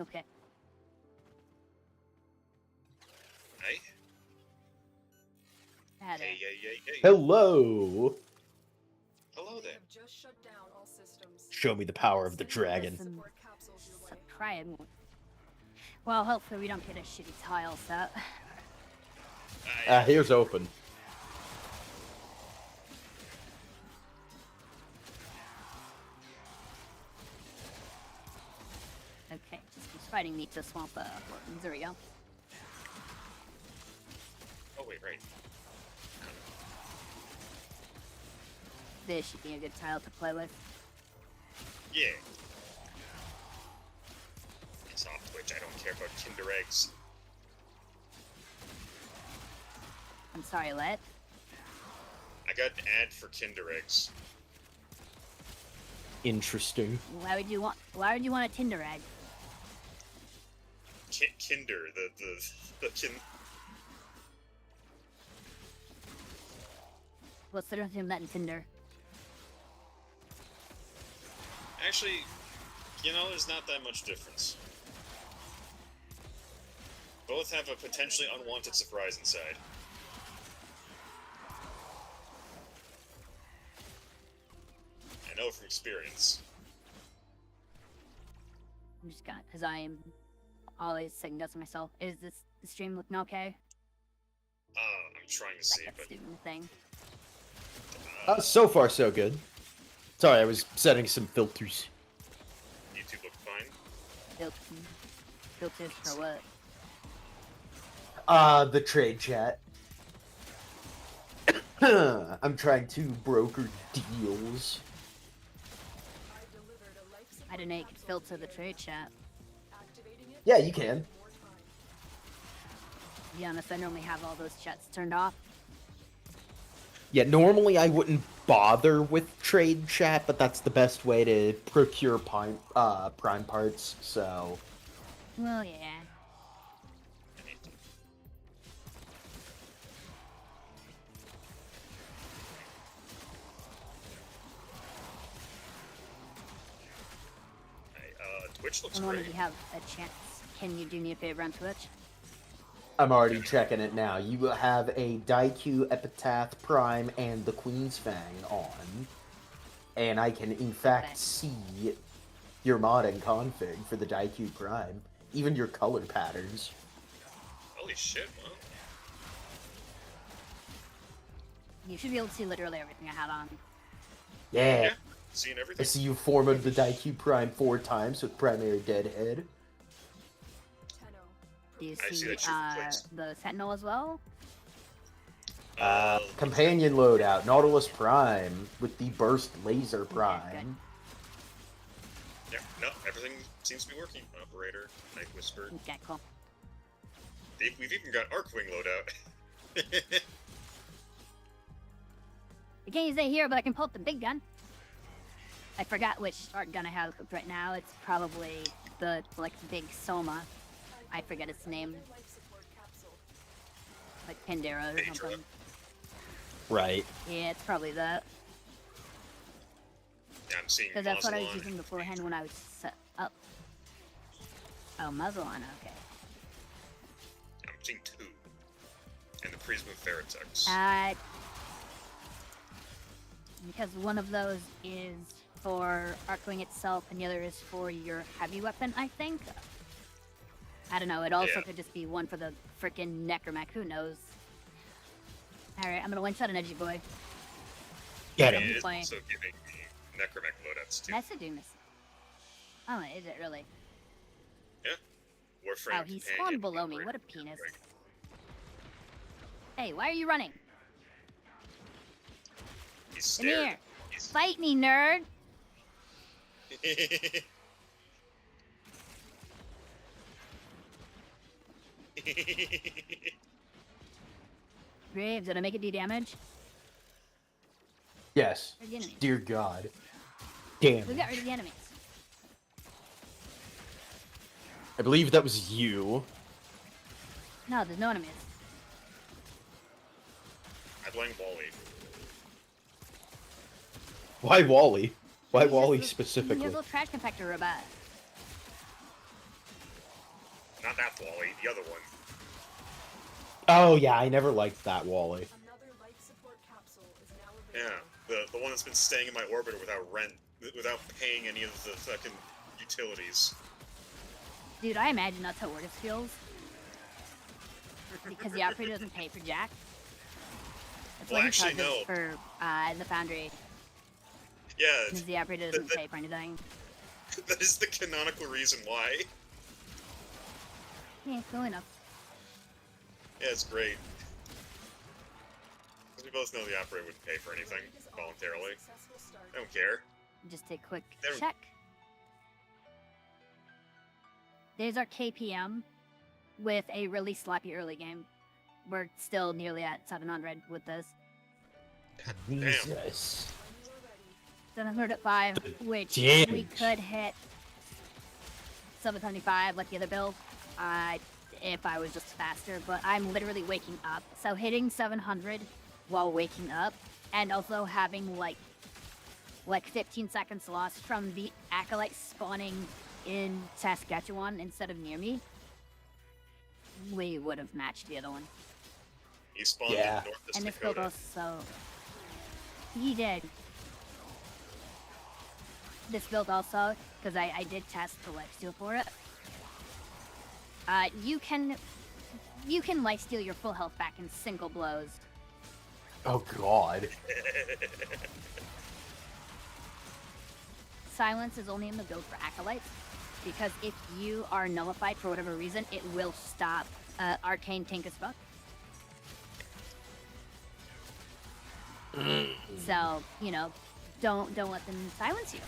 Okay. Hey. Had Hey, a... hey. Hello. Hello there. Show me the power of the dragon. Surprise. Well, hopefully we don't get a shitty tile set. Here's open. Okay, just keeps fighting me to swamp Orphans. There we go. Oh, wait, right. This should be a good tile to play with. Yeah. It's off Twitch. I don't care about Kinder Eggs. I'm sorry, what? I got an ad for Kinder Eggs. Interesting. Why would you want a Tinder egg? Kinder, the kin... What's the difference between that and Tinder? Actually, you know, there's not that much difference. Both have a potentially unwanted surprise inside. I know from experience. I'm just gonna, because I am always second guessing myself. Is the stream looking okay? I'm trying to see, That's but... doing the thing. So far, so good. Sorry, I was setting some filters. YouTube looked fine. Filters for what? The trade chat. I'm trying to broker deals. I didn't know you could filter the trade chat. Yeah, you can. To be honest, I normally have all those chats turned off. Yeah, normally I wouldn't bother with trade chat, but that's the best way to procure prime parts, so... Well, yeah. Twitch looks And when great. you have a chance, can you do me a favor on Twitch? I'm already checking it now. You will have a Daiku Epitaph Prime and the Queen's Fang on. And I can, in fact, see your mod and config for the Daiku Prime. Even your color patterns. Holy shit, wow. You should be able to see literally everything I had on. Yeah. Yeah, seeing I everything. see you forwarded the Daiku Prime 4 times with primary deadhead. Do you I see see that you've placed. the Sentinel as well? Companion loadout, Nautilus Prime with the Burst Laser Prime. Yeah, no, everything seems to be working. Operator, Night Whisper. Okay, cool. We've even got Arcwing loadout. I can't use it here, but I can pull up the big gun. I forgot which arc gun I have equipped right now. It's probably the, like, big Soma. I forget its name. Like Pandera or something. Right. Yeah, it's probably that. Yeah, I'm seeing Because that's what I was Muzzle on using beforehand when I was set up. Oh, muzzle on, okay. I'm seeing 2. And the Prism of Ferritex. Because one of those is for Arcwing itself, and the other is for your heavy weapon, I think. I don't know, it also could just be one for the frickin' Necromech, who knows. Alright, I'm gonna one-shot an edgy boy. Get It him. is also giving me Necromech loadouts too. Nice to do this. Oh, is it really? Yeah. Warframe. Oh, he Companion, spawned below me. Operator, What a penis. Right. Hey, why are you running? He's Come scared. here. Fight me, nerd! Graves, did I make it do damage? Yes. Where's the enemies? Dear God. Damn. We got rid of the enemies. I believe that was you. No, there's no enemies. I blame Wally. Why Wally? Why He's Wally just a- specifically? He's a little trash compactor robot. Path Wally, the other one. Oh yeah, I never liked that Wally. Yeah, the one that's been staying in my orbiter without paying any of the fucking utilities. Dude, I imagine that's how Ortis feels. Because the operator doesn't pay for Jack. That's Well, what he actually, charges no. for the Foundry. Yeah, Because the operator doesn't pay for anything. that is the canonical reason why. Yeah, cool enough. Yeah, it's great. Because we both know the operator wouldn't pay for anything voluntarily. I don't care. Just a quick There- check. There's our KPM with a really sloppy early game. We're still nearly at 700 with this. Jesus. 700 at 5, which Damn. we could hit 775 like the other build if I was just faster, but I'm literally waking up. So hitting 700 while waking up and also having like 15 seconds lost from the Acolyte spawning in Saskatchewan instead of near me, we would have matched the other one. He spawned Yeah. in North And this build Dakota. also... He did. This build also, because I did test the lifesteal for it. You can lifesteal your full health back in single blows. Oh god. Silence is only in the build for Acolytes, because if you are nullified for whatever reason, it will stop Arcane Tank as fuck. So, you know, don't let them silence you.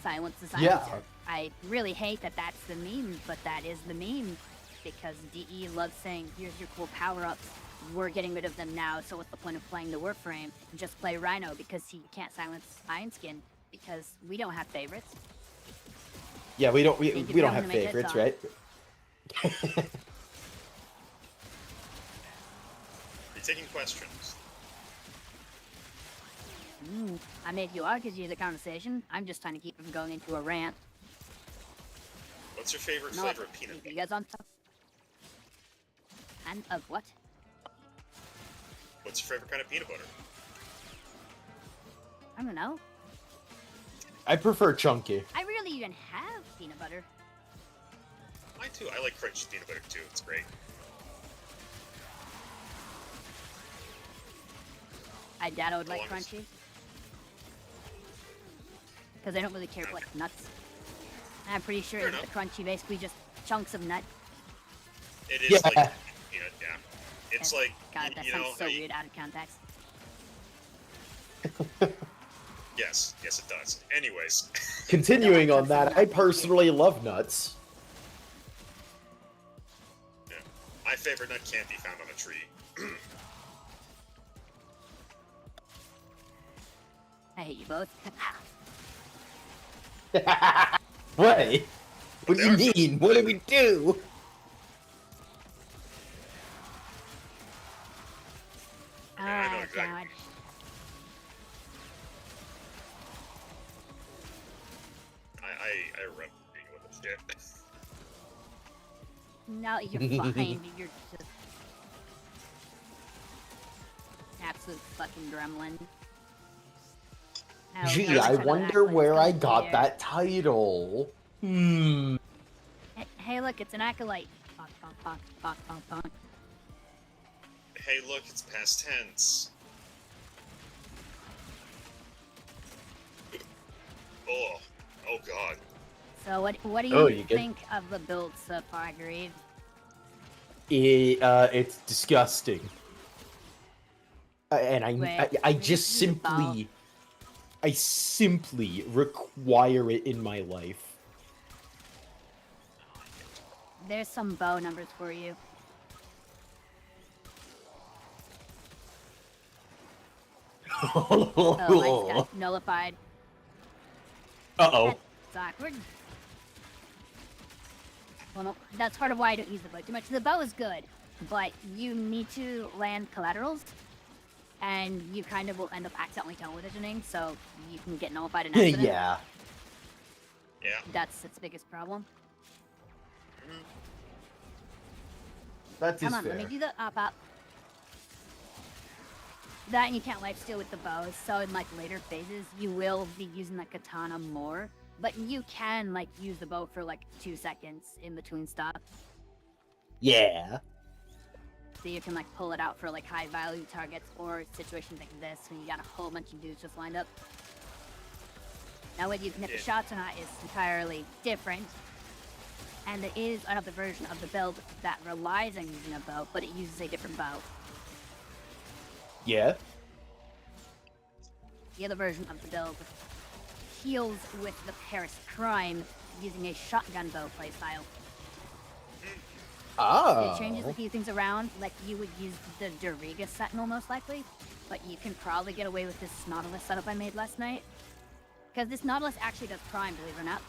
Silence the silencer. Yeah. I really hate that that's the meme, but that is the meme. Because DE loves saying, here's your cool power-ups, we're getting rid of them now, so what's the point of playing the Warframe? Just play Rhino, because he can't silence Iron Skin, because we don't have favorites. Yeah, we don't Thank you we for don't coming have to make favorites, that right? Are you taking questions? I made you argue the conversation. I'm just trying to keep from going into a rant. What's your favorite No, flavor of peanut you butter? guys on top? And of what? What's your favorite kind of peanut butter? I don't know. I prefer chunky. I really even have peanut butter. I too. I like crunchy peanut butter too. It's great. I doubt I would like As long as- crunchy. Because I don't really care for like nuts. I'm pretty sure Fair the enough. crunchy basically just chunks of nut. It is Yeah. like peanut. Yeah. It's like God, that you know sounds so how you- weird out of context. Yes, yes, it does. Anyways, Continuing No, on that, I personally love nuts. yeah. My favorite nut can't be found on a tree. I hate you both. What? What do They you are mean? What did we do? I know Oh, exactly. God. I remember being with this shit. No, you're fine. You're just... Absolute fucking gremlin. Oh, Gee, no, I try to wonder act like where I it's got weird. that title. Hmm. Hey, look, it's an acolyte. Bonk, bonk, bonk, bonk, bonk, bonk. Hey, look, it's past tense. Oh god. So what do Oh, you you good? think of the build so far, Grieve? It's disgusting. And Wait, I just you about- simply, I simply require it in my life. There's some bow numbers for you. Oh, I got nullified. Uh-oh. That's awkward. Well, no, that's part of why I don't use the bow too much. The bow is good, but you need to land collaterals, and you kind of will end up accidentally televisioning, so you can get nullified in accident. Yeah. Yeah. That's its biggest problem. That is Come on, fair. let me do the up. That and you can't lifesteal with the bow, so in like later phases, you will be using the katana more. But you can like use the bow for like 2 seconds in between stuff. Yeah. So you can like pull it out for like high value targets or situations like this when you got a whole bunch of dudes just lined up. Now whether you can hit the shots or not is entirely different. And there is another version of the build that relies on using a bow, but it uses a different bow. Yeah. The other version of the build heals with the Paris Prime using a shotgun bow playstyle. Oh. It changes a few things around, like you would use the Doriga Sentinel most likely, but you can probably get away with this Nautilus setup I made last night. Because this Nautilus actually does Prime, believe it or not.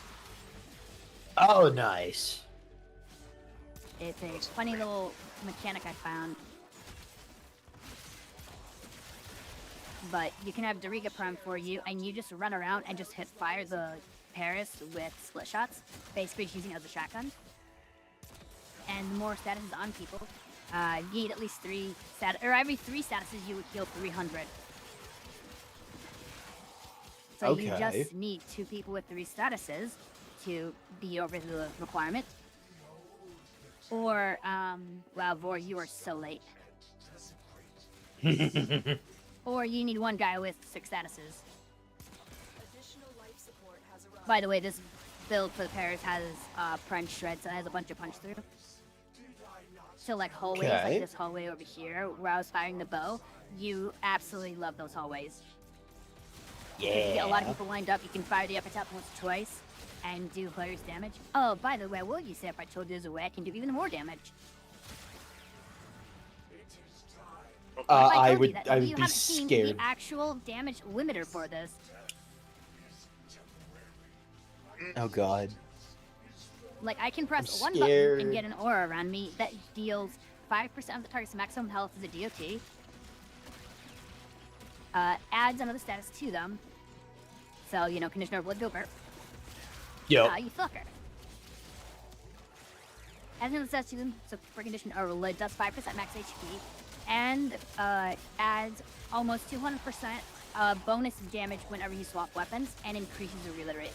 Oh, nice. It's a funny little mechanic I found. But you can have Doriga Prime for you, and you just run around and just fire the Paris with split shots, basically just using it as a shotgun. And more statuses on people. You need at least 3 or every 3 statuses you would heal 300. So you just need 2 people with 3 statuses to be over the requirement. Or, wow, Vor, you are so late. Or you need 1 guy with 6 statuses. By the way, this build for the Paris has Prime Shred, so it has a bunch of punch through. So like hallways, like this hallway over here, where I was firing the bow, you absolutely love those hallways. Yeah. If you get a lot of people lined up, you can fire the upper tap once or twice and do hilarious damage. Oh, by the way, what would you say if I told you there's a way I can do even more damage? I would you be haven't seen scared. the actual damage limiter for this. Oh god. Like, I can press I'm 1 button and scared. get an aura around me that deals 5% of the target's maximum health as a DOT. Adds another status to them. So, you know, Conditioner of Blood Gilbert. Yo. You fucker. Adds another status to them, so for Conditioner of Blood does 5% max HP. And adds almost 200% bonus damage whenever you swap weapons and increases your reload rate.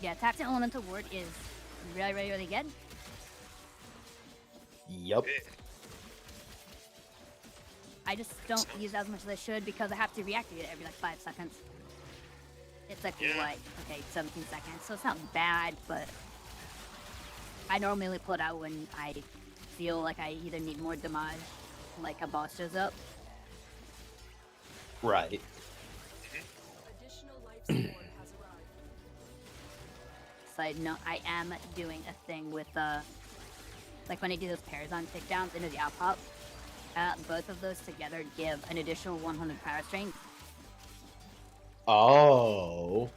Yeah, Taxing Elemental Ward is really, really, really good. Yep. I just don't use as much as I should because I have to reactivate it every like 5 seconds. It's like, what? Okay, 17 seconds. So it's not bad, but I normally only pull it out when I feel like I either need more damage, like a boss shows up. Right. Side note, I am doing a thing with, like when I do those Parazon takedowns into the outpop, both of those together give an additional 100 power strength. Oh.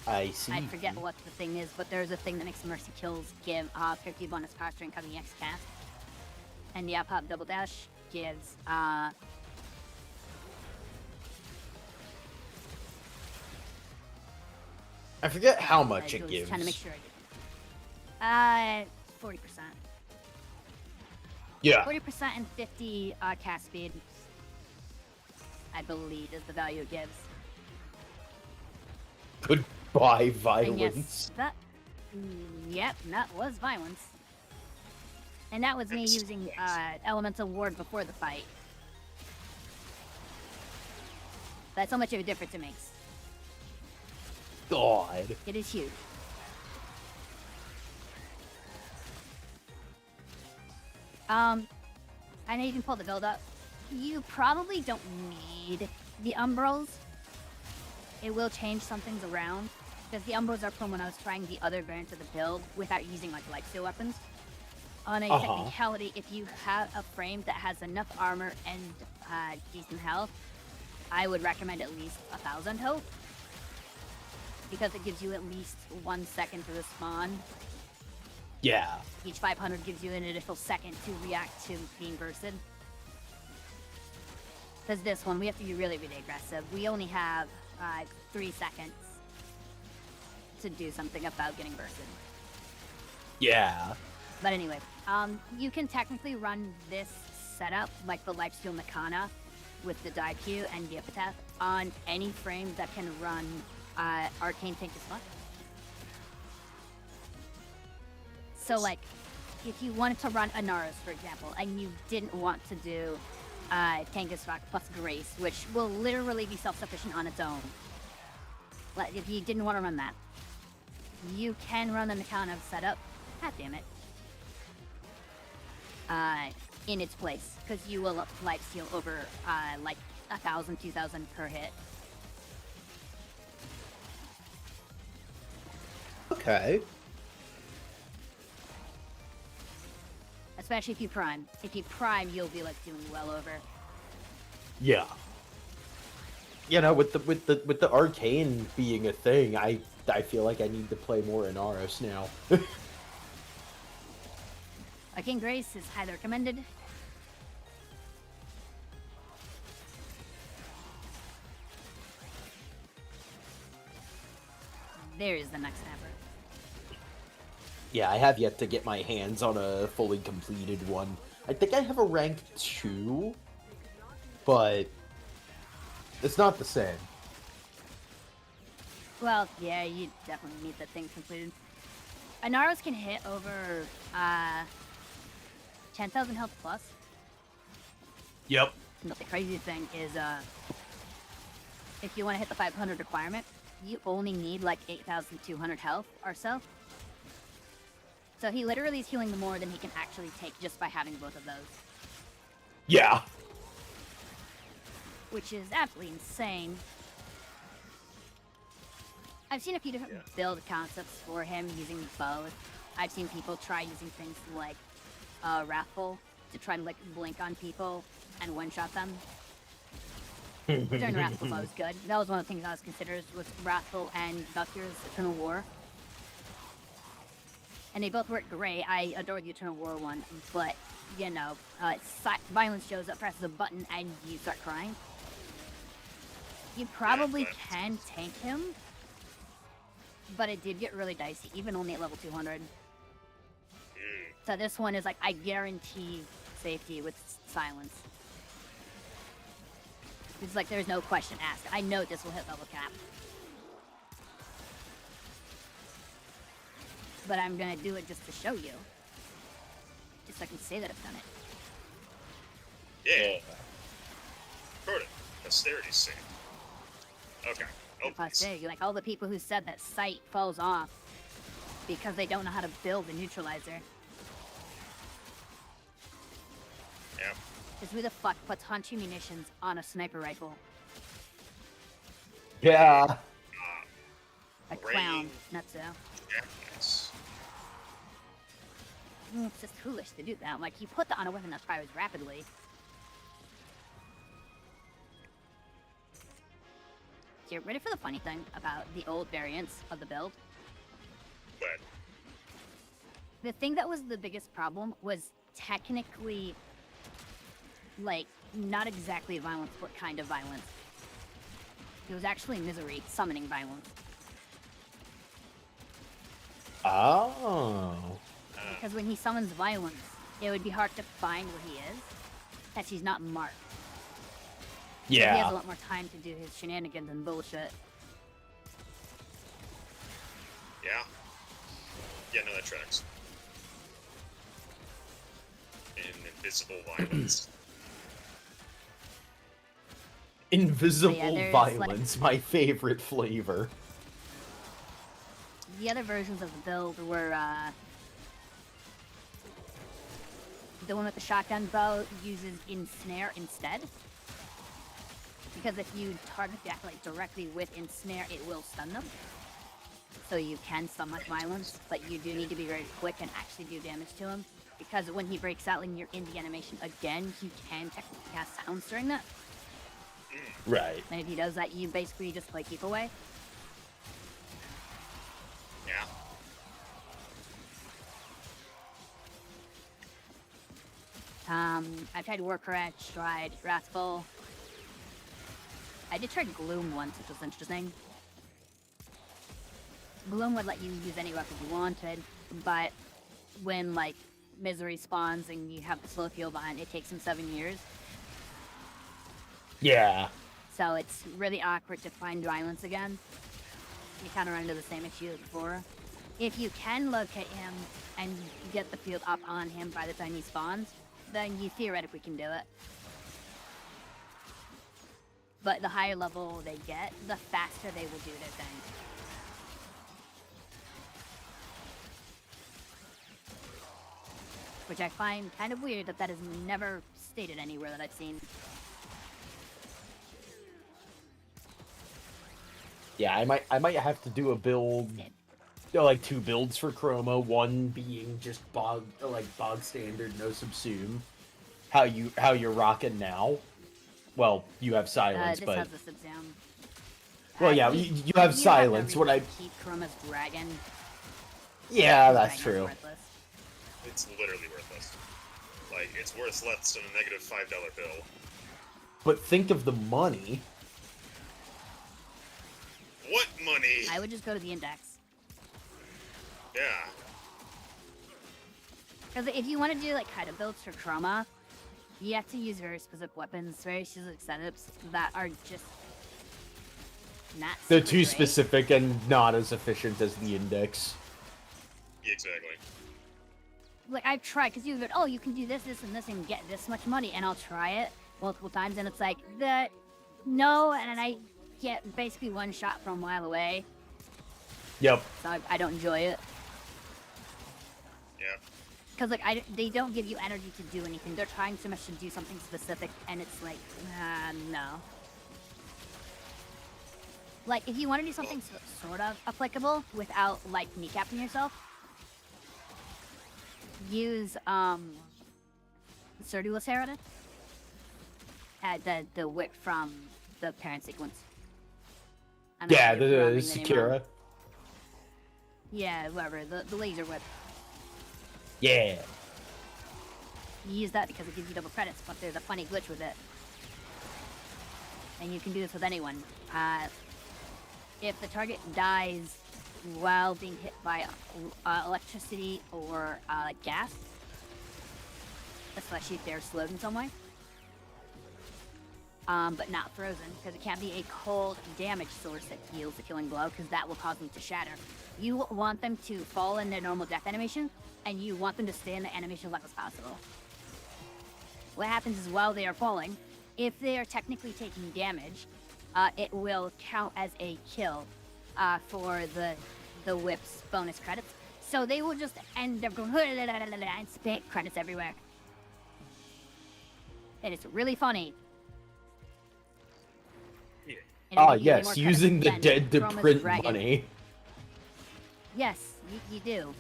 I see. I forget what the thing is, but there's a thing that makes Mercy Kills give 50 bonus power strength on the X cast. And the outpop double dash gives, I forget how much I it was gives. trying to make sure I did. 40%. Yeah. 40% and 50 cast speed, I believe, is the value it gives. Goodbye, And violence. yes, that, yep, that was violence. And that was me using Elemental Ward before the fight. That's how much of a difference it makes. God. It is huge. I know you can pull the build up. You probably don't need the Umbrals. It will change some things around, because the Umbrals are from when I was trying the other variants of the build without using like lifesteal weapons. On a technicality, if you have a frame that has enough armor and decent health, I would recommend at least 1,000 hope. Because it gives you at least 1 second to respawn. Yeah. Each 500 gives you an additional second to react to being bursted. Because this one, we have to be really, really aggressive. We only have 3 seconds to do something about getting bursted. Yeah. But anyway, you can technically run this setup, like the Lifesteal Makana, with the Daikyu and the Epitaph, on any frame that can run Arcane Tank as fuck. So, like, if you wanted to run Anaros, for example, and you didn't want to do Tank as fuck plus Grace, which will literally be self-sufficient on its own. Like, if you didn't want to run that, you can run the Makana setup. God damn it. In its place, because you will lifesteal over like 1,000, 2,000 per hit. Okay. Especially if you prime. If you prime, you'll be like doing well over. Yeah. You know, with the arcane being a thing, I feel like I need to play more Inaros now. Arcane Grace is highly recommended. There is the next snapper. Yeah, I have yet to get my hands on a fully completed one. I think I have a rank 2, but it's not the same. Well, yeah, you definitely need that thing completed. Inaros can hit over 10,000 health plus. Yep. But the crazy thing is, if you want to hit the 500 requirement, you only need like 8,200 health or so. So he literally is healing more than he can actually take just by having both of those. Yeah. Which is absolutely insane. I've seen a few different build concepts for him using both. I've seen people try using things like Wrathful to try to like blink on people and one-shot them. During Wrathful, that was good. That was one of the things I was considering was Wrathful and Valkyrie's Eternal War. And they both work great. I adore the Eternal War one, but, you know, violence shows up, presses a button, and you start crying. You probably can tank him, but it did get really dicey, even only at level 200. So this one is like, I guarantee safety with silence. It's like, there's no question asked. I know this will hit level cap. But I'm gonna do it just to show you. Just so I can say that I've done it. Yeah. For posterity's sake. Okay. Oh, Posterity, like all the people who said that sight falls off because they don't know how to build a neutralizer. yeah. Because who the fuck puts Hunchi munitions on a sniper rifle? Yeah. A clown, not so. Jackass. It's just foolish to do that. Like, you put that on a weapon that fires rapidly. So you're ready for the funny thing about the old variants of the build? But The thing that was the biggest problem was technically, like, not exactly violence, but kind of violence. It was actually misery summoning violence. Oh. Because when he summons violence, it would be hard to find where he is, as he's not marked. So he has Yeah. a lot more time to do his shenanigans and bullshit. yeah. Yeah, no, that tracks. Invisible violence. Invisible there's, violence, my favorite flavor. The other versions of the build were, the one with the shotgun bow uses Ensnare instead. Because if you target the acolyte directly with Ensnare, it will stun them. So you can summon violence, but you do need to be very quick and actually do damage to him. Because when he breaks out and you're in the animation again, you can technically cast sounds during that. Right. And if he does that, you basically just play keep away. Yeah. I tried Warcratch, tried Wrathful. I did try Gloom once, which was interesting. Bloom would let you use any weapon you wanted, but when like Misery spawns and you have the slow field on, it takes him 7 years. Yeah. So it's really awkward to find violence again. You kind of run into the same issue as before. If you can locate him and get the field up on him by the time he spawns, then you theoretically can do it. But the higher level they get, the faster they will do their thing. Which I find kind of weird that is never stated anywhere that I've seen. Yeah, I might have to do a build, like 2 builds for chroma. One being just bog standard, no subsume. How you're rocking now? Well, you have silence, this but has the subsume. well, yeah, you have silence. What I keep chroma's dragon. Yeah, that's true. Worthless. It's literally worthless. Like, it's worth less than a negative $5 bill. But think of the money. What money? I would just go to the index. Yeah. Because if you want to do like kind of builds for chroma, you have to use very specific weapons, very specific setups that are just not. They're too great. specific and not as efficient as the index. Exactly. Like I've tried, because you've been, oh, you can do this, this, and this, and get this much money, and I'll try it multiple times, and it's like no, and I get basically one shot from a mile away. Yep. So I don't enjoy it. Yeah. Because like they don't give you energy to do anything. They're trying so much to do something specific, and it's like, no. Like if you want to do something sort of applicable without like kneecapping yourself, use Serdulus Herod. The whip from the parent sequence. Yeah, the Sakura. Yeah, whatever, the laser whip. Yeah. You use that because it gives you double credits, but there's a funny glitch with it. And you can do this with anyone. If the target dies while being hit by electricity or gas, especially if they're slowed in some way, but not frozen, because it can't be a cold damage source that heals the killing blow, because that will cause them to shatter. You want them to fall in their normal death animation, and you want them to stay in the animation as long as possible. What happens is while they are falling, if they are technically taking damage, it will count as a kill for the whip's bonus credits. So they will just end up going and spit credits everywhere. And it's really funny. Ah, yes, using the dead to print money. Yes, you do.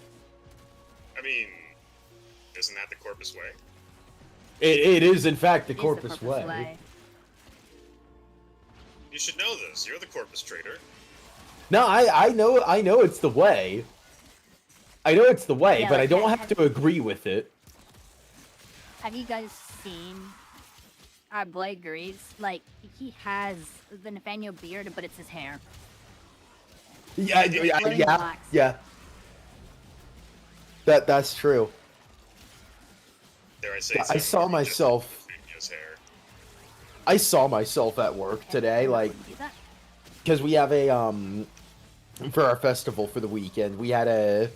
I mean, isn't that the Corpus way? It is, in fact, the Corpus way. You should know this. You're the Corpus trader. No, I know it's the way. I know it's the way, Yeah, but like, I don't have to agree with it. Have you guys seen our Blade Greaves? Like, he has the Nathaniel beard, but it's his hair. Yeah. That's true. Dare I say? I saw myself. Hair. I saw myself at work today, like, because we have a for our festival for the weekend, we had a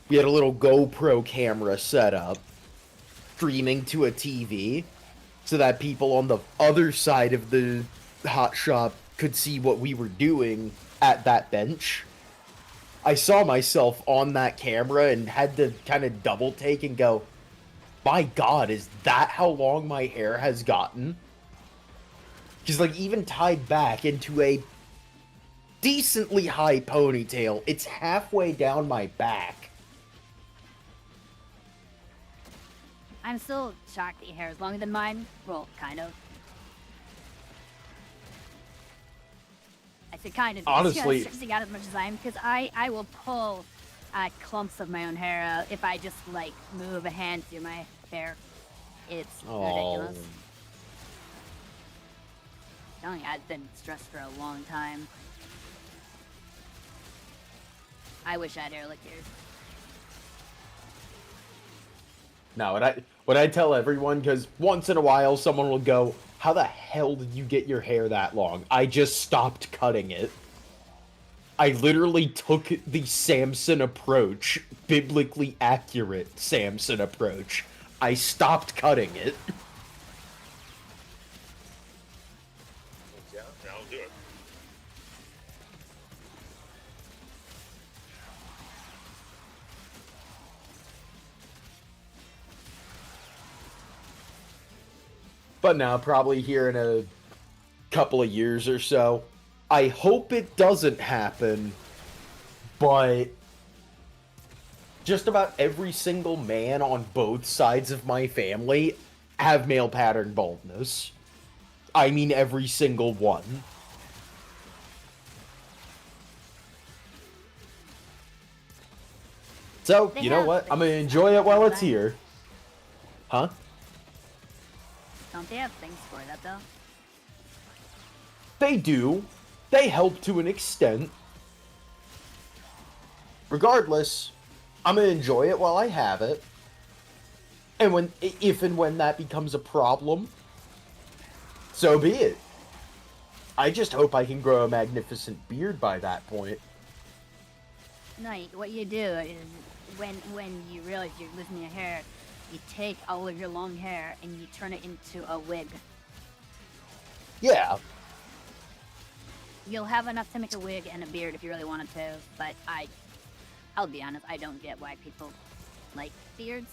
little GoPro camera set up, streaming to a TV, so that people on the other side of the hot shop could see what we were doing at that bench. I saw myself on that camera and had to kind of double take and go, my God, is that how long my hair has gotten? Because, like, even tied back into a decently high ponytail, it's halfway down my back. I'm still shocked that your hair is longer than mine. Well, kind of. I said kind of. Honestly, stressing out as much as I am, because I will pull clumps of my own hair out if I just like move a hand through my hair. It's ridiculous. I'm telling you, I've been stressed for a long time. I wish I had hair like yours. No, what I tell everyone, because once in a while someone will go, "How the hell did you get your hair that long?" I just stopped cutting it. I literally took the Samson approach, biblically accurate Samson approach. I stopped cutting it. Yeah, that'll do it. But now, probably here in a couple of years or so, I hope it doesn't happen, but just about every single man on both sides of my family have male pattern baldness. I mean every single one. So, They you know have what? I'm gonna things enjoy it while for it's that. here. Huh? Don't they have things for that though? They do. They help to an extent. Regardless, I'm gonna enjoy it while I have it. And if and when that becomes a problem, so be it. I just hope I can grow a magnificent beard by that point. No, what you do is when you realize you're losing your hair, you take all of your long hair and you turn it into a wig. Yeah. You'll have enough to make a wig and a beard if you really wanted to, but I'll be honest, I don't get why people like beards.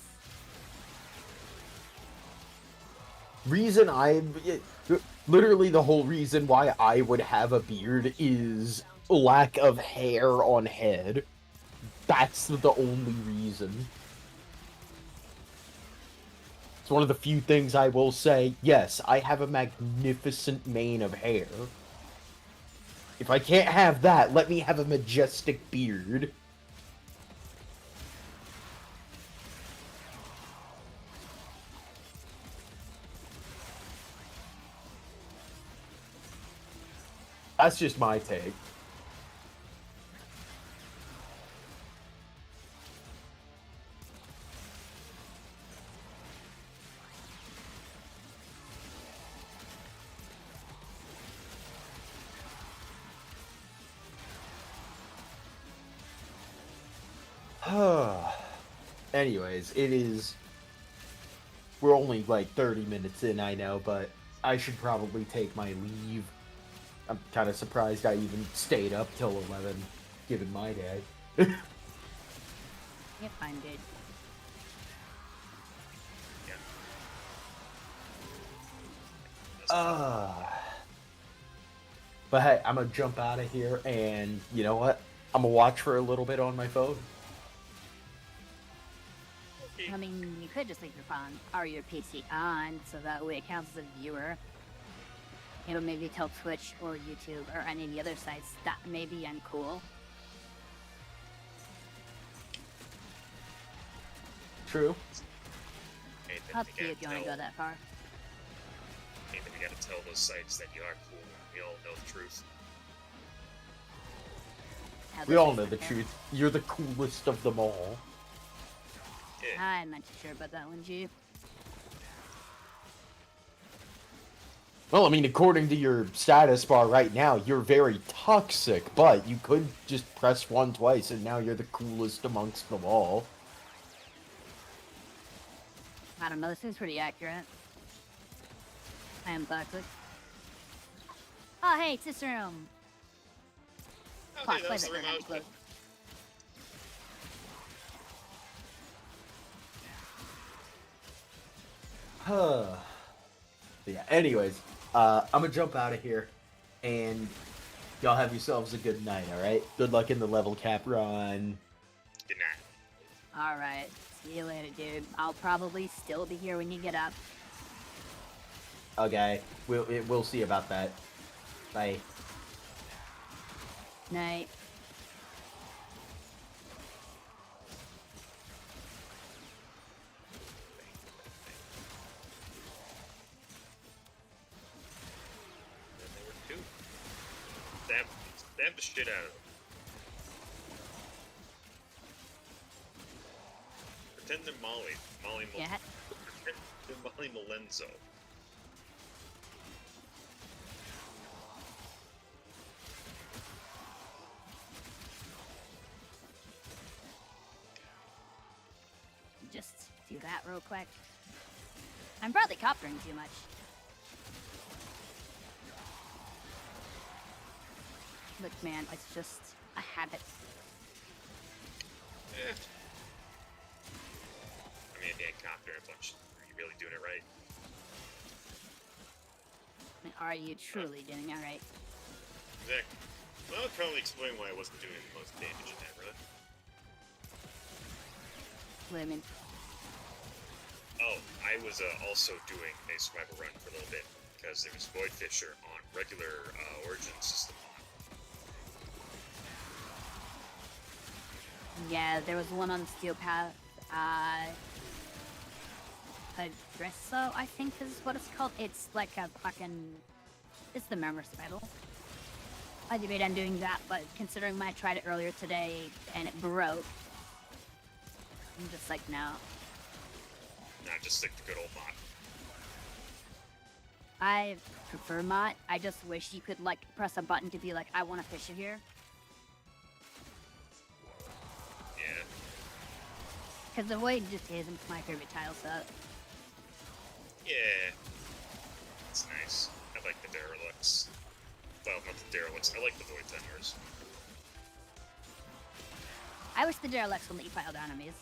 Literally the whole reason why I would have a beard is lack of hair on head. That's the only reason. It's one of the few things I will say, yes, I have a magnificent mane of hair. If I can't have that, let me have a majestic beard. That's just my take. Anyways, we're only like 30 minutes in, I know, but I should probably take my leave. I'm kind of surprised I even stayed up till 11, given my day. You're fine, dude. But hey, I'm gonna jump out of here, and you know what? I'm gonna watch for a little bit on my phone. I mean, you could just leave your phone or your PC on, so that way it counts as a viewer. It'll maybe tell Twitch or YouTube or any of the other sites that maybe I'm cool. True. Up to you if you want to go that far. Nathan, you gotta tell those sites that you are cool. We all know the truth. We all know the truth. You're the coolest of them all. Yeah. I'm not too sure about that one, G. Well, I mean, according to your status bar right now, you're very toxic, but you could just press 1 twice, and now you're the coolest amongst them all. I don't know, this is pretty accurate. I am toxic. Oh, hey, it's this room. Okay, that was the room I was in. Yeah, anyways, I'm gonna jump out of here, and y'all have yourselves a good night, alright? Good luck in the level cap run. Good night. Alright, see you later, dude. I'll probably still be here when you get up. Okay, we'll see about that. Bye. Night. And they were two. Stab the shit out of them. Pretend they're Molly. Yeah. They're Molly Malenzo. Just do that real quick. I'm probably coptering too much. Look, man, it's just a habit. Eh. I mean, yeah, copter a bunch. Are you really doing it right? I mean, are you truly doing it right? Exactly. Well, I'll probably explain why I wasn't doing the most damage in that, really. What do you mean? Oh, I was also doing a survival run for a little bit because there was Void Fisher on regular Origin system. Yeah, there was one on Steel Path. Agresso, I think is what it's called. It's like a fucking... It's the Memory Battle. I debate on doing that, but considering I tried it earlier today and it broke, I'm just like, no. Nah, just stick to good old mod. I prefer mod. I just wish you could, like, press a button to be like, I want to fish it here. Yeah. Because the Void just isn't my favorite tile set. Yeah. It's nice. I like the Derelicts. Well, not the Derelicts. I like the Void Tenders. I wish the Derelicts would let you pile down enemies.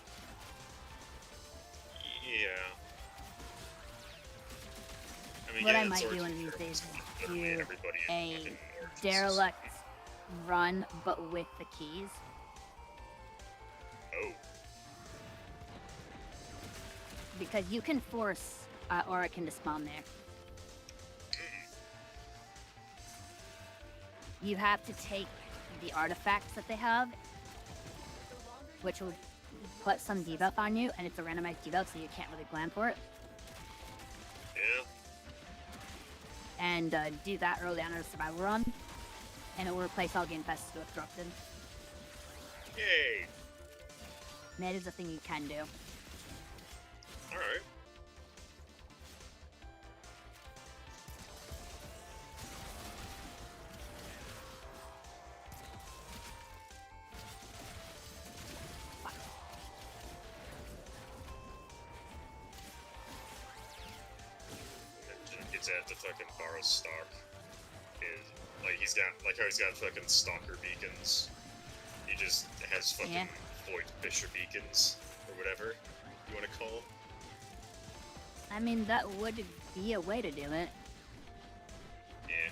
Yeah. I mean, What yeah, I might Origin do one of these Derelicts, days but is I mean, do everybody in a fucking Origin Derelict run, but with the keys. Oh. Because you can force Orakin to spawn there. You have to take the artifacts that they have, which will put some debuff on you, and it's a randomized debuff, so you can't really plan for it. Yeah. And do that early on in a survival run, and it will replace all game passes with corrupted. Yay. And that is a thing you can do. Alright. Gets out to fucking borrow stock. Is like he's got how he's got fucking stalker beacons. He just has fucking Void Fisher beacons or whatever you want to call them. I mean, that would be a way to do it. Yeah.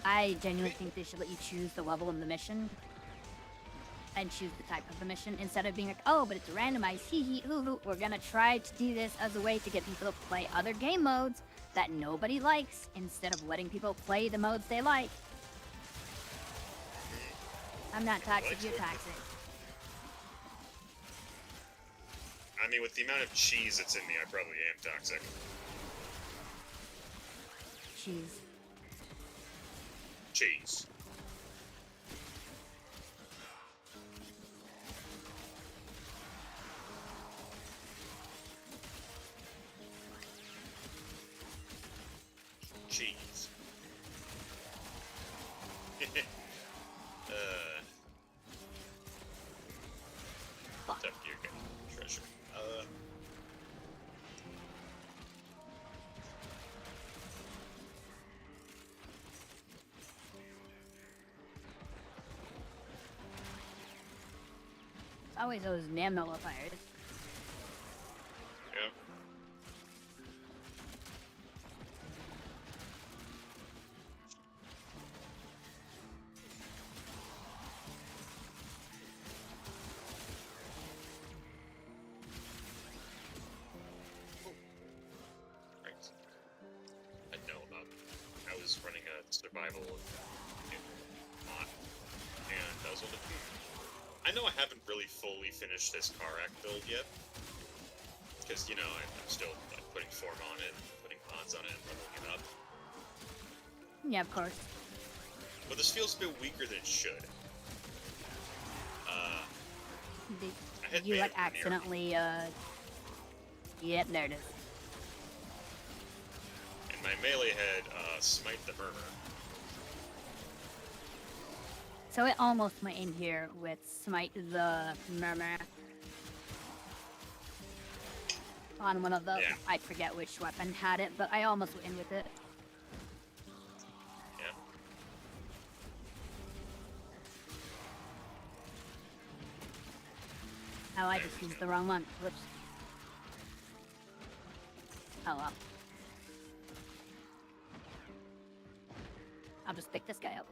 I genuinely think they should let you choose the level of the mission and choose the type of the mission instead of being like, oh, but it's randomized, hee hee hoo hoo. We're gonna try to do this as a way to get people to play other game modes that nobody likes instead of letting people play the modes they like. I'm not toxic, you're toxic. I mean, with the amount of cheese that's in me, I probably am toxic. Cheese. Cheese. Cheese. Fuck. Tough gear game. Treasure. It's always those damn nullifiers. Yeah. Right. I know about. I was running a survival mod, and I was like, I know I haven't really fully finished this car act build yet, because you know I'm still like putting form on it, putting mods on it, and leveling it up. Yeah, of course. But this feels a bit weaker than it should. I had You like melee near me. accidentally Yep, there it is. And my melee had Smite the Murmur. So it almost went in here with Smite the Murmur. On one of the, Yeah. I forget which weapon had it, but I almost went in with it. Yeah. Oh, I just used the wrong one. Whoops. Oh well. I'll just pick this guy up.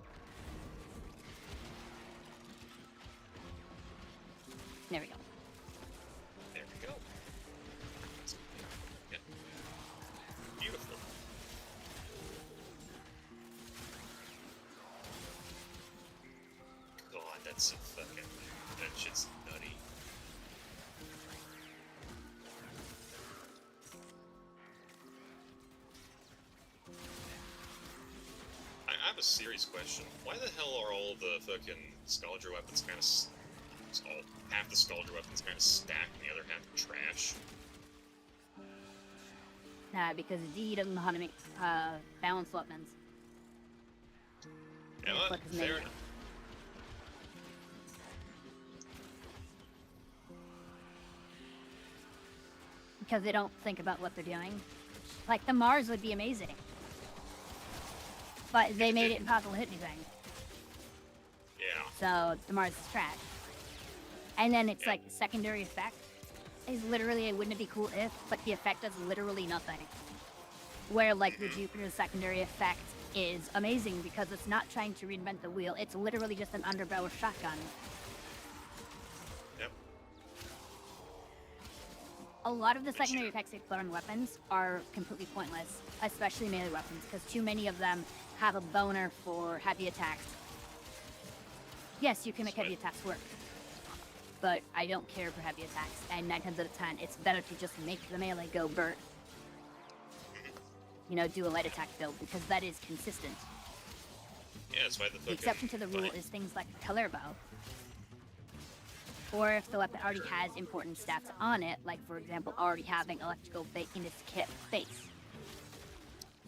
There we go. There we go. Yeah. Beautiful. God, that's so fucking... That shit's nutty. I have a serious question. Why the hell are all the fucking Skuldra weapons kind of... half the Skuldra weapons kind of stacked and the other half trash? Nah, because D doesn't know how to make balanced weapons. Yeah, well, Fuck his fair name. enough. Because they don't think about what they're doing. Like, the Mars would be amazing. But they made it impossible to hit anything. Yeah. So, the Mars is trash. And then it's Yeah. like, secondary effect is literally, wouldn't it be cool if, but the effect does literally nothing. Where, like, the Jupiter's secondary effect is amazing because it's not trying to reinvent the wheel. It's literally just an underbarrel shotgun. Yep. A lot of the secondary effects they put on weapons are completely pointless, especially melee weapons, because too many of them have a boner for heavy attacks. Yes, you can make heavy attacks work, but I don't care for heavy attacks, and 9 times out of 10, it's better to just make the melee go Burt. You know, do a light attack build, because that is consistent. Yeah, that's why the The fucking... exception to the rule is things like a killer bow. Or if the weapon already has important stats on it, like for example, already having electrical in its kit base.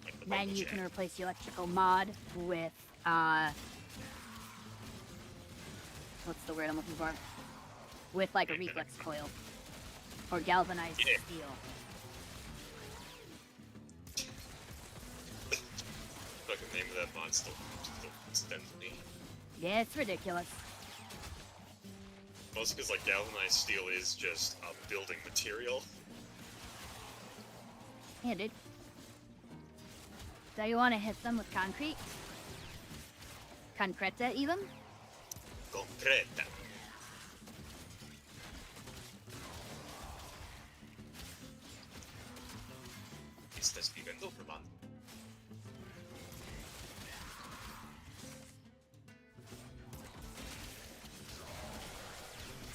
like the Then Bible you Jack. can replace the electrical mod with, what's the word I'm looking for? With like a reflex coil. Or galvanized Yeah. steel. Fucking name of that mod still extends me. Yeah, it's ridiculous. Mostly because, like, galvanized steel is just a building material. Yeah, dude. So you want to hit them with concrete? Concreta even? Concreta. ¿Estás viviendo, hermano?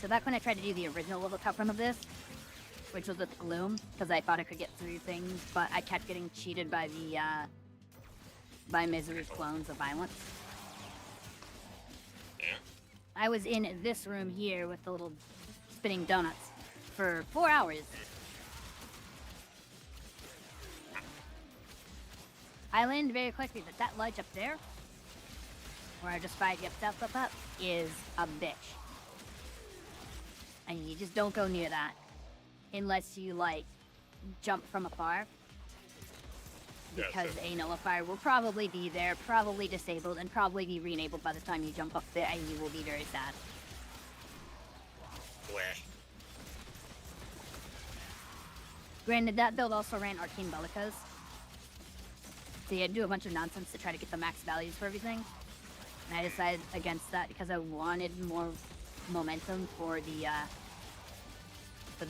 So back when I tried to do the original level top run of this, which was with Gloom, because I thought I could get through things, but I kept getting cheated by the, by Misery's clones of violence. Yeah? I was in this room here with the little spinning donuts for 4 hours. I learned very quickly that that ledge up there, where I just fired you up, is a bitch. And you just don't go near that. Unless you, like, jump from afar. Because a nullifier will probably be there, probably disabled, and probably be re-enabled by the time you jump up there, and you will be very sad. Bleh. Granted, that build also ran Arcane Bellicos. So you had to do a bunch of nonsense to try to get the max values for everything. And I decided against that because I wanted more momentum for the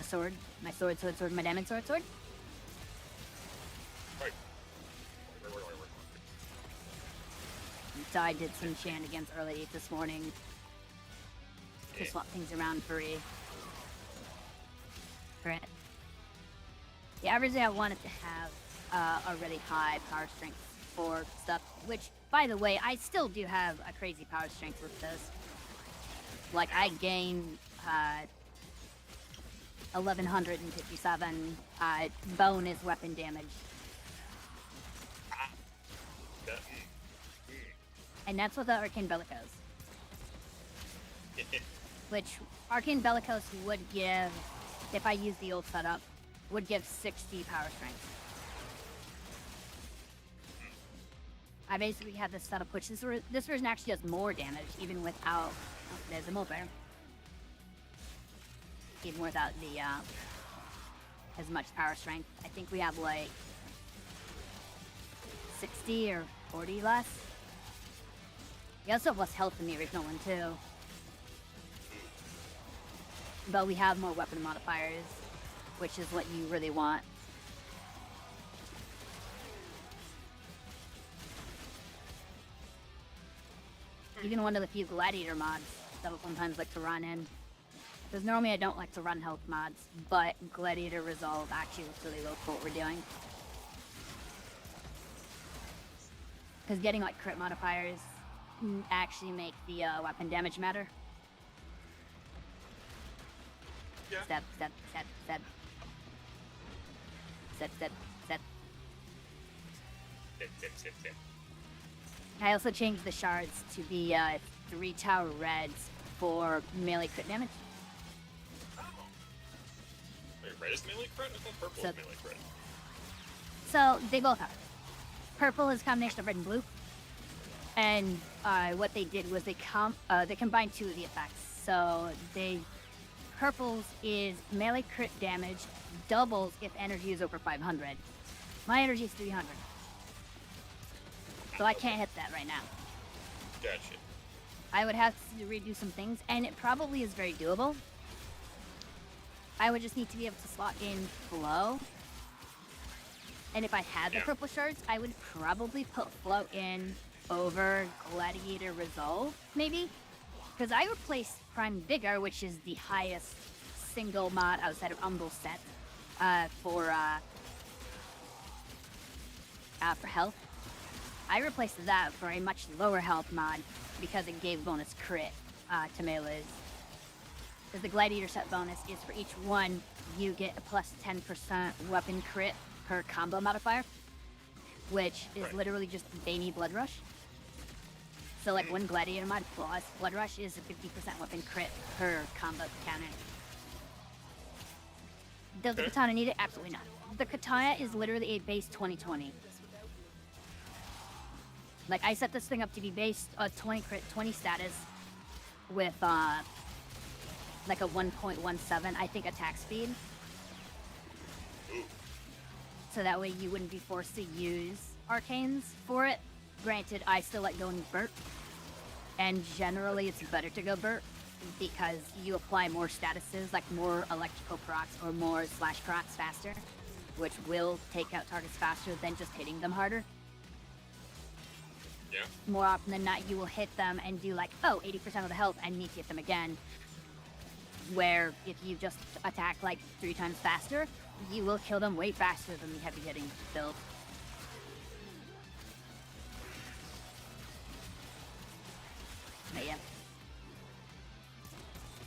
sword. My sword, my diamond sword. Right. So I did some shenanigans early this morning to swap things around for it. Yeah, originally I wanted to have a really high power strength for stuff, which, by the way, I still do have a crazy power strength with this. Like, I gain 1157 bonus weapon damage. That, And that's with the Arcane Bellicose. Which Arcane Bellicose would give, if I use the old setup, would give 60 power strength. I basically have this setup, which this version actually does more damage, even without. Oh, there's a multiplayer. Even without the as much power strength. I think we have like 60 or 40 less. We also have less health than the original one too. But we have more weapon modifiers, which is what you really want. Even one of the few gladiator mods that I'll sometimes like to run in. Because normally I don't like to run health mods, but Gladiator Resolve actually looks really low for what we're doing. Because getting like crit modifiers actually make the weapon damage matter. Yeah. Step, step, step, step. Step, step, step. Tip. I also changed the shards to be 3 tower reds for melee crit damage. Wait, red is melee crit? I thought purple So- is melee crit. So they both are. Purple is a combination of red and blue. And what they did was they combined 2 of the effects. So purple's is melee crit damage doubles if energy is over 500. My energy is 300. So I can't hit that right now. Gotcha. I would have to redo some things, and it probably is very doable. I would just need to be able to slot in flow. And if I had the Yeah. purple shards, I would probably put flow in over Gladiator Resolve, maybe? Because I replaced Prime Vigor, which is the highest single mod outside of Umbral set, for health. I replaced that for a much lower health mod because it gave bonus crit to melees. Because the Gladiator set bonus is for each one, you get a plus 10% weapon crit per combo modifier, which is Right. literally just Bane Blood Rush. So like one Gladiator mod plus Blood Rush is a 50% weapon crit per combo counter. Does the Okay. katana need it? Absolutely not. The katana is literally a base 2020. Like I set this thing up to be base 20 crit, 20 status with like a 1.17, I think, attack speed. Ooh. So that way you wouldn't be forced to use arcanes for it. Granted, I still like going Burt, and generally it's better to go Burt because you apply more statuses, like more electrical procs or more slash procs faster, which will take out targets faster than just hitting them harder. Yeah. More often than not, you will hit them and do like, 80% of the health and need to hit them again. Where if you just attack like 3 times faster, you will kill them way faster than the heavy hitting build. But yeah.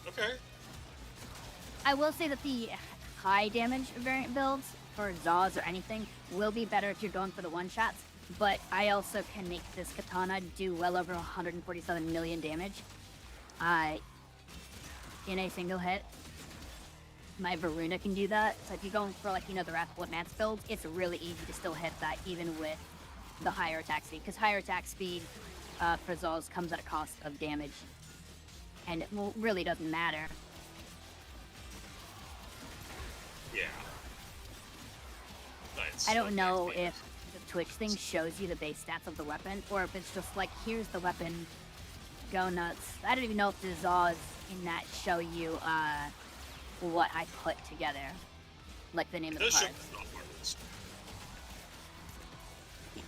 Okay. I will say that the high damage variant builds for Zaws or anything will be better if you're going for the one shots, but I also can make this katana do well over 147 million damage in a single hit. My Varuna can do that, so if you're going for like, the Wrathful Mance build, it's really easy to still hit that even with the higher attack speed, because higher attack speed for Zaws comes at a cost of damage, and it really doesn't matter. Yeah. Nice. I don't know if the Twitch thing shows you the base stats of the weapon, or if it's just like, here's the weapon, go nuts. I don't even know if the Zaws in that show you what I put together, like the name It of the does show parts. me the Zaw parts.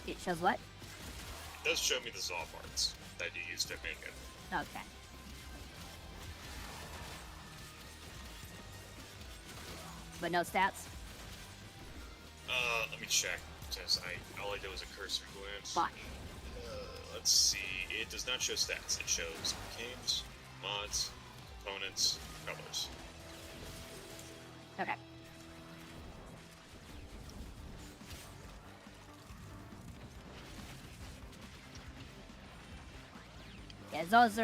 It shows what? It does show me the Zaw parts that you used to make it. Okay. But no stats? Let me check. Because all I did was a cursor glance. Fuck. Let's see. It does not show stats. It shows games, mods, components, colors. Okay. Yeah, Zaz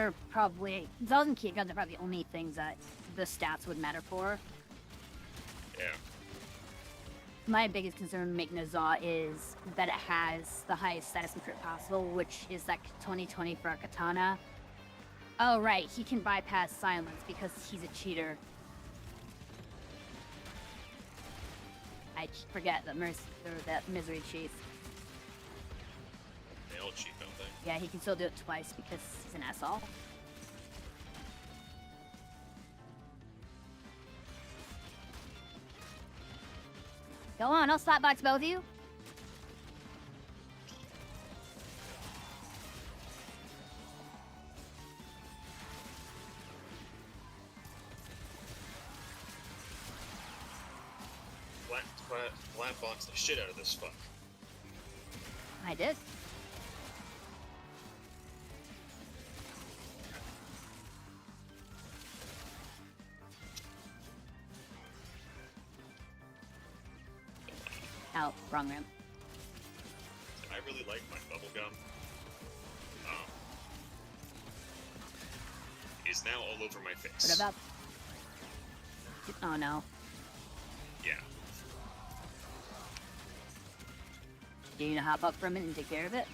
and key guns are probably the only things that the stats would matter for. Yeah. My biggest concern making a Zaw is that it has the highest status and crit possible, which is that 2020 for our katana. Oh right, he can bypass silence because he's a cheater. I forget that misery cheats. They all cheat, don't they? Yeah, he can still do it twice because he's an asshole. Go on, I'll slapbox both of you. Flat box the shit out of this fuck. I did. Oh, wrong room. I really like my bubblegum. Is now all over my face. What about... Oh no. Yeah. Do you need to hop up for a minute and take care of it?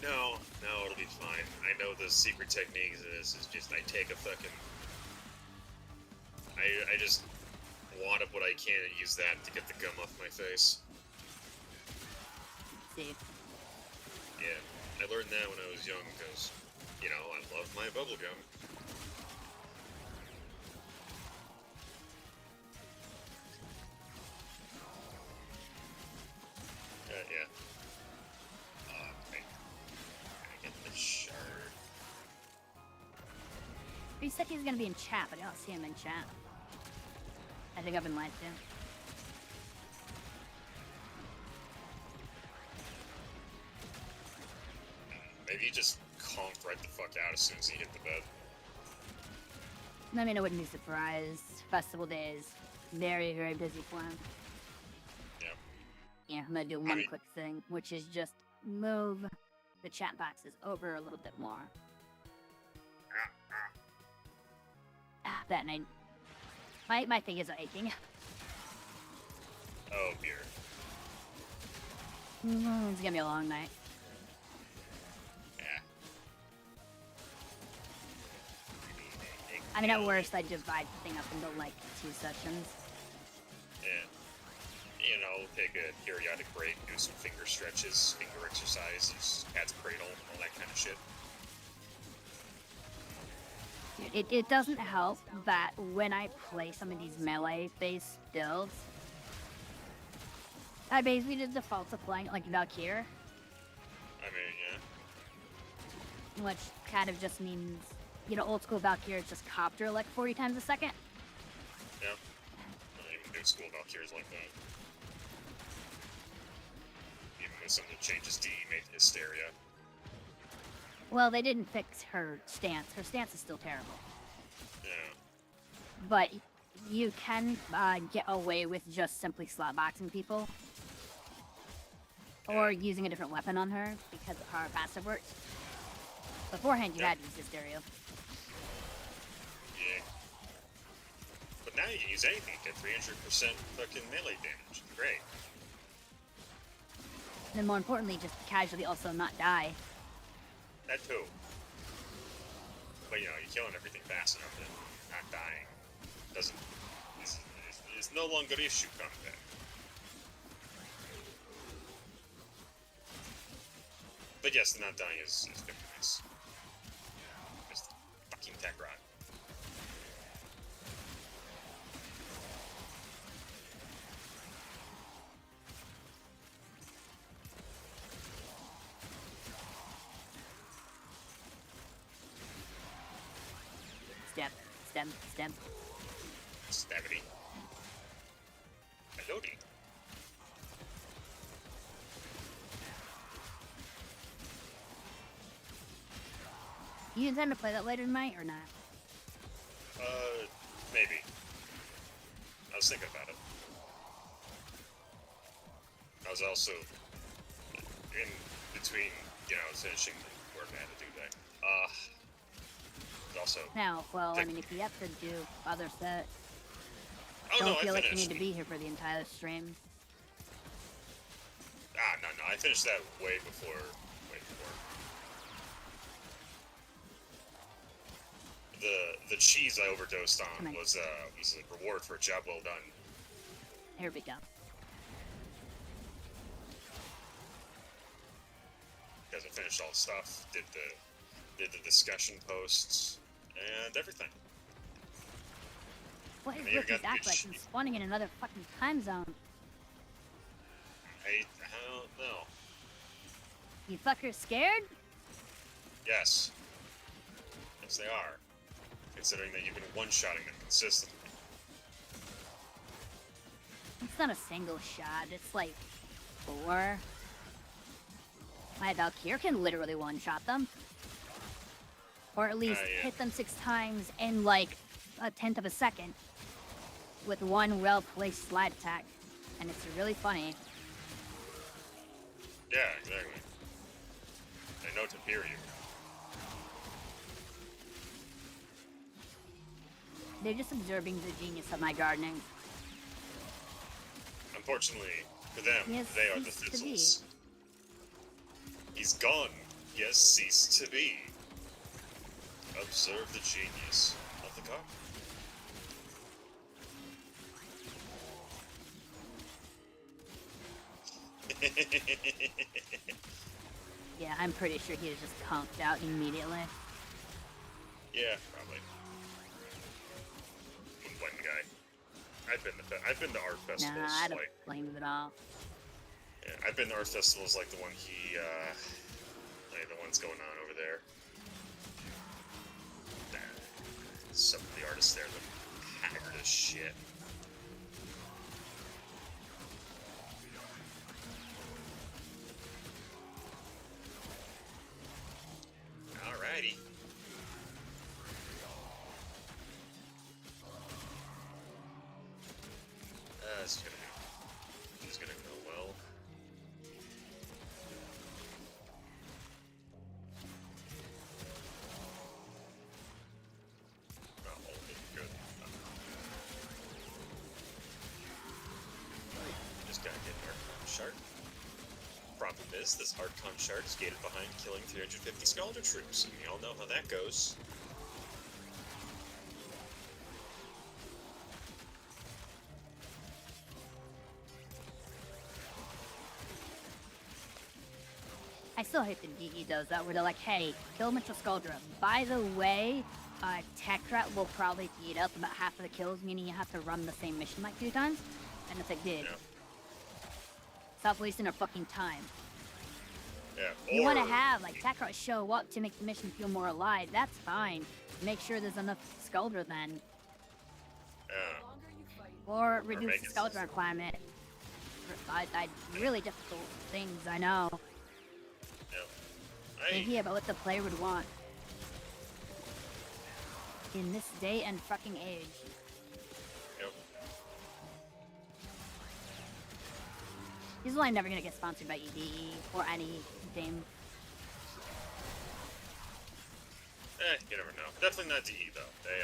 No, it'll be fine. I know the secret technique of this is just I take a fucking... I just wad up what I can and use that to get the gum off my face. See. Yeah, I learned that when I was young because, you know, I love my bubblegum. Yeah. I get the shard. He said he's gonna be in chat, but I don't see him in chat. I think I've been lied to. Maybe he just conked right the fuck out as soon as he hit the bed. I mean, I wouldn't be surprised. Festival days, very, very busy for him. Yeah. Yeah, I'm gonna do one quick thing, which is just move the chat boxes over a little bit more. That night, my thing is aching. Oh dear. It's gonna be a long night. Yeah. I mean, at worst, I divide the thing up into like 2 sessions. Yeah. You know, take a periodic break, do some finger stretches, finger exercises, cat's cradle, all that kind of shit. Dude, it doesn't help that when I play some of these melee-based builds, I basically just default to playing like Valkyrie, I mean, yeah. which kind of just means, you know, old school Valkyrie is just copter like 40 times a second. Yeah. Even new school Valkyries like that. Even with some of the changes DE made to Hysteria. Well, they didn't fix her stance. Her stance is still terrible. Yeah. But you can get away with just simply slot boxing people. Or using a different weapon on her because of how her passive works. Beforehand, you had to use Hysteria. Yeah. But now you can use anything, get 300% fucking melee damage. Great. And then more importantly, just casually also not die. That too. But you know, you're killing everything fast enough that not dying doesn't is no longer issue combat. But yes, the not dying is very nice. Just fucking tech rock. Stem. Stabity. Melody. You intend to play that later tonight or not? Maybe. I was thinking about it. I was also in between, finishing work I had to do that. Also. Now, well, I mean, if you have to do other set, Oh, don't no, feel I like you finished. need to be here for the entire stream. No, I finished that way before. The cheese I overdosed on was a reward for a job well done. Here we go. Because I finished all the stuff, did the discussion posts, and everything. What is And you with these got act like the I'm spawning in another fucking time zone? I don't know. You fuckers scared? Yes. Yes, they are. Considering that you've been one-shotting them consistently. It's not a single shot, it's like 4. My Valkyr can literally one-shot them. Or at least Yeah. hit them 6 times in like a 1/10 of a second. With one well-placed slide attack. And it's really funny. Yeah, exactly. They know to fear you. They're just observing the genius of my gardening. Unfortunately, for them, Yes, they are the ceased to be. fizzles. He's gone. He has ceased to be. Observe the genius of the garden. Yeah, I'm pretty sure he was just conked out immediately. Yeah, probably. One guy. I've been to art festivals. Nah, I don't like, blame him at all. yeah, I've been to art festivals like the one the one's going on over there. Some of the artists there look haggard as shit. Alrighty. This is gonna go well. Not all of it good. Just gotta get an Archon shard. Problem is, this Archon shard is gated behind killing 350 Scalder troops, and we all know how that goes. I still hate the DE does that, where they're like, hey, kill Mitchell Skuldra. By the way, Techrat will probably eat up about half of the kills, meaning you have to run the same mission like 2 times. And it's like, dude, Yeah. stop wasting our fucking time. Yeah. You want to have, like, Techrat show up to make the mission feel more alive, that's fine. Make sure there's enough Skuldra then. Yeah. Or reduce make the it- Skuldra requirement. I really difficult things, I know. Yeah. Thinking about what the player would want. In this day and fucking age. Yep. This is why I'm never gonna get sponsored by EDE or any game. You never know. Definitely not DE though. They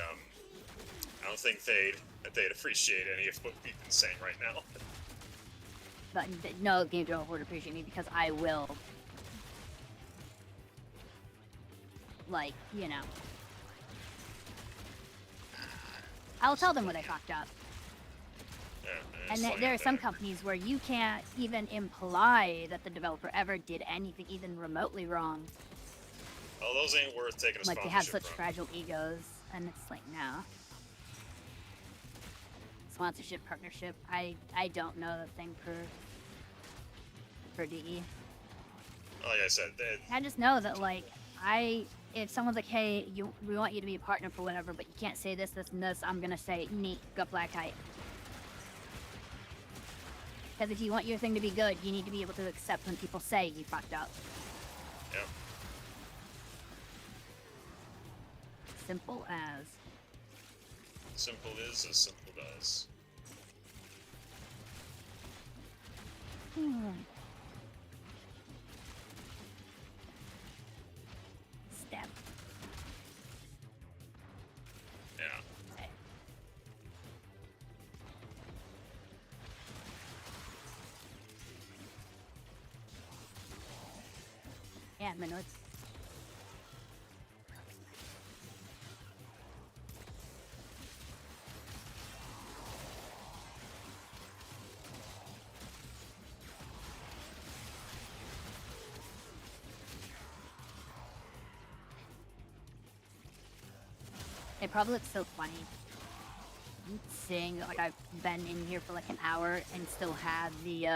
I don't think they'd appreciate any of what we've been saying right now. But no game developer would appreciate me because I will. Like, you know. I'll tell them where they fucked up. Yeah, And it's there are like some that. companies where you can't even imply that the developer ever did anything even remotely wrong. Oh, those ain't worth taking a Like, they have sponsorship such from. fragile egos, and it's like, no. Sponsorship, partnership, I don't know the thing for DE. Like I said, I just know that, like, if someone's like, hey, we want you to be a partner for whatever, but you can't say this, this, and this, I'm gonna say, neat, got black height. Because if you want your thing to be good, you need to be able to accept when people say you fucked up. yeah. Simple as. Simple is as simple does. Step. Yeah. Okay. Yeah, my notes. It probably looks so funny seeing like I've been in here for like an hour and still have the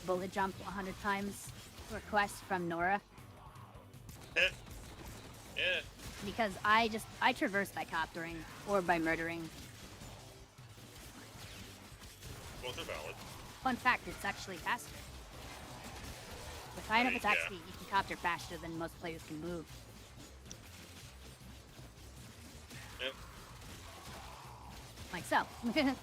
bullet jump 100 times request from Nora Yeah. because I traverse by coptering or by murdering. Both are valid. Fun fact, it's actually faster. With high enough Right, attack yeah. speed, you can copter faster than most players can move. Yep. Like so. Yeah.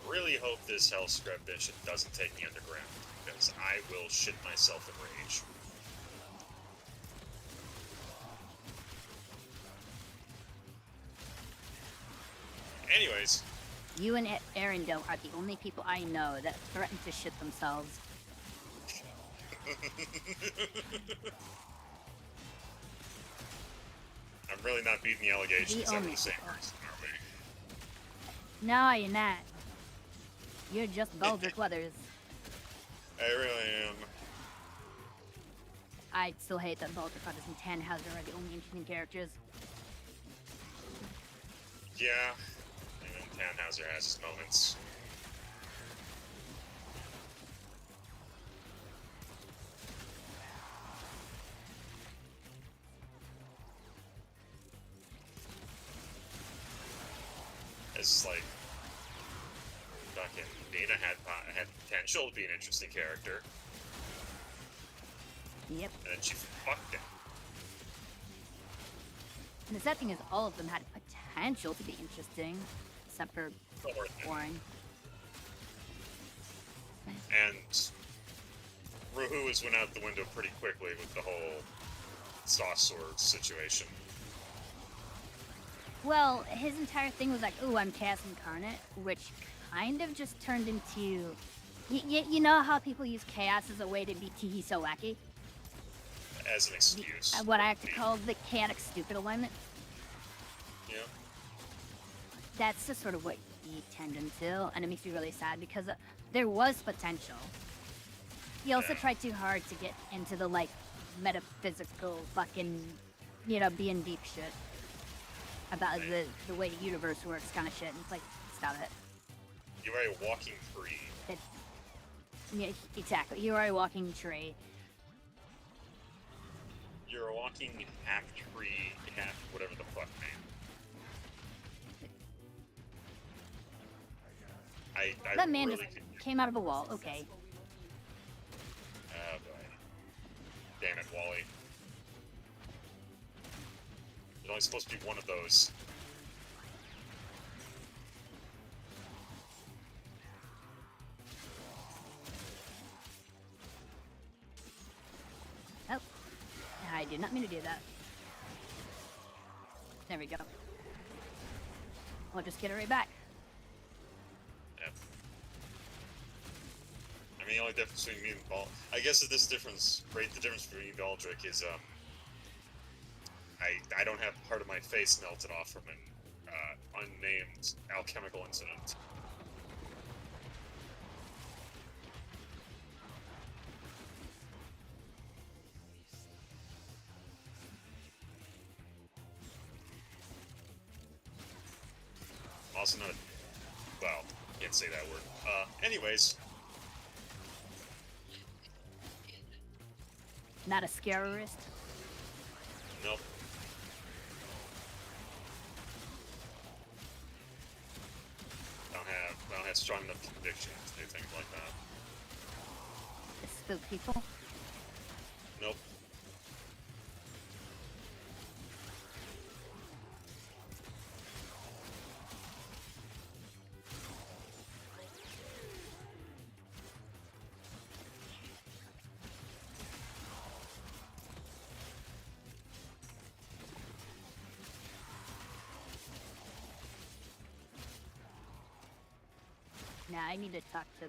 Really hope this Hell Scrub Bishop doesn't take me underground, because I will shit myself in rage. Anyways, You and Arendelle are the only people I know that threaten to shit themselves. I'm really not beating the allegations The that we're only the same people. person, are we? No, you're not. You're just Baldric Weathers. I really am. I still hate that Baldric Weathers and Tannhauser are the only interesting characters. Yeah. And then Tannhauser has his moments. It's like fucking Dana had potential to be an interesting character, Yep. and then she fucked it. And the sad thing is, all of them had potential to be interesting, except for boring. And Ruhu's went out the window pretty quickly with the whole Sauce Sword situation. Well, his entire thing was like, "Ooh, I'm Chaos Incarnate," which kind of just turned into, you know how people use Chaos as a way to be Teehee so wacky? As an excuse. What I like to call the chaotic stupid alignment. Yeah. That's just sort of what he turned into, and it makes me really sad because there was potential. He also Yeah. tried too hard to get into the like metaphysical fucking, being deep shit about the way the universe works kind of shit. And it's like, stop it. You are a walking tree. Yeah, exactly. You are a walking tree. You're a walking half tree, half whatever the fuck, man. I That man really just could... came out of a wall. Okay. Oh boy. Damn it, Wally. There's only supposed to be one of those. Oh, I did not mean to do that. There we go. We'll just get it right back. Yeah. I mean, the only difference between me and Ball... I guess the difference between me and Baldric is, I don't have part of my face melted off from an, unnamed alchemical incident. Also not... Well, can't say that word. Anyways... Not a scarerist. Nope. strong enough conviction to do things like that. To spook people. Nope. Now I need to talk to...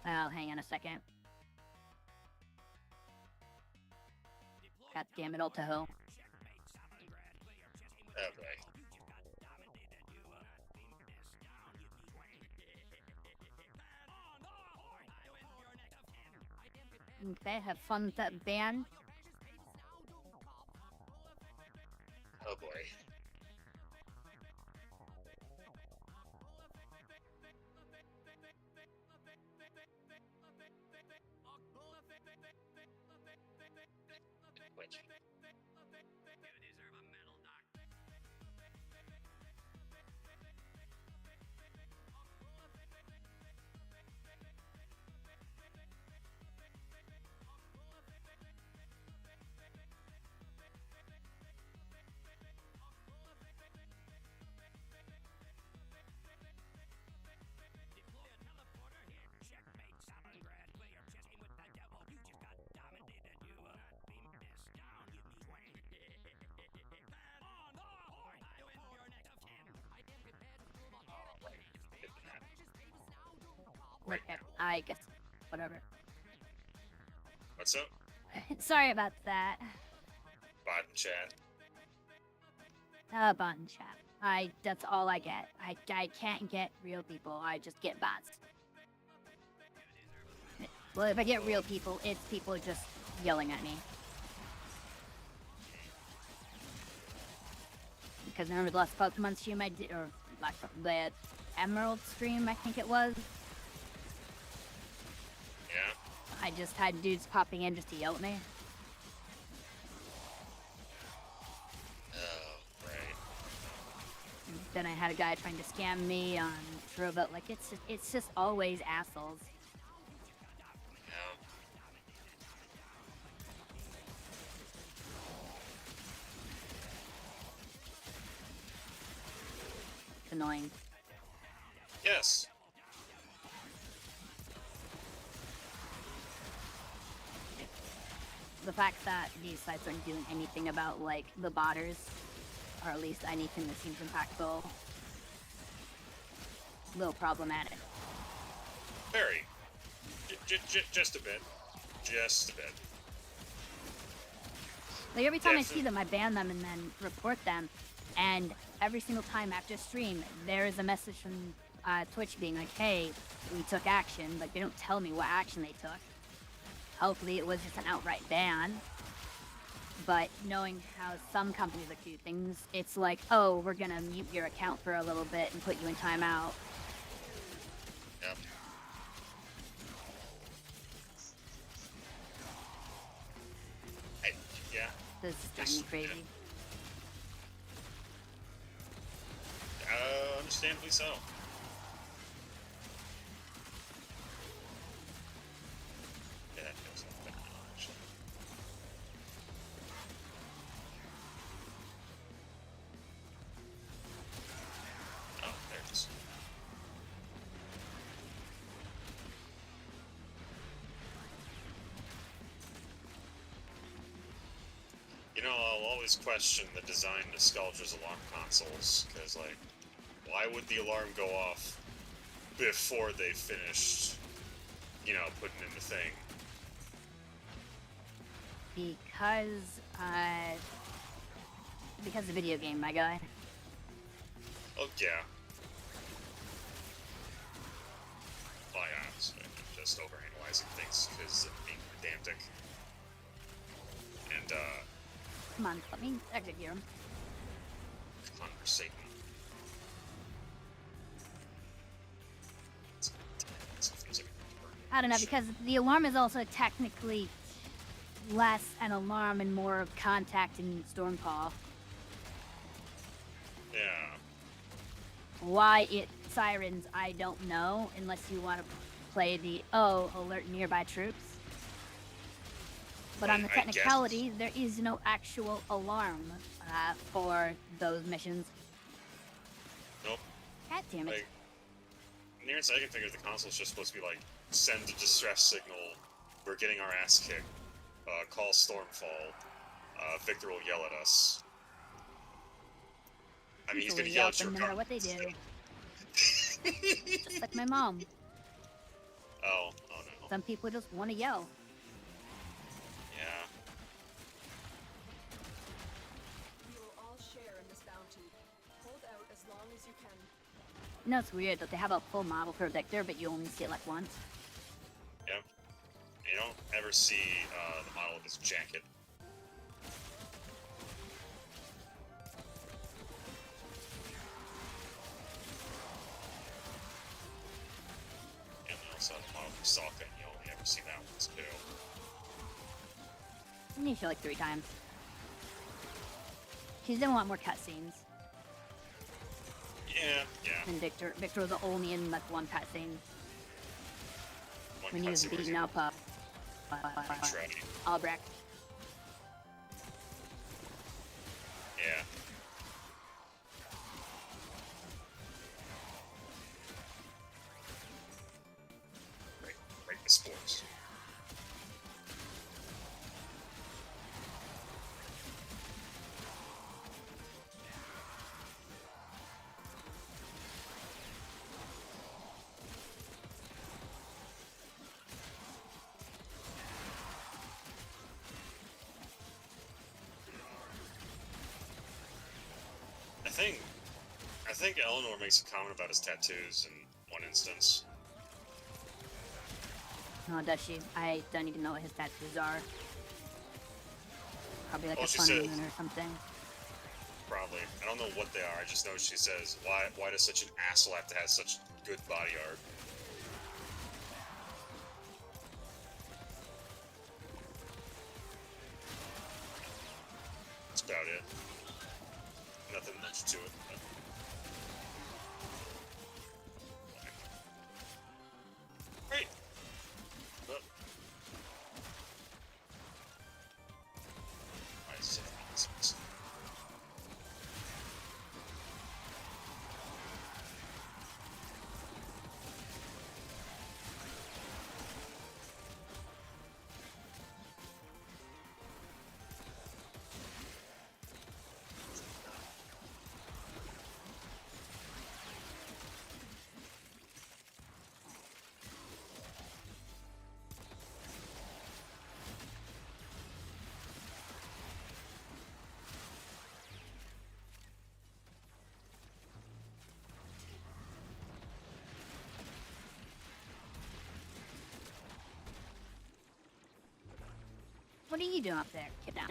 Well, hang on a second. God damn it, Tahoe. Okay. Okay, have fun with that band. Oh boy. Which? Okay, I guess. Whatever. What's up? Sorry about that. Bot and chat. Bot and chat. That's all I get. I can't get real people. I just get bots. Well, if I get real people, it's people just yelling at me. Because remember the last Pokemon stream I did, or the Emerald stream, I think it was? Yeah. I just had dudes popping in just to yell at me. Oh, right. Then I had a guy trying to scam me on Robot. Like, it's just always assholes. Yeah. It's annoying. Yes. The fact that these sites aren't doing anything about, like, the botters, or at least anything that seems impactful, a little problematic. Very. Just a bit. Just a bit. Like, every time I see them, I ban them and then report them, and every single time after stream, there is a message from Twitch being like, hey, we took action. Like, they don't tell me what action they took. Hopefully it was just an outright ban. But knowing how some companies like do things, it's like, oh, we're gonna mute your account for a little bit and put you in timeout. Yep. Yeah. This is driving me crazy. Understandably so. Yeah, that feels like better now, actually. Oh, there it is. You know, I'll always question the design nostalgia's alarm consoles, because, like, why would the alarm go off before they finished, you know, putting in the thing? Because the video game, my guy. Oh, yeah. Well, yeah, I'm just overanalyzing things because of being pedantic. And, Come on, let me exit here. conversating. I don't know, because the alarm is also technically less an alarm and more of contact and storm call. Yeah. Why it sirens, I don't know, unless you want to play the, oh, alert nearby troops. But on the I guess. technicality, there is no actual alarm for those missions. Nope. God damn it. Like, nearest I can figure, the console's just supposed to be like, send a distress signal, we're getting our ass kicked, call Stormfall, Victor will yell at us. I mean, he's gonna yell at your no matter what they do. Just like my mom. Oh no. Some people just want to yell. Yeah. We will all share in this bounty. Hold out as long as you can. You know, it's weird that they have a full model for Victor, but you only see it like once. Yep. You don't ever see the model of his jacket. And then also the model for Sokka, and you only ever see that once too. And you show like 3 times. She's gonna want more cutscenes. Yeah. And Victor was only in like one cutscene One when he was cutscene where beating up Shreddy. Albrecht. Yeah. Break the sports. I think Eleanor makes a comment about his tattoos in one instance. Oh, does she? I don't even know what his tattoos are. Probably like Well, a she fun said- moon or something. Probably. I don't know what they are. I just know she says, why does such an asshole have to have such good body art? That's about it. Nothing much to it. But... Great. But... I said this. What are you doing up there? Get down.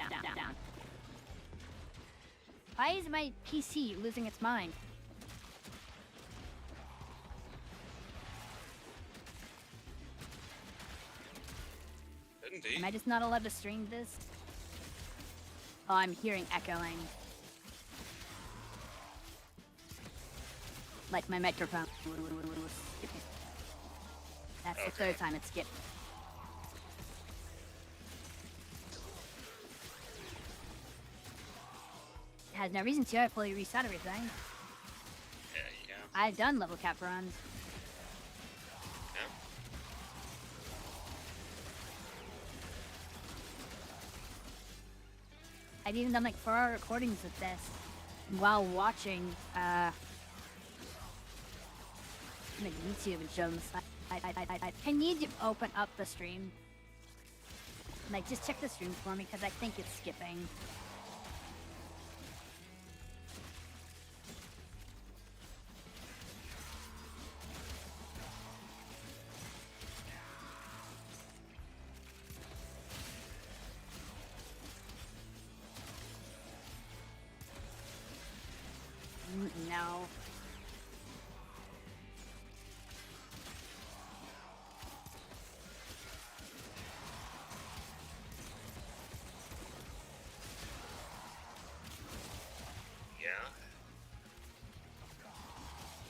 Why is my PC losing its mind? Indeed. Am I just not allowed to stream this? Oh, I'm hearing echoing. Like my microphone. That's the Okay. 3rd time it's skipped. It has no reason to. I fully reset everything. Yeah. I've done level cap runs. Yeah. I've even done like 4-hour recordings of this while watching like YouTube and shows. I need to open up the stream. Like, just check the stream for me because I think it's skipping. No.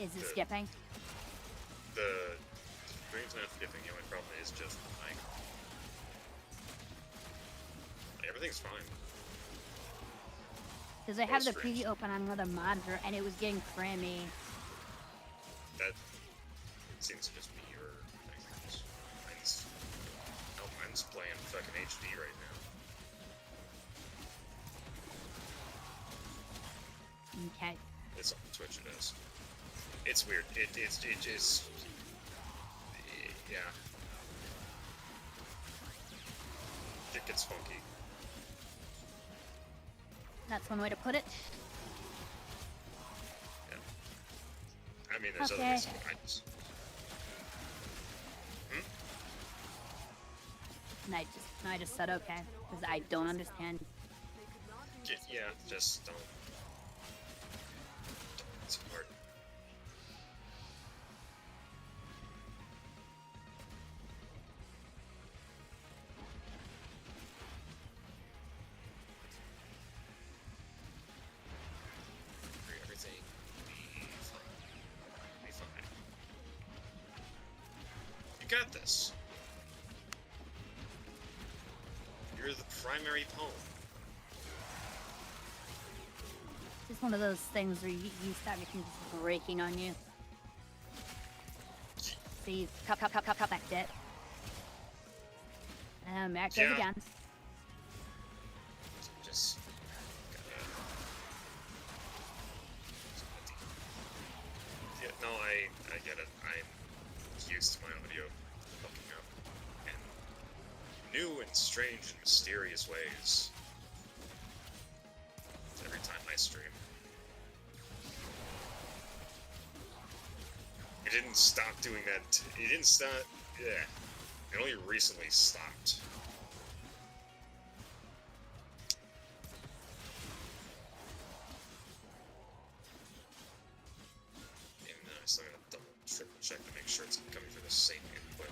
Is it The- skipping? The screen's not skipping. The only problem is just like everything's fine. Because I have the strange. preview open on another monitor, and it was getting crammy. That seems to just be your thing. Mine's playing fucking HD right now. Okay. It's on Twitch. It is. It's weird. It just yeah. It gets funky. That's one way to put it. Yeah. I mean, there's other Okay. reasons why. And I just said okay, because I don't understand. Yeah, just don't. It's hard. Everything will be fine. Be fine. You got this. You're the primary poem. It's just one of those things where you start everything just breaking on you. See, cut that it. There it goes Yeah. again. Just gotta. Yeah, no, I get it. I'm used to my audio fucking up in new and strange and mysterious ways every time I stream. It didn't stop doing that. It didn't stop. Yeah. It only recently stopped. And I still gotta double, triple check to make sure it's coming from the same input.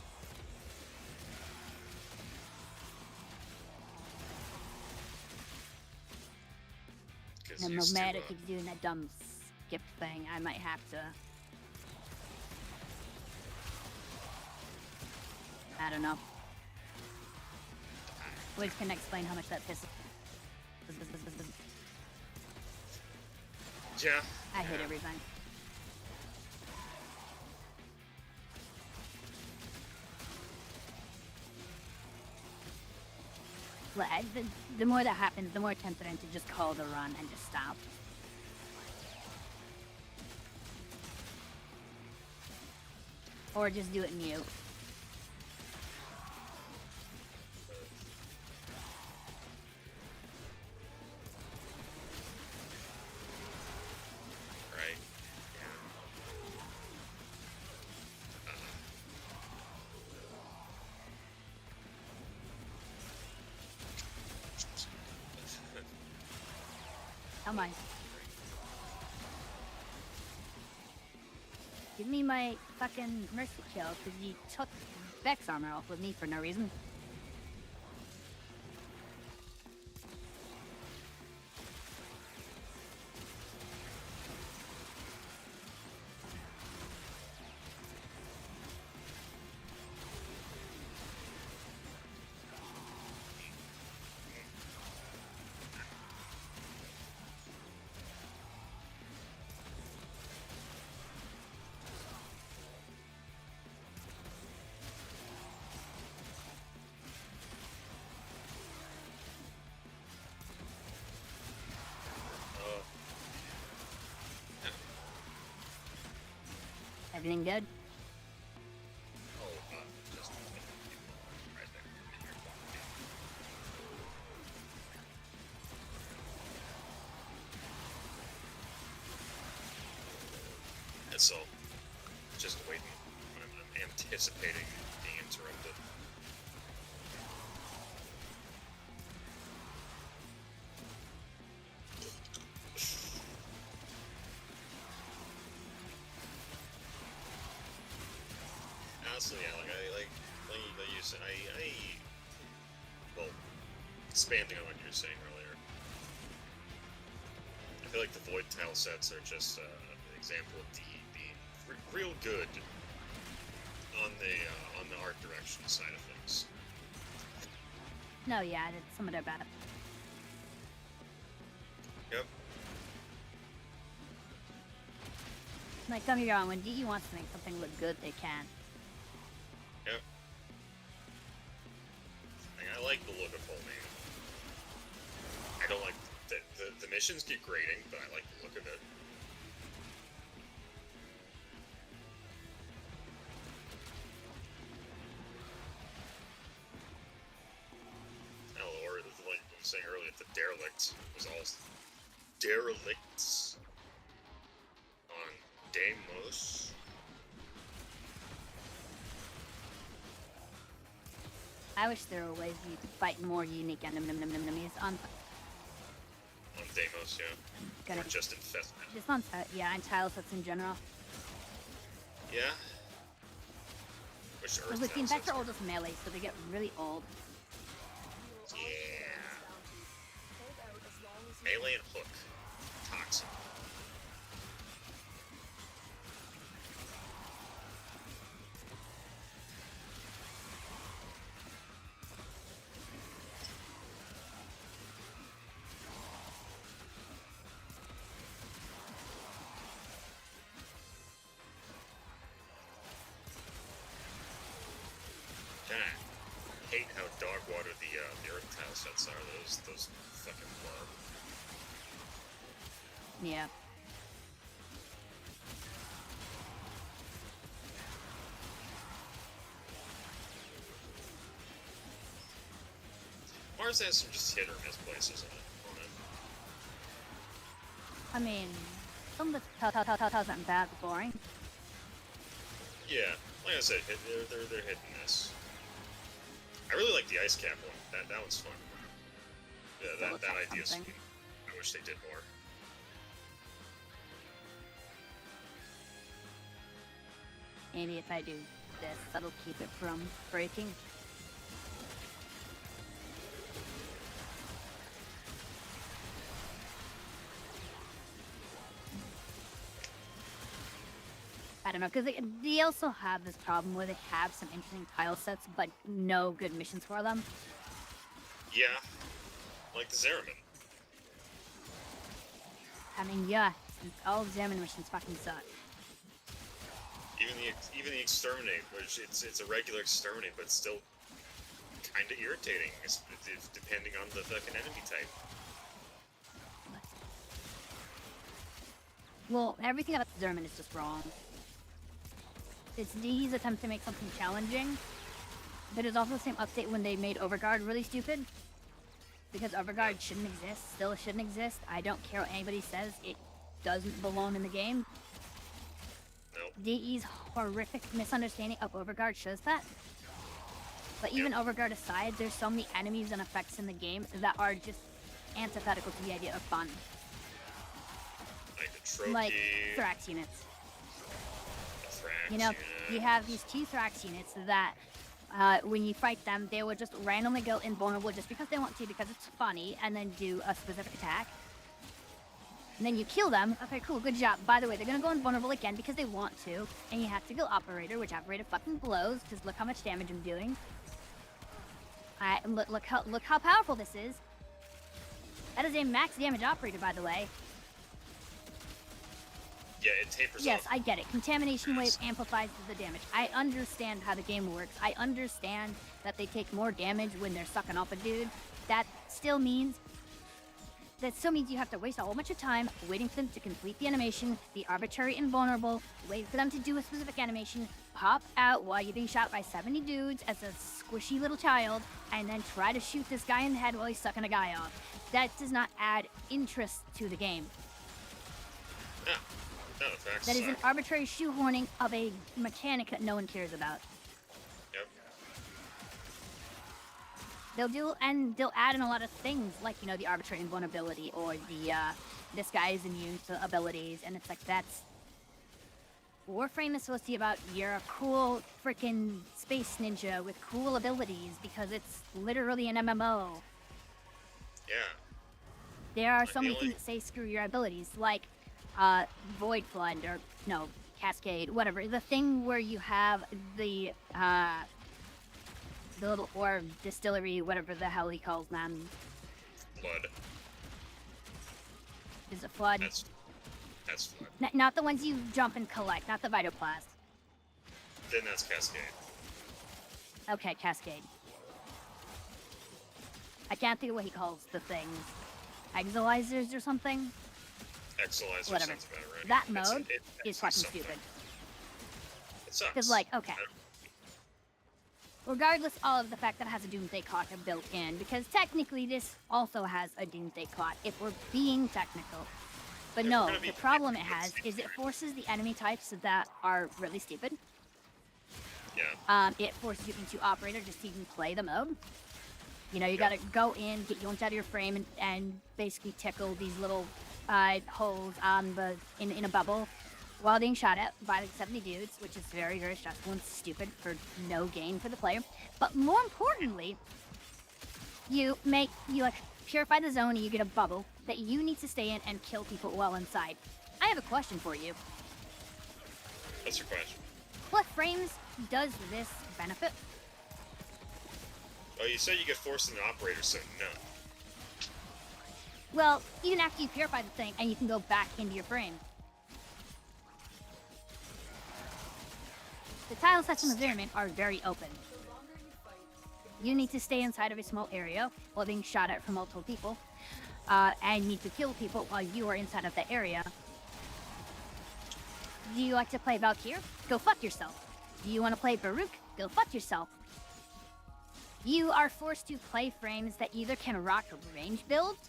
And Nomadic keeps doing that dumb skip thing. I might have to. I don't know. Wiz can explain how much that pisses. Yeah. I hate everything. The more that happens, the more tempted I am to just call the run and just stop. Or just do it mute. Right? Yeah. Come on. Give me my fucking mercy kill, because you took Vex armor off with me for no reason. Everything good? Just right there. And so, just waiting. I'm anticipating being interrupted. Honestly, yeah, like you said, well, expanding on what you were saying earlier, I feel like the void tile sets are just an example of D being real good on the art direction side of things. No, yeah, some of their bad. Yep. Like, don't get me wrong, when DE wants to make something look good, they can. Yep. Like, I like the look of Homemade. I don't like the missions get grating, but I like the look of it. Or like I was saying earlier, the derelict was all derelicts on Deimos. I wish there were ways you could fight more unique enemies on On Deimos, yeah. Gotta- Or just Infestment. just on yeah, and tile sets in general. Yeah. Which Earth Because like the tile sets infector are all are- just melee, so they get really old. Yeah. Hold out as long as you Melee and Hook. Toxic. Kinda hate how dog water the Earth tile sets are. Those fucking love. Yeah. Mars has some just hit or miss places in it. On it. I mean, some of the tiles aren't bad, but boring. Yeah, like I said, they're hit and miss. I really like the ice cap one. That one's fun. Yeah, That that looks like idea's something. sweet. I wish they did more. Maybe if I do this, that'll keep it from breaking. I don't know, because they also have this problem where they have some interesting tile sets, but no good missions for them. Yeah, like the Zeramin. I mean, yeah, all examine missions fucking suck. Even the exterminate, which it's a regular exterminate, but it's still kind of irritating, depending on the fucking enemy type. Well, everything about the Zerman is just wrong. It's D's attempt to make something challenging, but it's also the same update when they made Overguard really stupid. Because Overguard shouldn't exist, still shouldn't exist. I don't care what anybody says, it doesn't belong in the game. Nope. DE's horrific misunderstanding of Overguard shows that. But even Overguard aside, there's so many enemies and effects in the game that are just antithetical to the idea of fun. Like the trophy, Like Thrax units. the Thrax, You know, you have these two Thrax units that, when you fight them, they will just randomly go invulnerable just because they want to, because it's funny, and then do a specific attack. And then you kill them. Okay, cool, good job. By the way, they're gonna go invulnerable again because they want to, and you have to kill Operator, which Operator fucking blows, because look how much damage I'm doing. Look how powerful this is. That is a max damage Operator, by the way. Yeah, it tapers Yes, off. I get it. Contamination wave amplifies the damage. I understand how the game works. I understand that they take more damage when they're sucking off a dude. That still means you have to waste a whole bunch of time waiting for them to complete the animation, be arbitrary and vulnerable, wait for them to do a specific animation, pop out while you're being shot by 70 dudes as a squishy little child, and then try to shoot this guy in the head while he's sucking a guy off. That does not add interest to the game. Yeah. No, the Thrax That is an suck. arbitrary shoehorning of a mechanic that no one cares about. Yep. They'll add in a lot of things, like, you know, the arbitrary invulnerability, or the, this guy is immune to abilities, and it's like, that's... Warframe is supposed to be about, you're a cool freaking space ninja with cool abilities, because it's literally an MMO. Yeah. There are so The many only- things that say screw your abilities, like, Void Flood, or, no, Cascade, whatever. The thing where you have the little orb distillery, whatever the hell he calls them. Flood. Is it Flood? That's Flood. Not the ones you jump and collect, not the Vitoplast. Then that's Cascade. Okay, Cascade. I can't think of what he calls the things. Exilizers or something? Exilizer Whatever. sounds about right. That mode is it's fucking something. stupid. It sucks. Because, like, okay. I don't- Regardless of the fact that it has a Doomsday Clock built in, because technically this also has a Doomsday Clock, if we're being technical. But If we're no, gonna be the problem it technical, has it's is it forces the enemy types that are really stupid. Yeah. It forces you into Operator just to even play the mode. You know, you gotta go in, get yoinked out of your frame, and basically tickle these little holes on in a bubble while being shot at by like 70 dudes, which is very, very stressful and stupid for no gain for the player. But more importantly, you like purify the zone and you get a bubble that you need to stay in and kill people while inside. I have a question for you. What's your question? What frames does this benefit? Oh, you said you get forced into Operator, so no. Well, even after you purify the thing and you can go back into your frame. The tile sets in the environment are very open. You need to stay inside of a small area while being shot at from multiple people, and need to kill people while you are inside of the area. Do you like to play Valkyr? Go fuck yourself. Do you want to play Baruch? Go fuck yourself. You are forced to play frames that either can rock range builds,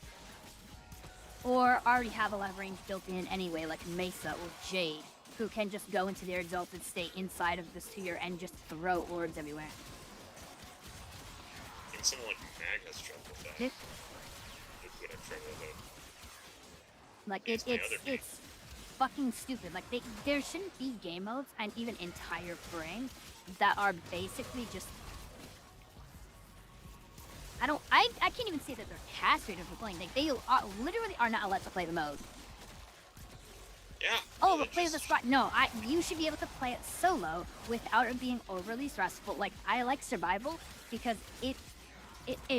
or already have a lot of range built in anyway, like Mesa or Jade, who can just go into their exalted state inside of the sphere and just throw orbs everywhere. Even someone like Mag has trouble with that. This- It would have trouble with it. Like It's my other game. it's fucking stupid. Like there shouldn't be game modes and even entire frames that are basically just. I can't even say that they're castrated for playing. Like they literally are not allowed to play the mode. Yeah. Oh, well, but play the just- squad. No, you should be able to play it solo without it being overly stressful. Like I like survival because it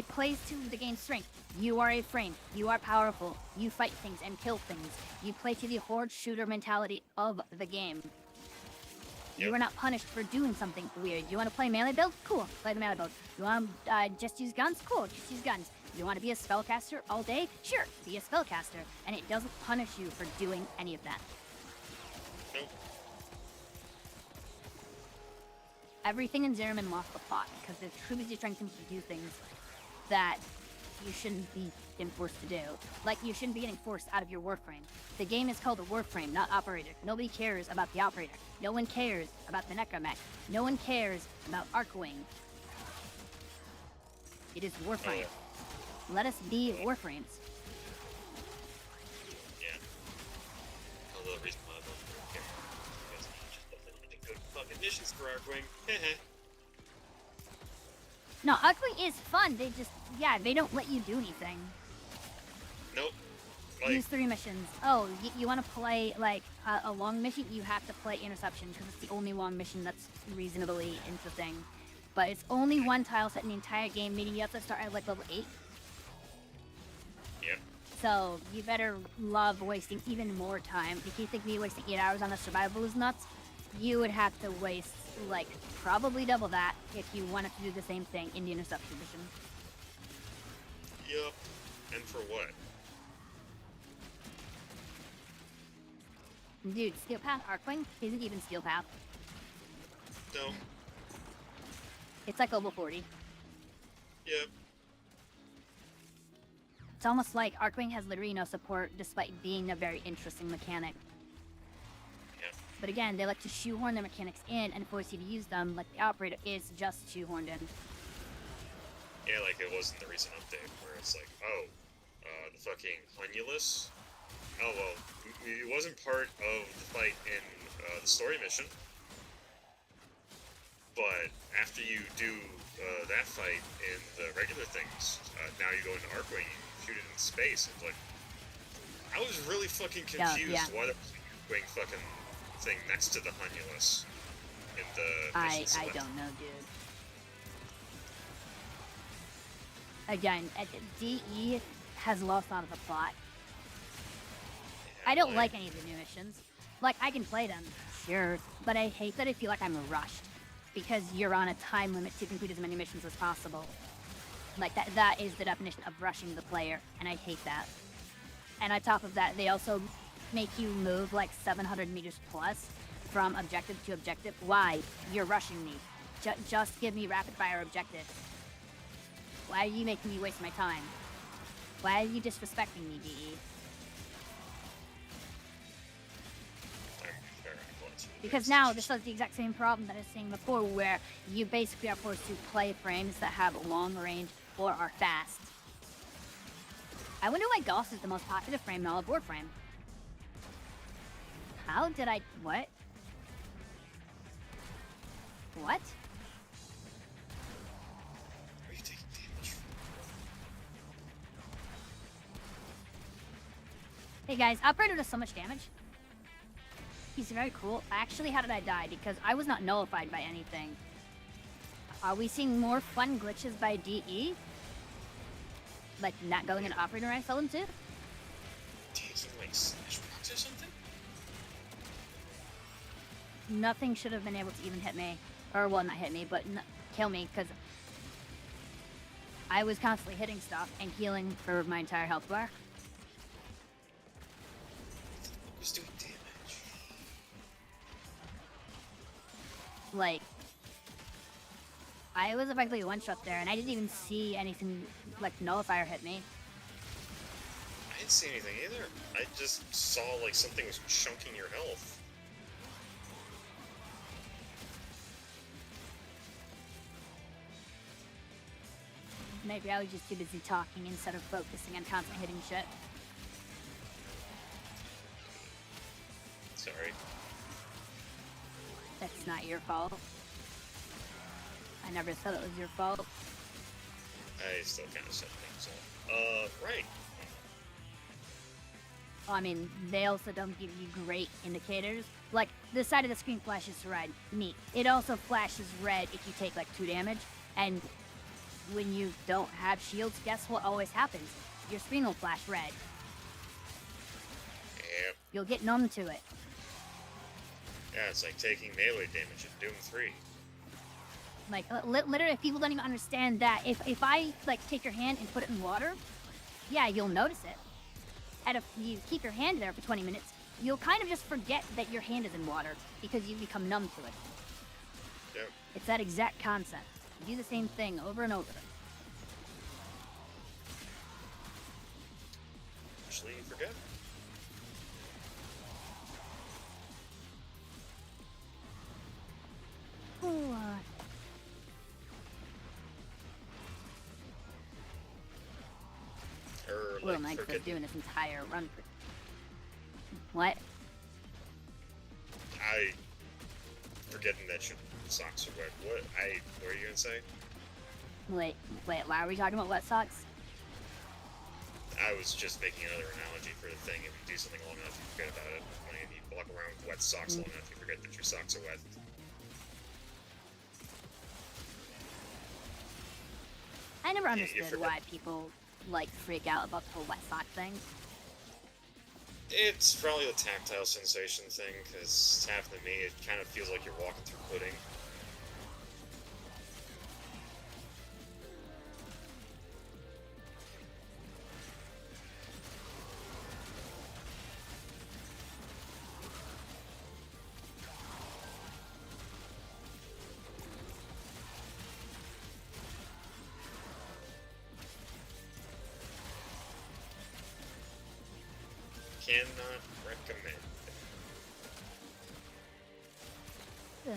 plays to the game's strength. You are a frame. You are powerful. You fight things and kill things. You play to the horde shooter mentality of the game. You Yep. are not punished for doing something weird. You want to play melee build? Cool, play the melee build. You want to just use guns? Cool, just use guns. You want to be a spellcaster all day? Sure, be a spellcaster. And it doesn't punish you for doing any of that. Nope. Everything in Zimmerman lost the plot because they're truly trying to do things that you shouldn't be getting forced to do. Like, you shouldn't be getting forced out of your Warframe. The game is called a Warframe, not Operator. Nobody cares about the Operator. No one cares about the Necromech. No one cares about Archwing. It is Warframe. Let us be Warframes. Yeah. Although the reason why I don't care is just nothing good fucking missions for Archwing. No, Archwing is fun. They just, they don't let you do anything. Nope. Like, Use 3 missions. Oh, you want to play, like, a long mission? You have to play Interception, because it's the only long mission that's reasonably interesting. But it's only one tile set in the entire game, meaning you have to start at, like, level 8. yep. So, you better love wasting even more time. If you think me wasting 8 hours on a survival is nuts, you would have to waste, like, probably double that if you wanted to do the same thing in the Interception mission. Yup. And for what? Dude, Steel Path Archwing isn't even Steel Path. No. It's like level 40. Yep. It's almost like Archwing has literally no support despite being a very interesting mechanic. Yep. But again, they like to shoehorn their mechanics in and force you to use them like the Operator is just shoehorned in. Yeah, like it was in the recent update where it's like, oh, the fucking Hunulus? Oh, well, it wasn't part of the fight in the story mission. But after you do that fight in the regular things, now you go into Archwing and shoot it in space. It's like, I was really fucking confused Yeah. why the Archwing fucking thing next to the Hunulus in the I mission select? don't know, dude. Again, DE has lost out of the plot. I don't like any of the new missions. Like, I can play them, sure, but I hate that I feel like I'm rushed. Because you're on a time limit to complete as many missions as possible. Like, that is the definition of rushing the player, and I hate that. And on top of that, they also make you move like 700 meters plus from objective to objective. Why? You're rushing me. Just give me rapid fire objectives. Why are you making me waste my time? Why are you disrespecting me, DE? Because now this is the exact same problem that I was saying before, where you basically are forced to play frames that have long range or are fast. I wonder why Gauss is the most popular frame in all of Warframe. How did I... what? What? Are you taking damage? Hey guys, Operator does so much damage. He's very cool. Actually, how did I die? Because I was not nullified by anything. Are we seeing more fun glitches by DE? Like not going into Operator I fell into? Taking like slash procs or something? Nothing should have been able to even hit me. Or, well, not hit me, but kill me, because I was constantly hitting stuff and healing for my entire health bar. Who's doing damage? Like, I was effectively one-shot there, and I didn't even see anything like nullifier hit me. I didn't see anything either. I just saw like something was chunking your health. Maybe I was just too busy talking instead of focusing on constantly hitting shit. Sorry. That's not your fault. I never said it was your fault. I still kind of set things up. Right. Well, I mean, they also don't give you great indicators. Like, the side of the screen flashes red. Neat. It also flashes red if you take, like, 2 damage. And when you don't have shields, guess what always happens? Your screen will flash red. Yep. You'll get numb to it. Yeah, it's like taking melee damage in Doom 3. Like, literally, if people don't even understand that, if I, like, take your hand and put it in water, yeah, you'll notice it. And if you keep your hand there for 20 minutes, you'll kind of just forget that your hand is in water because you become numb to it. Yeah. It's that exact concept. You do the same thing over and over. Actually, you forget. Ooh, Or Little like Mike's forget. doing this entire run. What? I forgetting that your socks are wet. What are you gonna say? Wait, why are we talking about wet socks? I was just making another analogy for the thing. If you do something long enough, you forget about it. When you walk around with wet socks long enough, you forget that your socks are wet. I never Yeah, you understood forget. why people, like, freak out about the whole wet sock thing. It's probably the tactile sensation thing, because half to me, it kind of feels like you're walking through pudding. Cannot recommend. Ugh.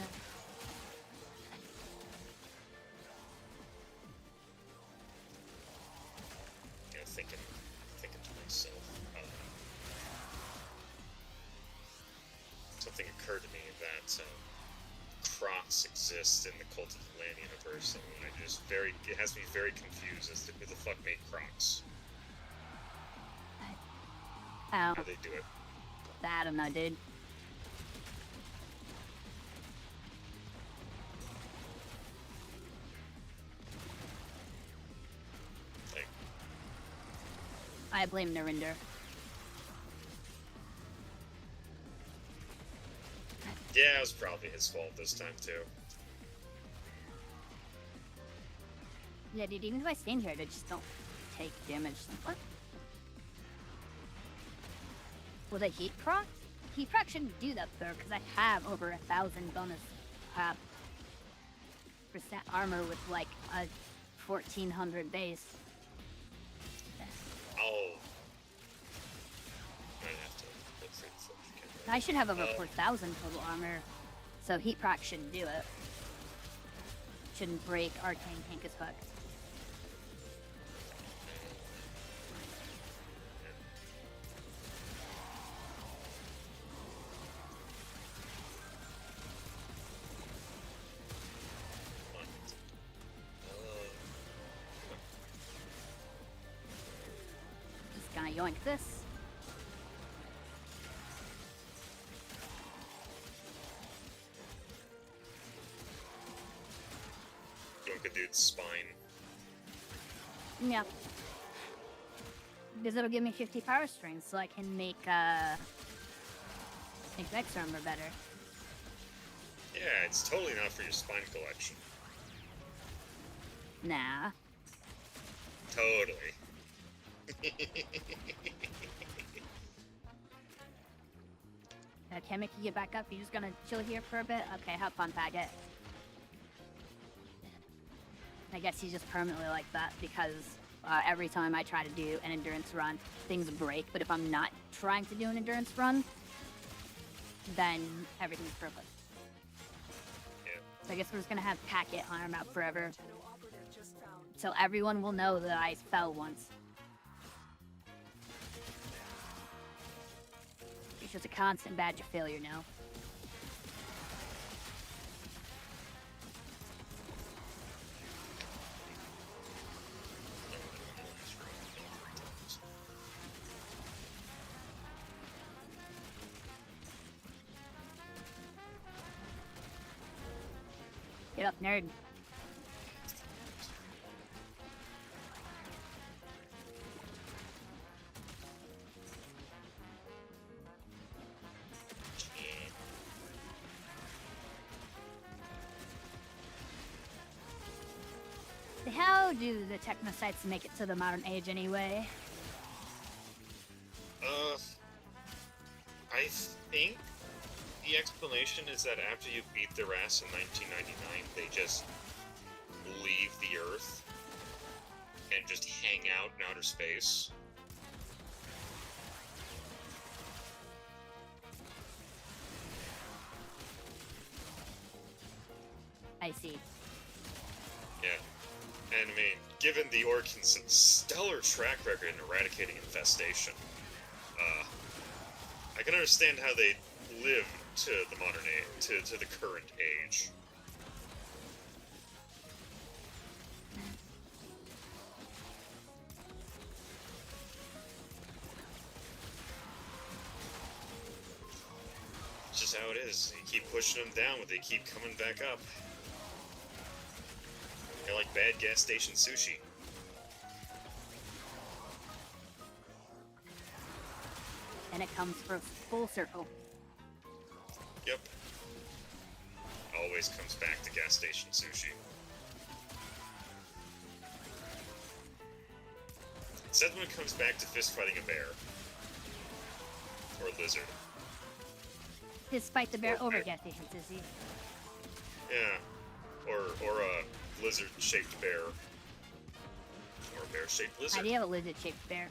You know, thinking to myself, something occurred to me that Crocs exist in the Cult of the Land universe, and it has me very confused as to who the fuck made Crocs. Oh, How they do it. I don't know, dude. I blame Narinder. Yeah, it was probably his fault this time too. Yeah, dude, even if I stand here, they just don't take damage. What? Will they heat proc? Heat proc shouldn't do that though, because I have over 1,000 bonus percent armor with like a 1,400 base. Oh. Might have to look for the footage. I should have over 4,000 total armor, so heat proc shouldn't do it. Shouldn't break Arcane Kinkus hook. Just gonna yoink this. Yoink a dude's spine. Yeah. Because it'll give me 50 power strings, so I can make Vex armor better. Yeah, it's totally not for your spine collection. Nah. Totally. Can't make you get back up. You're just gonna chill here for a bit? Okay, have fun, faggot. I guess he's just permanently like that because every time I try to do an endurance run, things break. But if I'm not trying to do an endurance run, then everything's perfect. Yeah. So I guess we're just gonna have packet arm out forever, Shadow operative just found. so everyone will know that I fell once. It's just a constant badge of failure now. Get up, nerd. How do the technocytes make it to the modern age anyway? I think the explanation is that after you beat their ass in 1999, they just leave the Earth and just hang out in outer space. I see. Yeah. And I mean, given the Orkins' stellar track record in eradicating infestation, I can understand how they live to the modern age, to the current age. It's just how it is. You keep pushing them down, but they keep coming back up. They're like bad gas station sushi. And it comes full circle. Yep. Always comes back to gas station sushi. Except when it comes back to fist fighting a bear. Or a lizard. Just fight the bear Or over bear. gas stations, is he? Yeah. Or a lizard-shaped bear. Or a bear-shaped How lizard. do you have a lizard-shaped bear?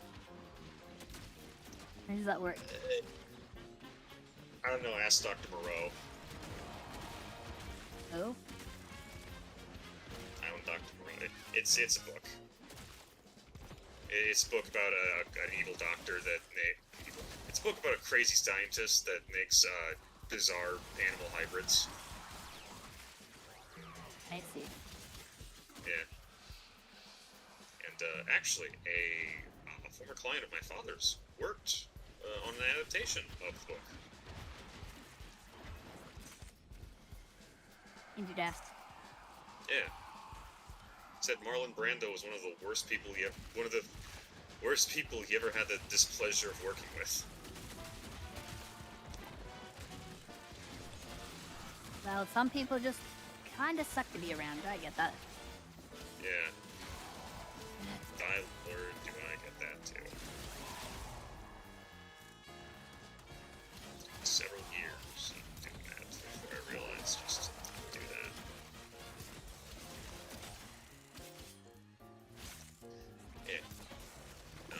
How does that work? I don't know, ask Dr. Moreau. Oh? I own Dr. Moreau. It's a book. It's a book about an evil doctor it's a book about a crazy scientist that makes bizarre animal hybrids. I see. Yeah. And actually, a former client of my father's worked on an adaptation of the book. Into dust. Yeah. Said Marlon Brando was one of the worst people one of the Worst people you ever had the displeasure of working with. Well, some people just kind of suck to be around. I get that. Yeah. Or do I get that too? Several years of doing that before I realized just to do that. Yeah. No.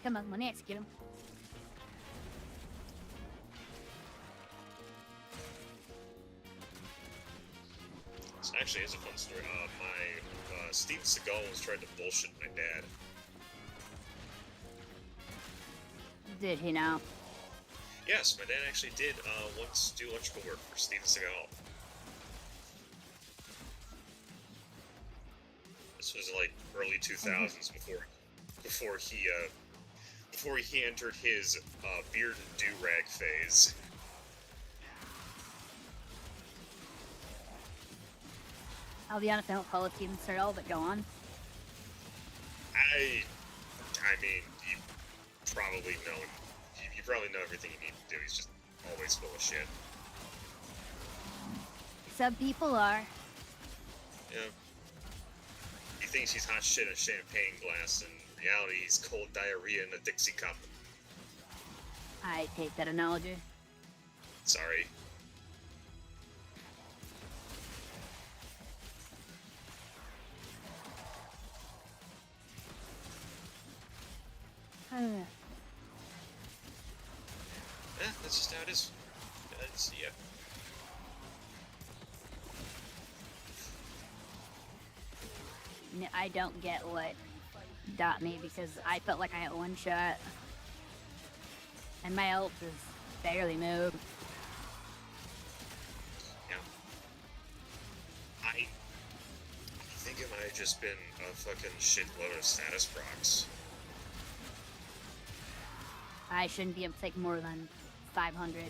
Come on, let me execute him. This actually is a fun story. Steven Seagal was trying to bullshit my dad. Did he now? Yes, my dad actually did once do electrical work for Steven Seagal. This was like early 2000s before he entered his beard and do-rag phase. I'll be honest, I don't follow Steven Seagal, but go on. I mean, you probably know you probably know everything you need to do. He's just always full of shit. Some people are. Yeah. He thinks he's hot shit in a champagne glass, and in reality, he's cold diarrhea in a Dixie cup. I hate that analogy. Sorry. Yeah, that's just how it is. Yeah. I don't get what got me because I felt like I had one shot. And my ult is barely moved. Yeah. I think it might have just been a fucking shitload of status procs. I shouldn't be able to take more than 500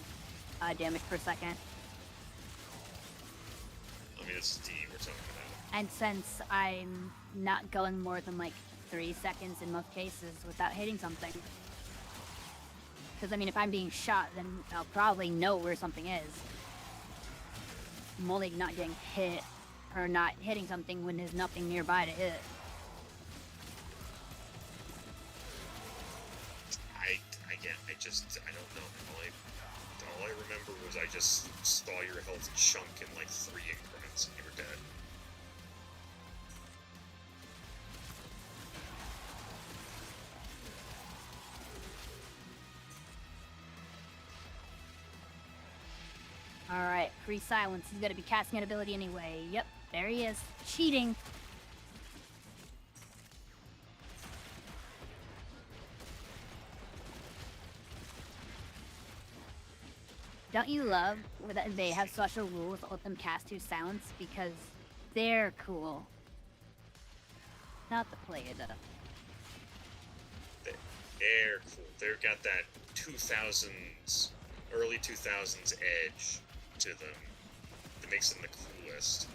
damage per second. I mean, it's D we're talking about. And since I'm not going more than like 3 seconds in most cases without hitting something. Because I mean, if I'm being shot, then I'll probably know where something is. I'm only not getting hit or not hitting something when there's nothing nearby to hit. I don't know. All I remember was I just saw your health chunk in like 3 increments and you were dead. Alright, free silence. He's gonna be casting an ability anyway. Yep, there he is. Cheating! Don't you love that they have special rules that let them cast through silence? Because they're cool. Not the player, though. They're cool. They've got that 2000s, early 2000s edge to them that makes them the coolest.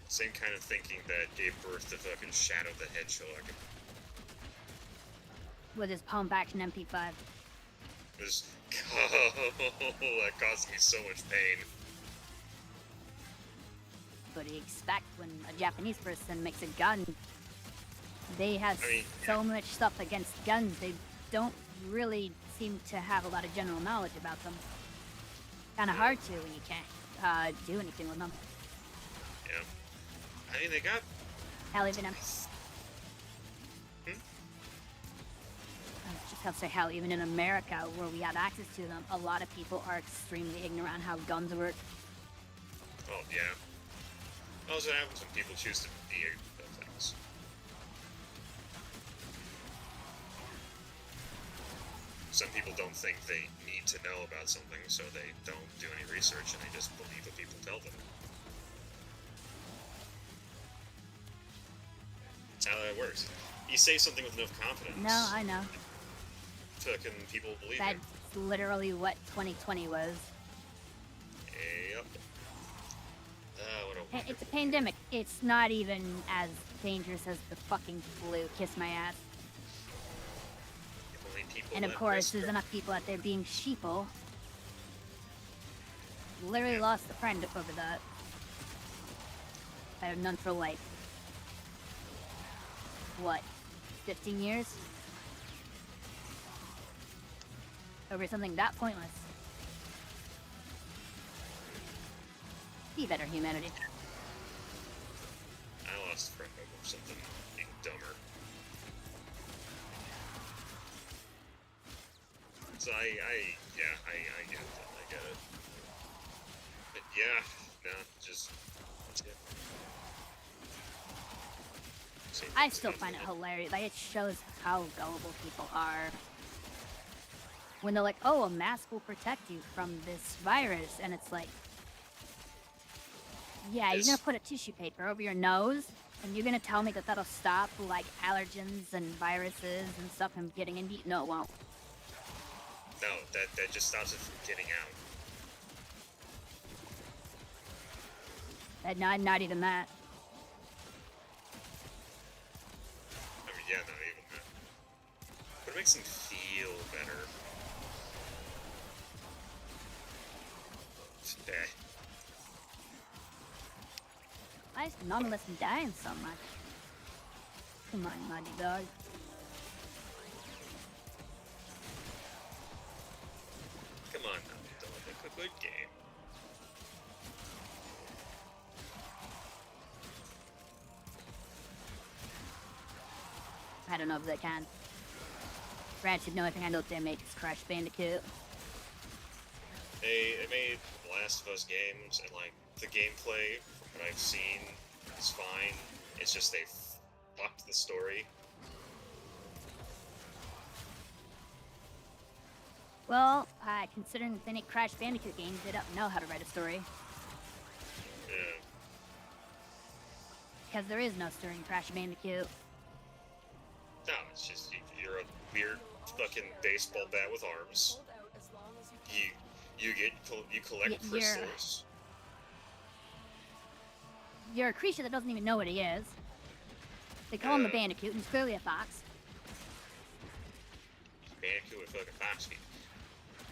Same kind of thinking that gave birth to fucking Shadow the Hedgehog. With his pump action MP5. This, that caused me so much pain. What do you expect when a Japanese person makes a gun? They have so much stuff against guns, they don't really seem to have a lot of general knowledge about them. Kinda hard to when you can't do anything with them. Yeah. I mean, they got... Hell, even I was just gonna say, hell, even in America, where we have access to them, a lot of people are extremely ignorant on how guns work. Oh, yeah. Also, what happens when people choose to be ignorant of things. Some people don't think they need to know about something, so they don't do any research and they just believe what people tell them. That's how that works. You say something with enough confidence. No, I know. Fucking people believe That's you. literally what 2020 was. Yep. What a Hey, it's a pandemic. It's not even as dangerous as the fucking flu. Kiss my ass. If only people And of let course, risk there's their- enough people out there being sheeple. Literally lost a friend over that. I have none for like, what, 15 years? Over something that pointless. Be better, humanity. I lost a friend over something even dumber. So I get it. I get it. But yeah, no, just yeah. Same I thing, still same find it thing. hilarious. Like, it shows how gullible people are. When they're like, oh, a mask will protect you from this virus. And it's like, yeah, you're It's- gonna put a tissue paper over your nose, and you're gonna tell me that that'll stop, like, allergens and viruses and stuff from getting into you? No, it won't. No, that just stops it from getting out. Not even that. I mean, yeah, not even that. But it makes them feel better. Eh. Why is none of us dying so much? Come on, Muddy Dog. Come on now, don't make a good game. I don't know if they can. Brad should know if I know they make is Crash Bandicoot. They made Last of Us games, and like the gameplay from what I've seen is fine. It's just they fucked the story. Well, considering they make Crash Bandicoot games, they don't know how to write a story. Yeah. Because there is no story in Crash Bandicoot. No, it's just you're a weird fucking baseball bat with arms. Hold out as long as you can. You collect You're- crystals. You're a creature that doesn't even know what he is. They call him a Yeah. Bandicoot, and he's clearly a fox. Bandicoot with fucking fox feet.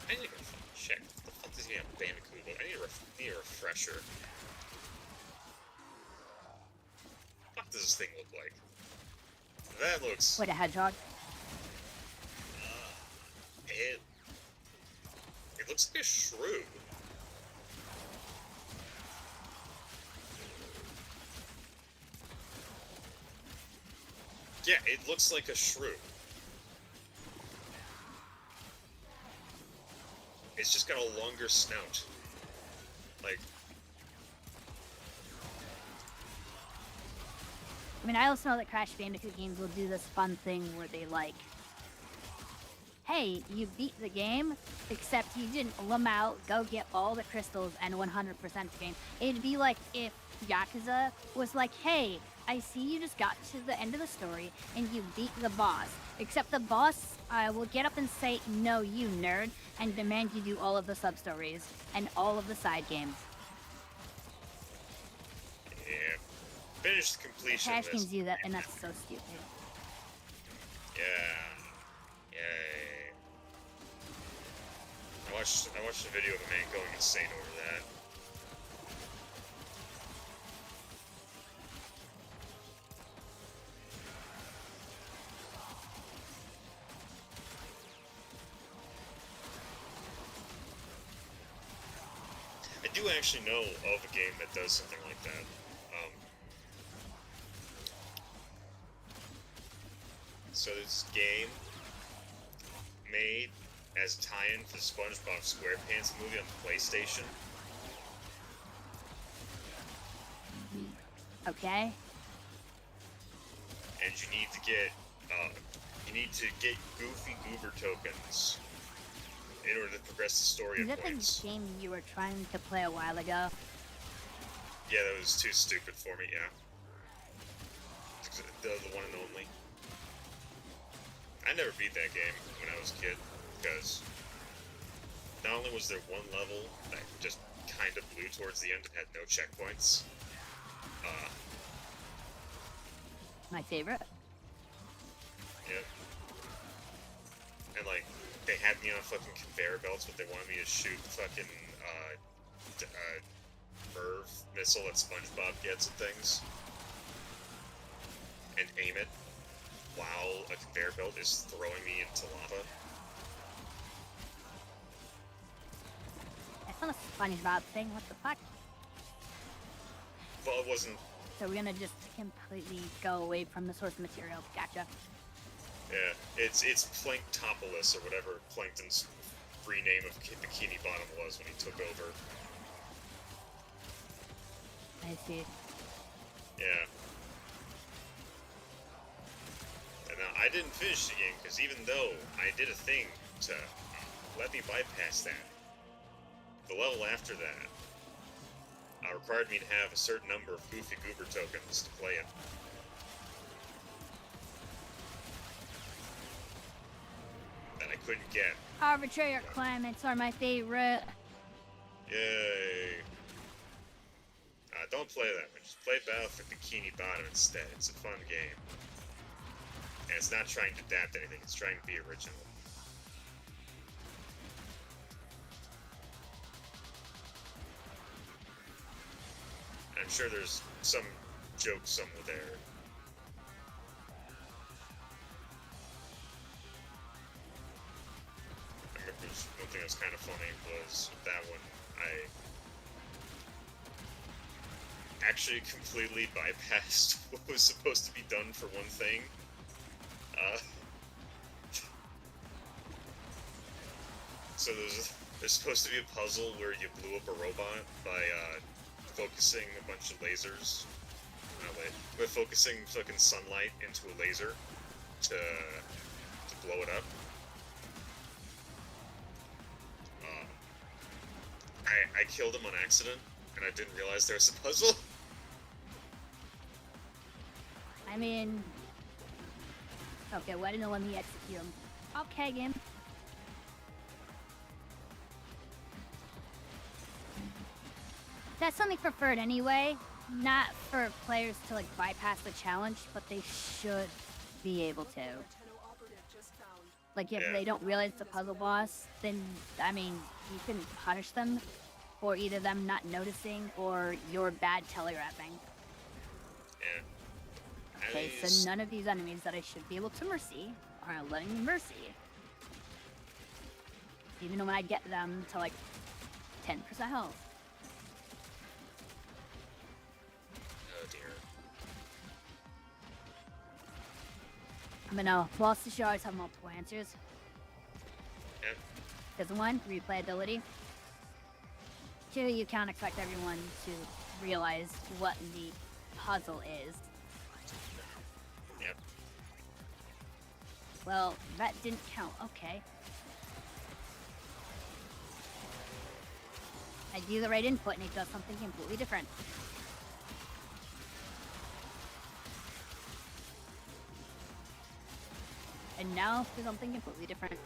I need to go fucking check. What the fuck does he have Bandicoot look? I need a refresher. What the fuck does this thing look like? That looks. What, a hedgehog? It looks like a shrew. Yeah, it looks like a shrew. It's just got a longer snout. Like, I mean, I also know that Crash Bandicoot games will do this fun thing where they like, hey, you beat the game, except you didn't lump out, go get all the crystals, and 100% the game. It'd be like if Yakuza was like, hey, I see you just got to the end of the story, and you beat the boss. Except the boss will get up and say, no, you nerd, and demand you do all of the sub-stories, and all of the side games. yeah. Finished completion Crash list. games do that, and that's so stupid. Yeah. Yay. I watched a video of a man going insane over that. I do actually know of a game that does something like that. So this game made as a tie-in for the SpongeBob SquarePants movie on the PlayStation. Okay? And you need to get Goofy Goober tokens in order to progress the story Is and that the points. game you were trying to play a while ago? Yeah, that was too stupid for me. Yeah, the one and only. I never beat that game when I was a kid, because not only was there one level that just kind of blew towards the end and had no checkpoints, My favorite. yeah, and like, they had me on fucking conveyor belts, but they wanted me to shoot fucking, Merv missile that SpongeBob gets and things, and aim it while a conveyor belt is throwing me into lava. That's not a SpongeBob thing. What the fuck? Well, it wasn't. So we're gonna just completely go away from the source material. Gotcha. Yeah, it's Planktopolis or whatever Plankton's rename of Bikini Bottom was when he took over. I see. Yeah. And I didn't finish the game because even though I did a thing to let me bypass that, the level after that required me to have a certain number of Goofy Goober tokens to play it. That I couldn't get. Arbitrary requirements are my favorite. Yay. Don't play that one. Just play Battlefield Bikini Bottom instead. It's a fun game. And it's not trying to adapt anything, it's trying to be original. I'm sure there's some joke somewhere there. I remember one thing that was kind of funny was that one, I actually completely bypassed what was supposed to be done for one thing. So there's supposed to be a puzzle where you blew up a robot by focusing a bunch of lasers. By focusing fucking sunlight into a laser to blow it up. I killed him on accident, and I didn't realize there was a puzzle. I mean, okay, why didn't it let me execute him? Okay, game. That's something preferred anyway. Not for players to like bypass the challenge, but they should be able to. Like if they don't realize the puzzle boss, then I mean you can punish them for either them not noticing or your bad telegraphing. Yeah. Okay, so none of these enemies that I should be able to mercy are letting me mercy. Even when I get them to like 10% health. Oh dear. I mean, no, bosses should always have multiple answers. Yep. Because one, replayability. Two, you can't expect everyone to realize what the puzzle is. Yep. Well, that didn't count. Okay. I do the right input and it does something completely different. And now for something completely different.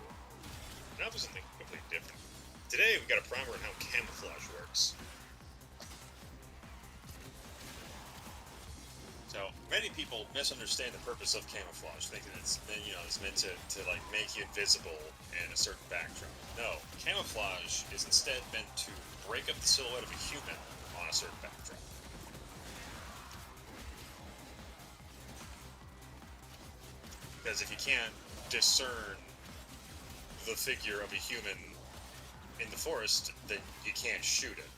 Now for something completely different. Today we've got a primer on how camouflage works. So many people misunderstand the purpose of camouflage, thinking it's meant to like make you invisible in a certain backdrop. No, camouflage is instead meant to break up the silhouette of a human on a certain backdrop. Because if you can't discern the figure of a human in the forest, then you can't shoot it.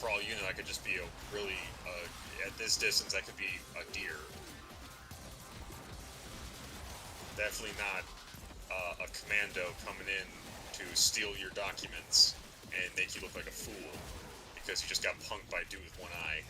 For all you know, that could just be a really, at this distance, that could be a deer. Definitely not a commando coming in to steal your documents and make you look like a fool because you just got punked by a dude with one eye.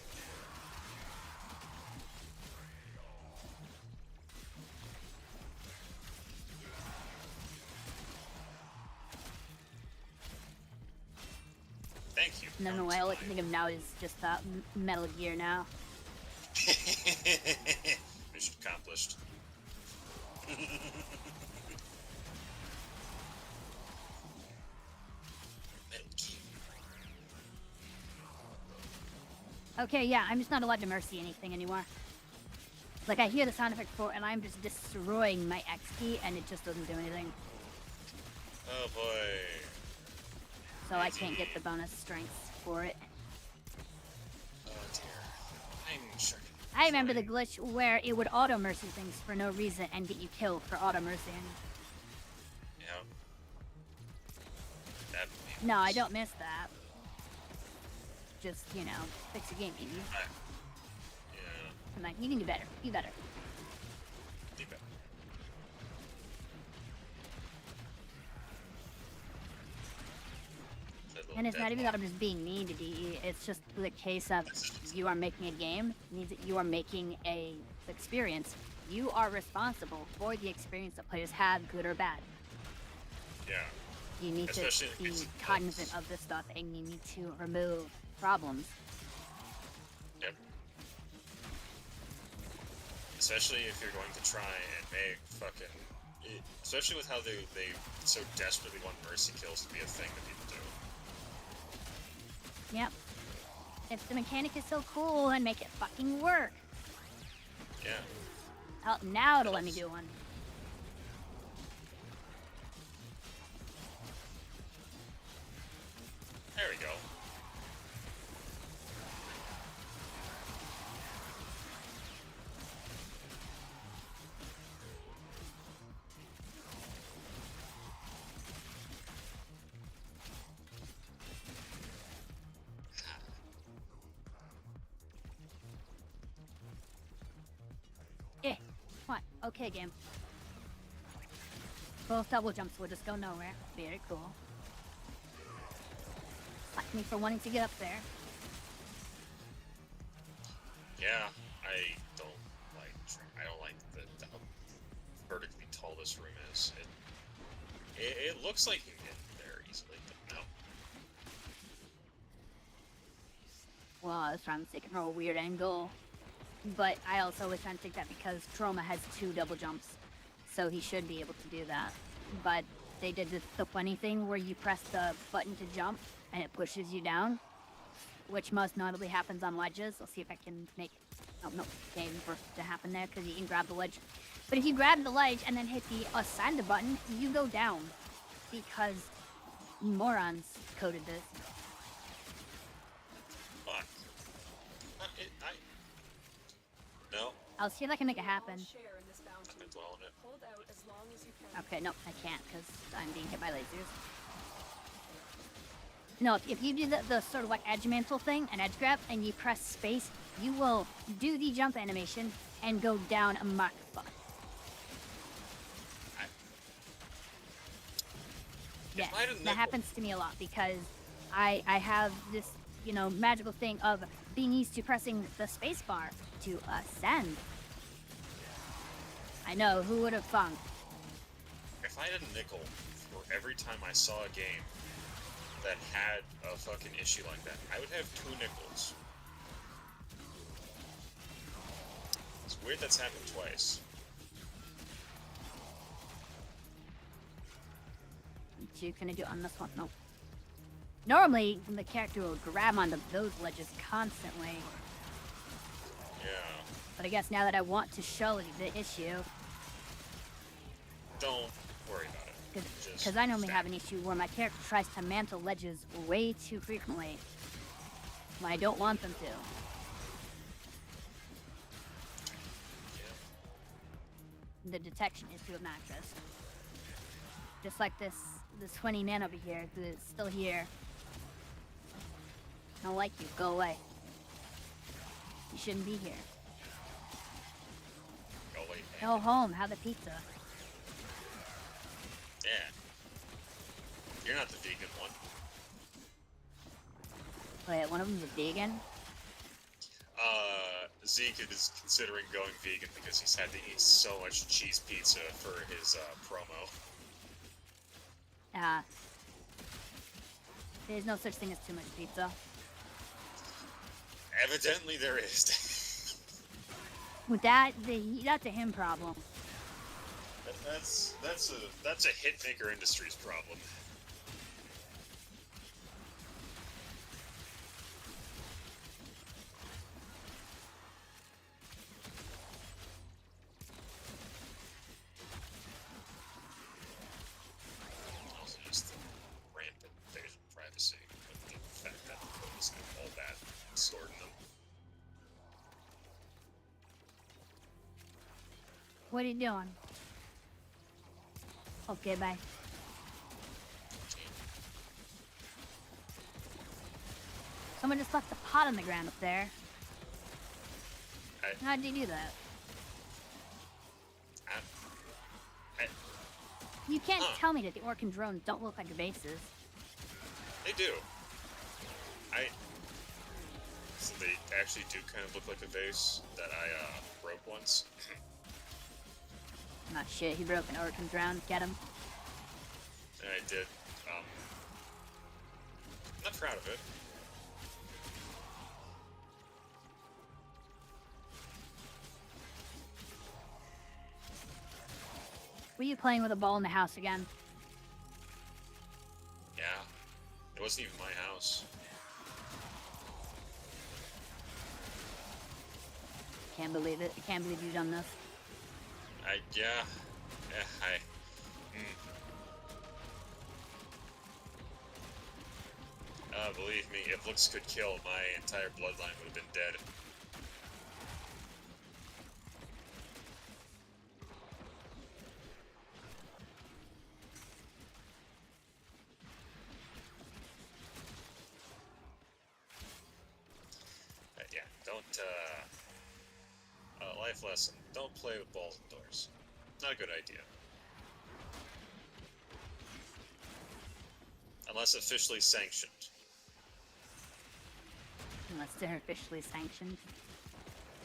Thank you. No, all I can think of now is just that Metal Gear now. Mission accomplished. Metal Gear. Okay, yeah, I'm just not allowed to mercy anything anymore. Like, I hear the sound effect for, and I'm just destroying my X key, and it just doesn't do anything. Oh boy. So I can't get the bonus strength for it. Oh dear. I'm sure. I remember the glitch where it would auto-mercy things for no reason and get you killed for auto-mercying. Yeah. That No, I don't miss that. Just, you know, fix the game, maybe. Yeah. Come on, you can do better. Do better. Do better. And it's not even that I'm just being mean to DE. It's just the case of you are making a game means that you are making a experience. You are responsible for the experience that players have, good or bad. Yeah. You need Especially to if be it's cognizant of this stuff, and you need to remove problems. Yep. Especially if you're going to try and make fucking... Especially with how they so desperately want mercy kills to be a thing that people do. Yep. If the mechanic is so cool, then make it fucking work. Yeah. Oh, now it'll let me do one. There we go. What? Okay, game. Both double jumps will just go nowhere. Very cool. Fuck me for wanting to get up there. Yeah, I don't like how vertically tall this room is. It looks like you can get there easily, but no. Well, I was trying to take it from a weird angle. But I also was trying to take that because Chroma has 2 double jumps. So he should be able to do that. But they did the funny thing where you press the button to jump and it pushes you down. Which most notably happens on ledges. I'll see if I can make it. Oh, no, can't even for it to happen there because you can grab the ledge. But if you grab the ledge and then hit the ascend button, you go down. Because morons coded this. Fuck. No, I'll see if I can make it happen. Share in this bounty. I'm dwelling it. Hold out as long as you can. Okay, no, I can't because I'm being hit by lasers. No, if you do the sort of like edge mantle thing, an edge grab, and you press space, you will do the jump animation and go down a Mach 5. Yes, that happens to me a lot because I have this, you know, magical thing of being used to pressing the space bar to ascend. I know, who would have thunk? If I had a nickel for every time I saw a game that had a fucking issue like that, I would have 2 nickels. It's weird that's happened twice. Can I do it on this one? No. Normally, the character will grab onto those ledges constantly. Yeah. But I guess now that I want to show the issue, Don't worry about it. because I normally have an issue where my character tries to mantle ledges way too frequently when I don't want them to. Yeah. The detection is too obnoxious. Just like this 20 man over here who is still here. I don't like you. Go away. You shouldn't be here. Go away. Go home. Have the pizza. Yeah. You're not the vegan one. Wait, one of them's a vegan? Zeke is considering going vegan because he's had to eat so much cheese pizza for his promo. There's no such thing as too much pizza. Evidently there is. With that, that's a him problem. That's a Hitmaker Industries problem. Also, just the rampant invasion of privacy, and the fact that the code is all that stored in them. What are you doing? Okay, bye. Someone just left a pot on the ground up there. How'd you do that? You can't tell me that the Orkin drones don't look like your bases. They do. So they actually do kind of look like a vase that I broke once. Not shit, he broke an Orkin drone. Get him. And I did. I'm not proud of it. Were you playing with a ball in the house again? Yeah. It wasn't even my house. Can't believe it. I can't believe you've done this. Yeah, believe me, if looks could kill, my entire bloodline would have been dead. Yeah, don't, life lesson. Don't play with balls indoors. Not a good idea. Unless officially sanctioned. Unless they're officially sanctioned.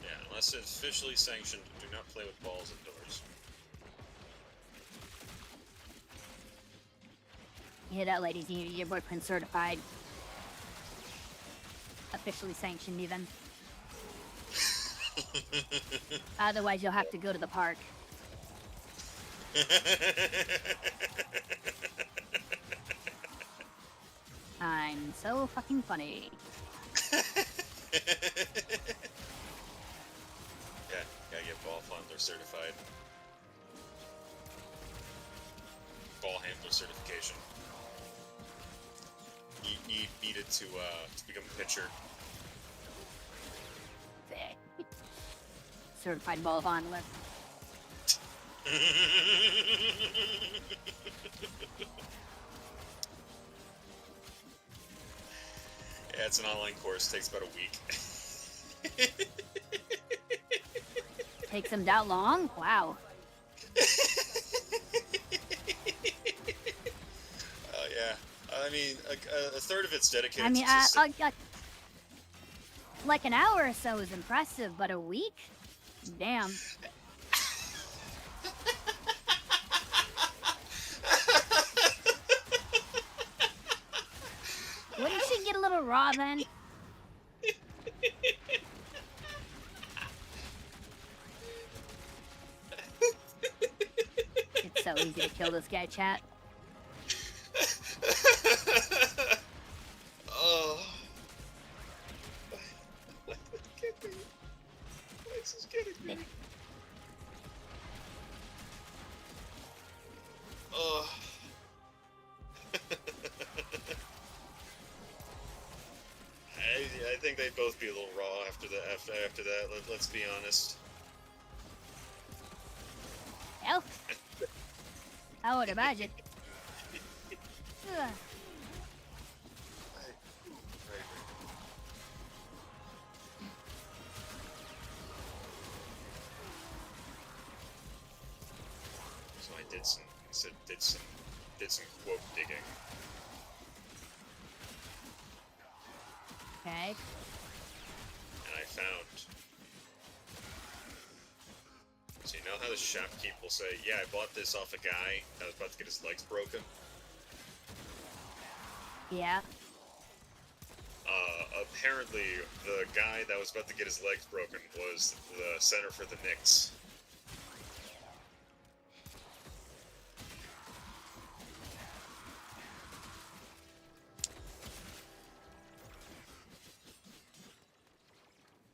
Yeah, unless it's officially sanctioned, do not play with balls indoors. You hear that, ladies? Your boyfriend's certified. Officially sanctioned, even. Otherwise, you'll have to go to the park. I'm so fucking funny. Yeah, gotta get ball handler certified. Ball handler certification. Needed to become a pitcher. Certified ball handler. Yeah, it's an online course. Takes about a week. Takes them that long? Wow. Yeah. I mean, a third of it's dedicated. I mean, to like an hour or so is impressive, but a week? Damn. Wouldn't she get a little raw then? It's so easy to kill this guy, chat. Oh. This is getting me. Oh. I think they'd both be a little raw after that. Let's be honest. Well, I would imagine. Ugh. So I did some quote digging. Okay. And I found. So you know how the shopkeep will say, "Yeah, I bought this off a guy that was about to get his legs broken." Yeah. Apparently, the guy that was about to get his legs broken was the center for the Knicks.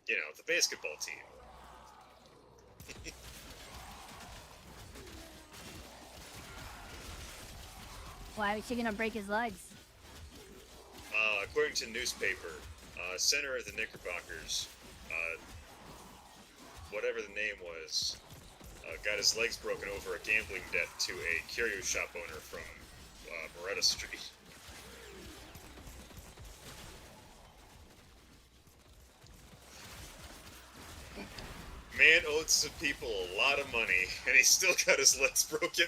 You know, the basketball team. Why was she gonna break his legs? According to newspaper, center of the Knickerbockers, whatever the name was, got his legs broken over a gambling debt to a curio shop owner from Moretta Street. Man owed some people a lot of money, and he still got his legs broken.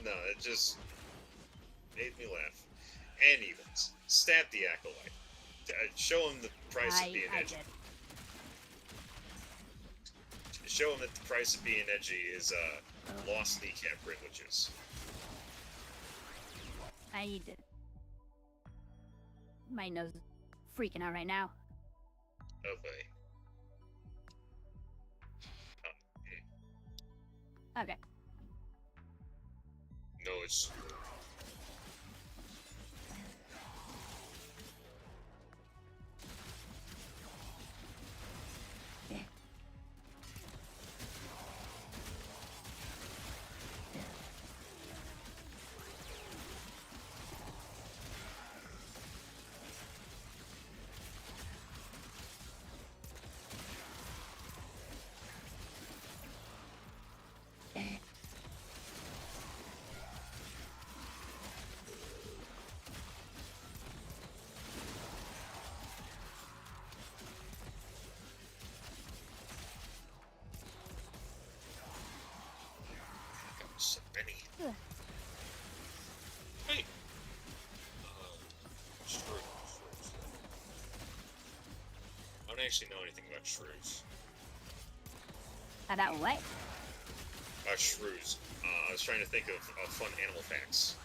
No, it just made me laugh. Anyways, stab the acolyte. Show him the price of being edgy. Show him that the price of being edgy is lost kneecap privileges. I need to. My nose is freaking out right now. Oh boy. Okay. No, it's. So many. Ugh. Hey! Shrews. I don't actually know anything about shrews. About what? Shrews. I was trying to think of fun animal facts.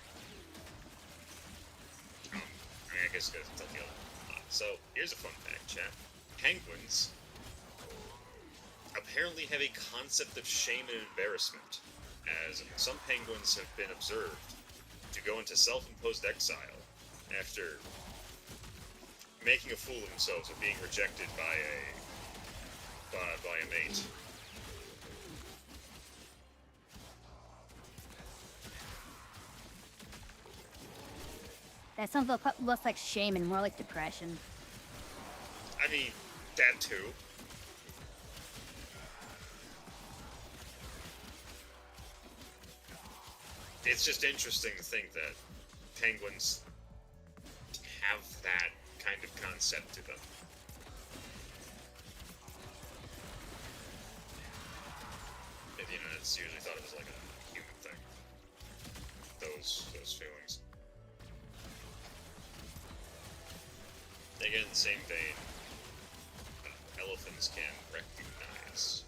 I guess I gotta tell you. So, here's a fun fact, chat. Penguins apparently have a concept of shame and embarrassment, as some penguins have been observed to go into self-imposed exile after making a fool of themselves or being rejected by a mate. That sounds less like shame and more like depression. I mean, that too. It's just interesting to think that penguins have that kind of concept to them. And, you know, it's usually thought of as like a human thing. Those feelings. Again, in the same vein, elephants can recognize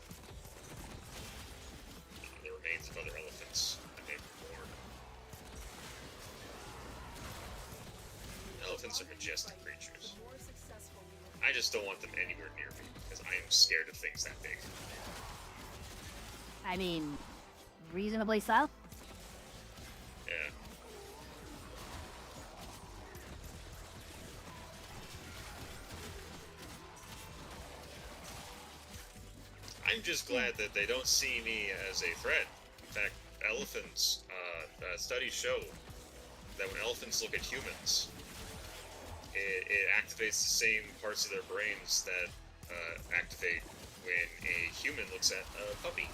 the remains of other elephants that they were born. Elephants are majestic creatures. I just don't want them anywhere near me, because I am scared of things that big. I mean, reasonably so. Yeah. I'm just glad that they don't see me as a threat. In fact, elephants, studies show that when elephants look at humans, it activates the same parts of their brains that activate when a human looks at a puppy.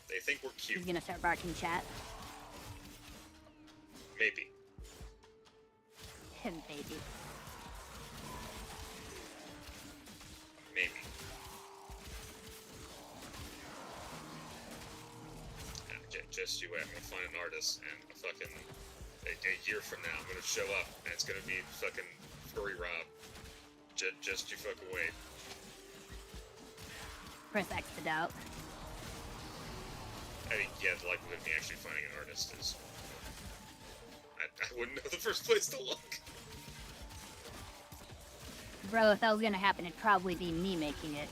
They think we're cute. He's gonna start barking, chat. Maybe. Baby. Maybe. Just you wait. I'm gonna find an artist, and a year from now, I'm gonna show up, and it's gonna be fucking Furry Rob. Just you fucking wait. Press X to doubt. I mean, yeah, the likelihood of me actually finding an artist is... I wouldn't know the first place to look. Bro, if that was gonna happen, it'd probably be me making it.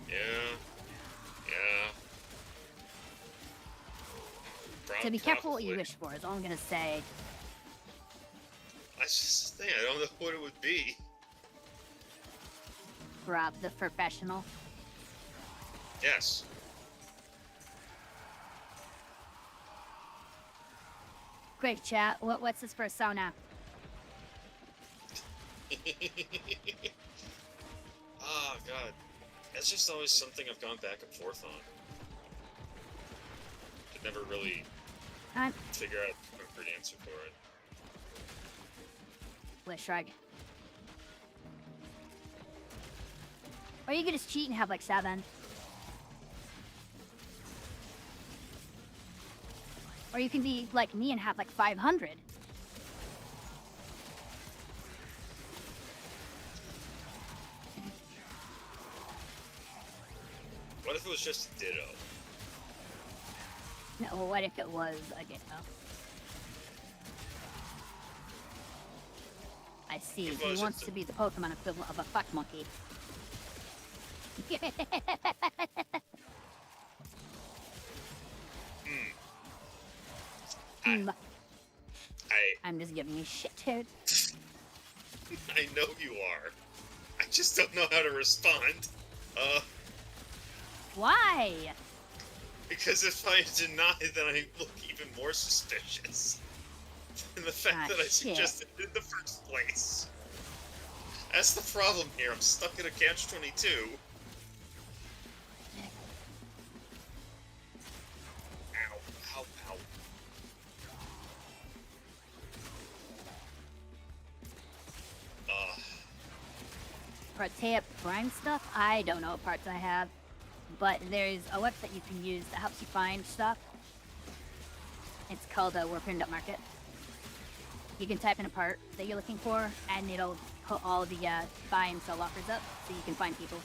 Yeah. So be careful what you Probably. wish for, is all I'm gonna say. That's just the thing, I don't know what it would be. Rob the professional. Yes. Quick chat, what's this persona? Oh, God. That's just always something I've gone back and forth on. Could never really I'm figure out a concrete answer for it. with shrug. Or you could just cheat and have like 7. Or you can be like me and have like 500. What if it was just a ditto? No, what if it was a ditto? I see. If it He was wants just to be the Pokemon equivalent of a fuck monkey. Hmm. I'm just giving you shit, dude. I know you are. I just don't know how to respond. Why? Because if I deny, then I look even more suspicious. And the fact Ah, that I shit. suggested it in the first place. That's the problem here. I'm stuck at a catch-22. Ow, ow, ow. Protea Prime stuff? I don't know what parts I have. But there's a website you can use that helps you find stuff. It's called Warframe Market. You can type in a part that you're looking for, and it'll put all the buy and sell offers up, so you can find people.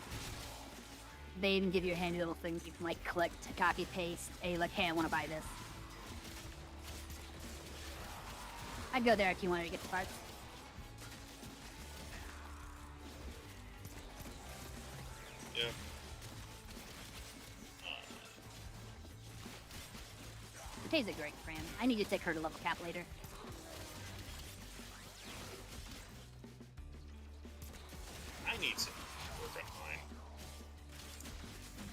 They even give you a handy little thing you can like click to copy paste a like, hey, I want to buy this. I'd go there if you wanted to get the parts. Yeah. Tay's a great friend. I need to take her to level cap later. I need to work on mine.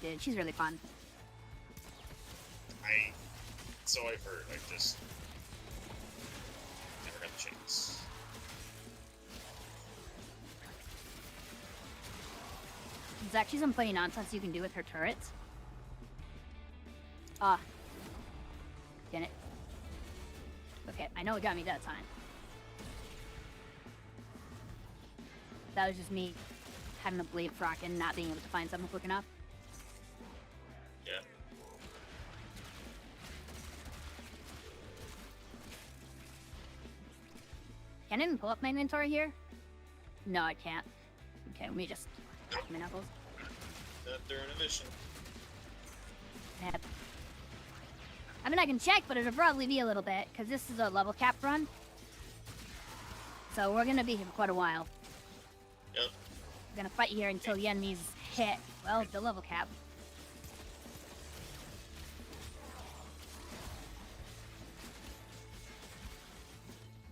Dude, she's really fun. So I've heard, like, just never got the chance. There's actually some funny nonsense you can do with her turrets. Ah. Didn't it? Okay, I know it got me that time. That was just me having a blade frock and not being able to find something quick enough. Yeah. Can I even pull up my inventory here? No, I can't. Okay, let me just crack my knuckles. Not during a mission. Yep. I mean, I can check, but it'll probably be a little bit, because this is a level cap run. So we're going to be here for quite a while. Yep. We're going to fight here until the enemies hit, well, the level cap.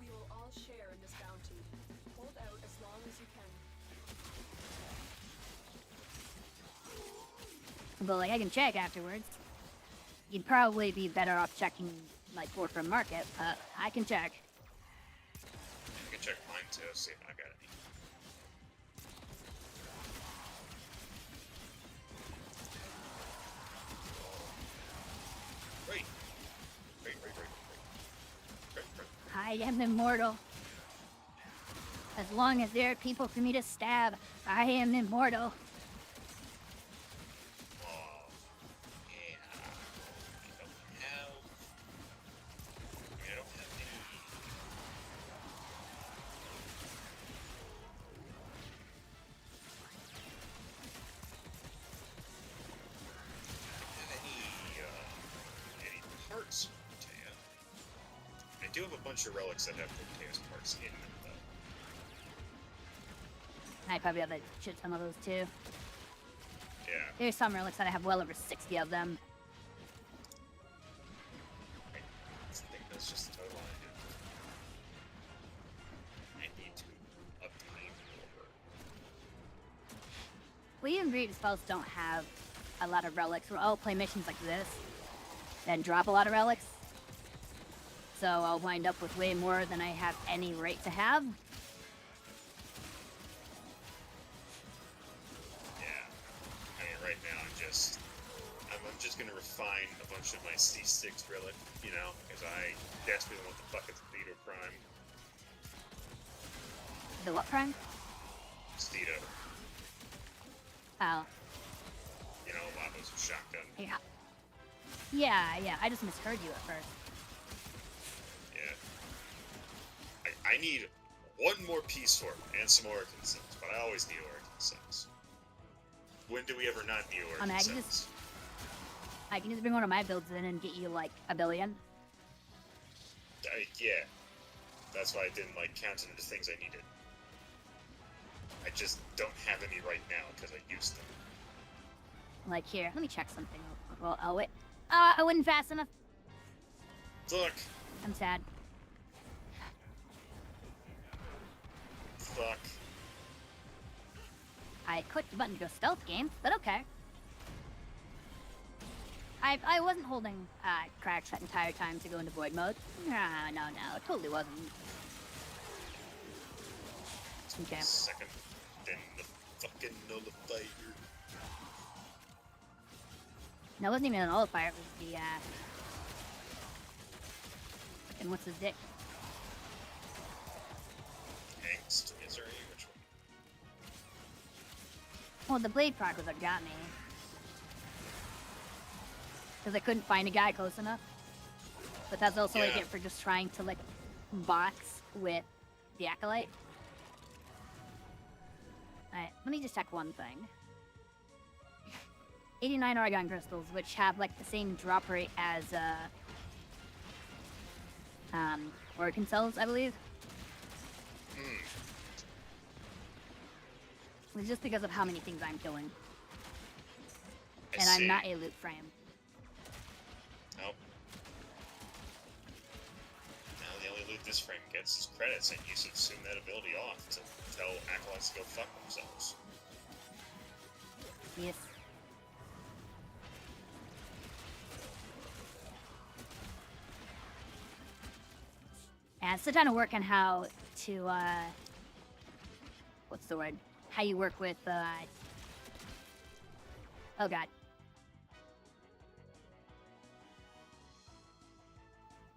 We will all share in this bounty. Hold out as long as you can. But, like, I can check afterwards. You'd probably be better off checking, like, Warframe Market, but I can check. I can check mine too, see if I got any. Wait. I am immortal. As long as there are people for me to stab, I am immortal. Oh, yeah. I don't have any. do have a bunch of relics that have Chaos parts in them, though. I probably have a shit ton of those too. Yeah. There's some relics that I have well over 60 of them. I think that's just the total I need to obtain more. Well, even Greed spells don't have a lot of relics. I'll play missions like this, then drop a lot of relics. So I'll wind up with way more than I have any right to have. Yeah. I mean, right now I'm just gonna refine a bunch of my C6 relic, you know, because I desperately want the fucking Steedo Prime. The what prime? Steedo. Oh. You know, Lava's shotgun. Yeah. Yeah, I just misheard you at first. Yeah. I need one more Peace Sword and some Origin Cells, but I always need Origin Cells. When do we ever not need Origin Cells? I can just bring one of my builds in and get you like a billion. Yeah. That's why I didn't count it as things I needed. I just don't have any right now because I used them. Like here, let me check something. Well, oh wait. I wasn't fast enough. Look. I'm sad. Fuck. I clicked the button to go stealth game, but okay. I wasn't holding cracks that entire time to go into void mode. No, it totally wasn't. Okay. Second, then the fucking nullifier. No, it wasn't even an nullifier, it was the and what's his dick? Angst, misery, which one? Well, the blade proc was what got me. Because I couldn't find a guy close enough. But that's also what I get for just trying to box with the Acolyte. Alright, let me just check one thing. 89 Argon crystals, which have the same drop rate as Origin cells, I believe. It's just because of how many things I'm killing. And I'm not a loot frame. Nope. Now the only loot this frame gets is credits, and you should assume that ability off to tell Acolytes to go fuck themselves. Yes. And still trying to work on how to, what's the word? How you work with, oh god.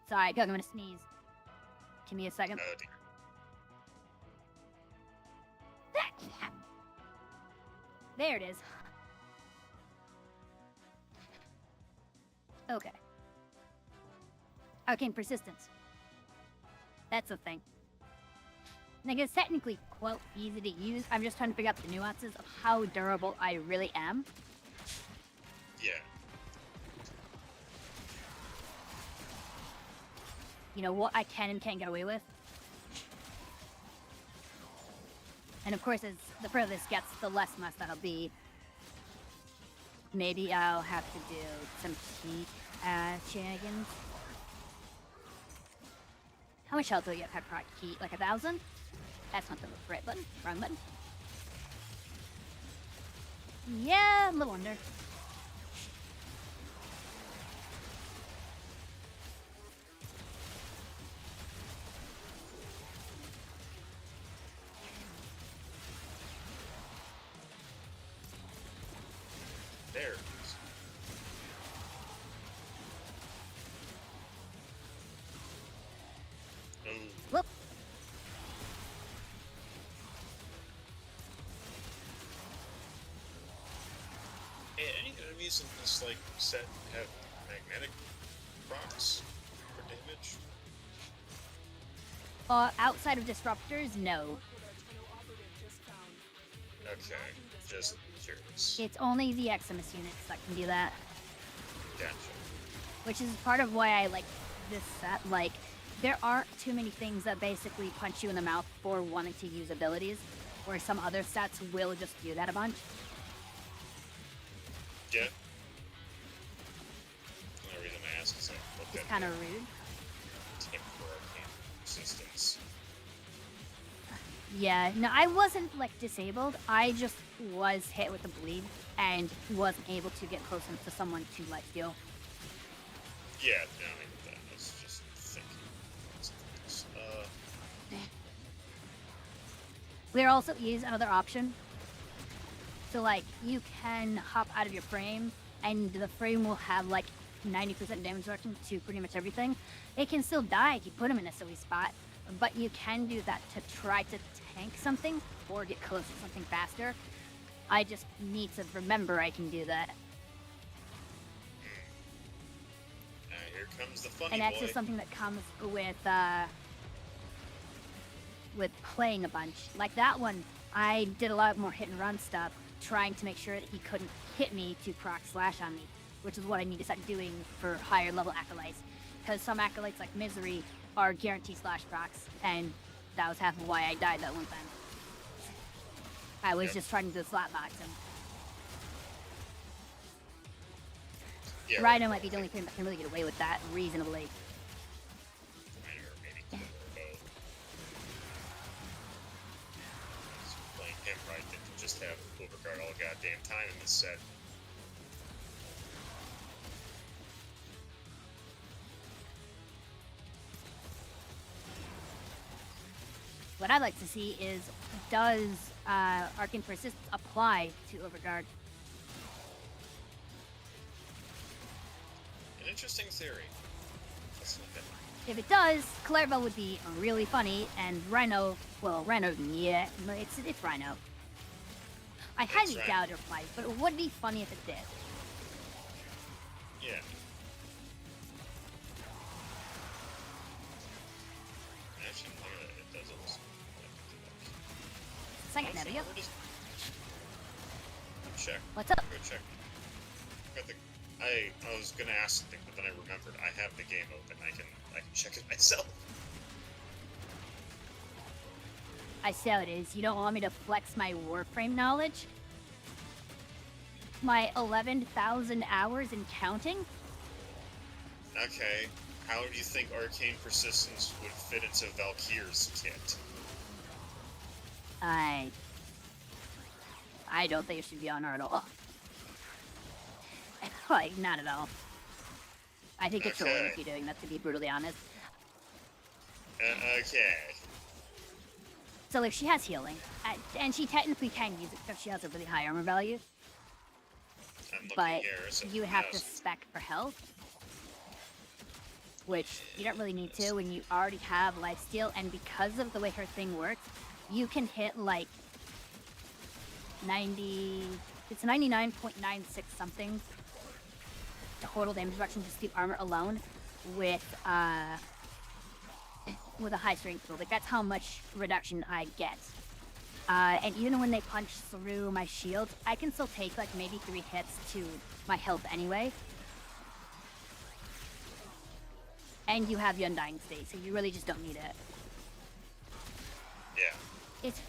Sorry, Doug, I'm gonna sneeze. Give me a second. Oh dear. There it is. Okay. Arcane persistence. That's the thing. Like, it's technically quite easy to use. I'm just trying to figure out the nuances of how durable I really am. Yeah. You know, what I can and can't get away with. And of course, as the further this gets, the less mess that'll be. Maybe I'll have to do some heat shenanigans. How much health do I get per proc heat? Like 1,000? That's not the right button. Wrong button. Yeah, little wonder. There it is. Whoop. Hey, any enemies in this set have magnetic procs for damage? Outside of disruptors, no. Okay, just curious. It's only the Eximus units that can do that. Gotcha. Which is part of why I like this set. there aren't too many things that basically punch you in the mouth for wanting to use abilities, where some other stats will just do that a bunch. Yeah. The only reason I ask is I looked It's at kind the of rude. tip for arcane resistance. Yeah, no, I wasn't like disabled. I just was hit with the bleed and wasn't able to get close enough to someone to like heal. Yeah, no, I get that. I was just thinking. There also is another option. So like you can hop out of your frame and the frame will have like 90% damage reduction to pretty much everything. It can still die if you put them in a silly spot, but you can do that to try to tank something or get close to something faster. I just need to remember I can do that. Here comes the funny And that's boy. just something that comes with playing a bunch. Like that one, I did a lot more hit and run stuff, trying to make sure that he couldn't hit me to proc slash on me, which is what I need to start doing for higher level acolytes. Because some acolytes like Misery are guaranteed slash procs, and that was half of why I died that one time. I was just trying to slap box him. Yeah, Rhino might be the only thing that can really get away with that reasonably. Rhino or maybe Killer or both. So playing him right, they can just have overguard all goddamn time in this set. What I'd like to see is, does Arcane Persistence apply to Overguard? An interesting theory. Let's look at it. If it does, Clairville would be really funny, and Rhino, well, Rhino, yeah, it's Rhino. I highly Rhino. doubt it applies, but it would be funny if it did. Yeah. Actually, look at it. It does almost. Second, there we go. Check. What's up? Go check. Got the. I was gonna ask something, but then I remembered I have the game open. I can check it myself. I see how it is. You don't want me to flex my Warframe knowledge? My 11,000 hours and counting? Okay. How do you think Arcane Persistence would fit into Valkyr's kit? I don't think it should be on her at all. Like, not at all. I think it's trolling if you're doing that, to be brutally honest. Okay. So if she has healing, and she technically can use it because she has a really high armor value, I'm looking but here, so you have to yes. spec for health, which you don't really need to when you already have lifesteal, and because of the way her thing works, you can hit like 90, it's 99.96 something total damage reduction just through armor alone with a high strength build. Like that's how much reduction I get. And even when they punch through my shield, I can still take like maybe 3 hits to my health anyway. And you have the Undying State, so you really just don't need it. Yeah. It's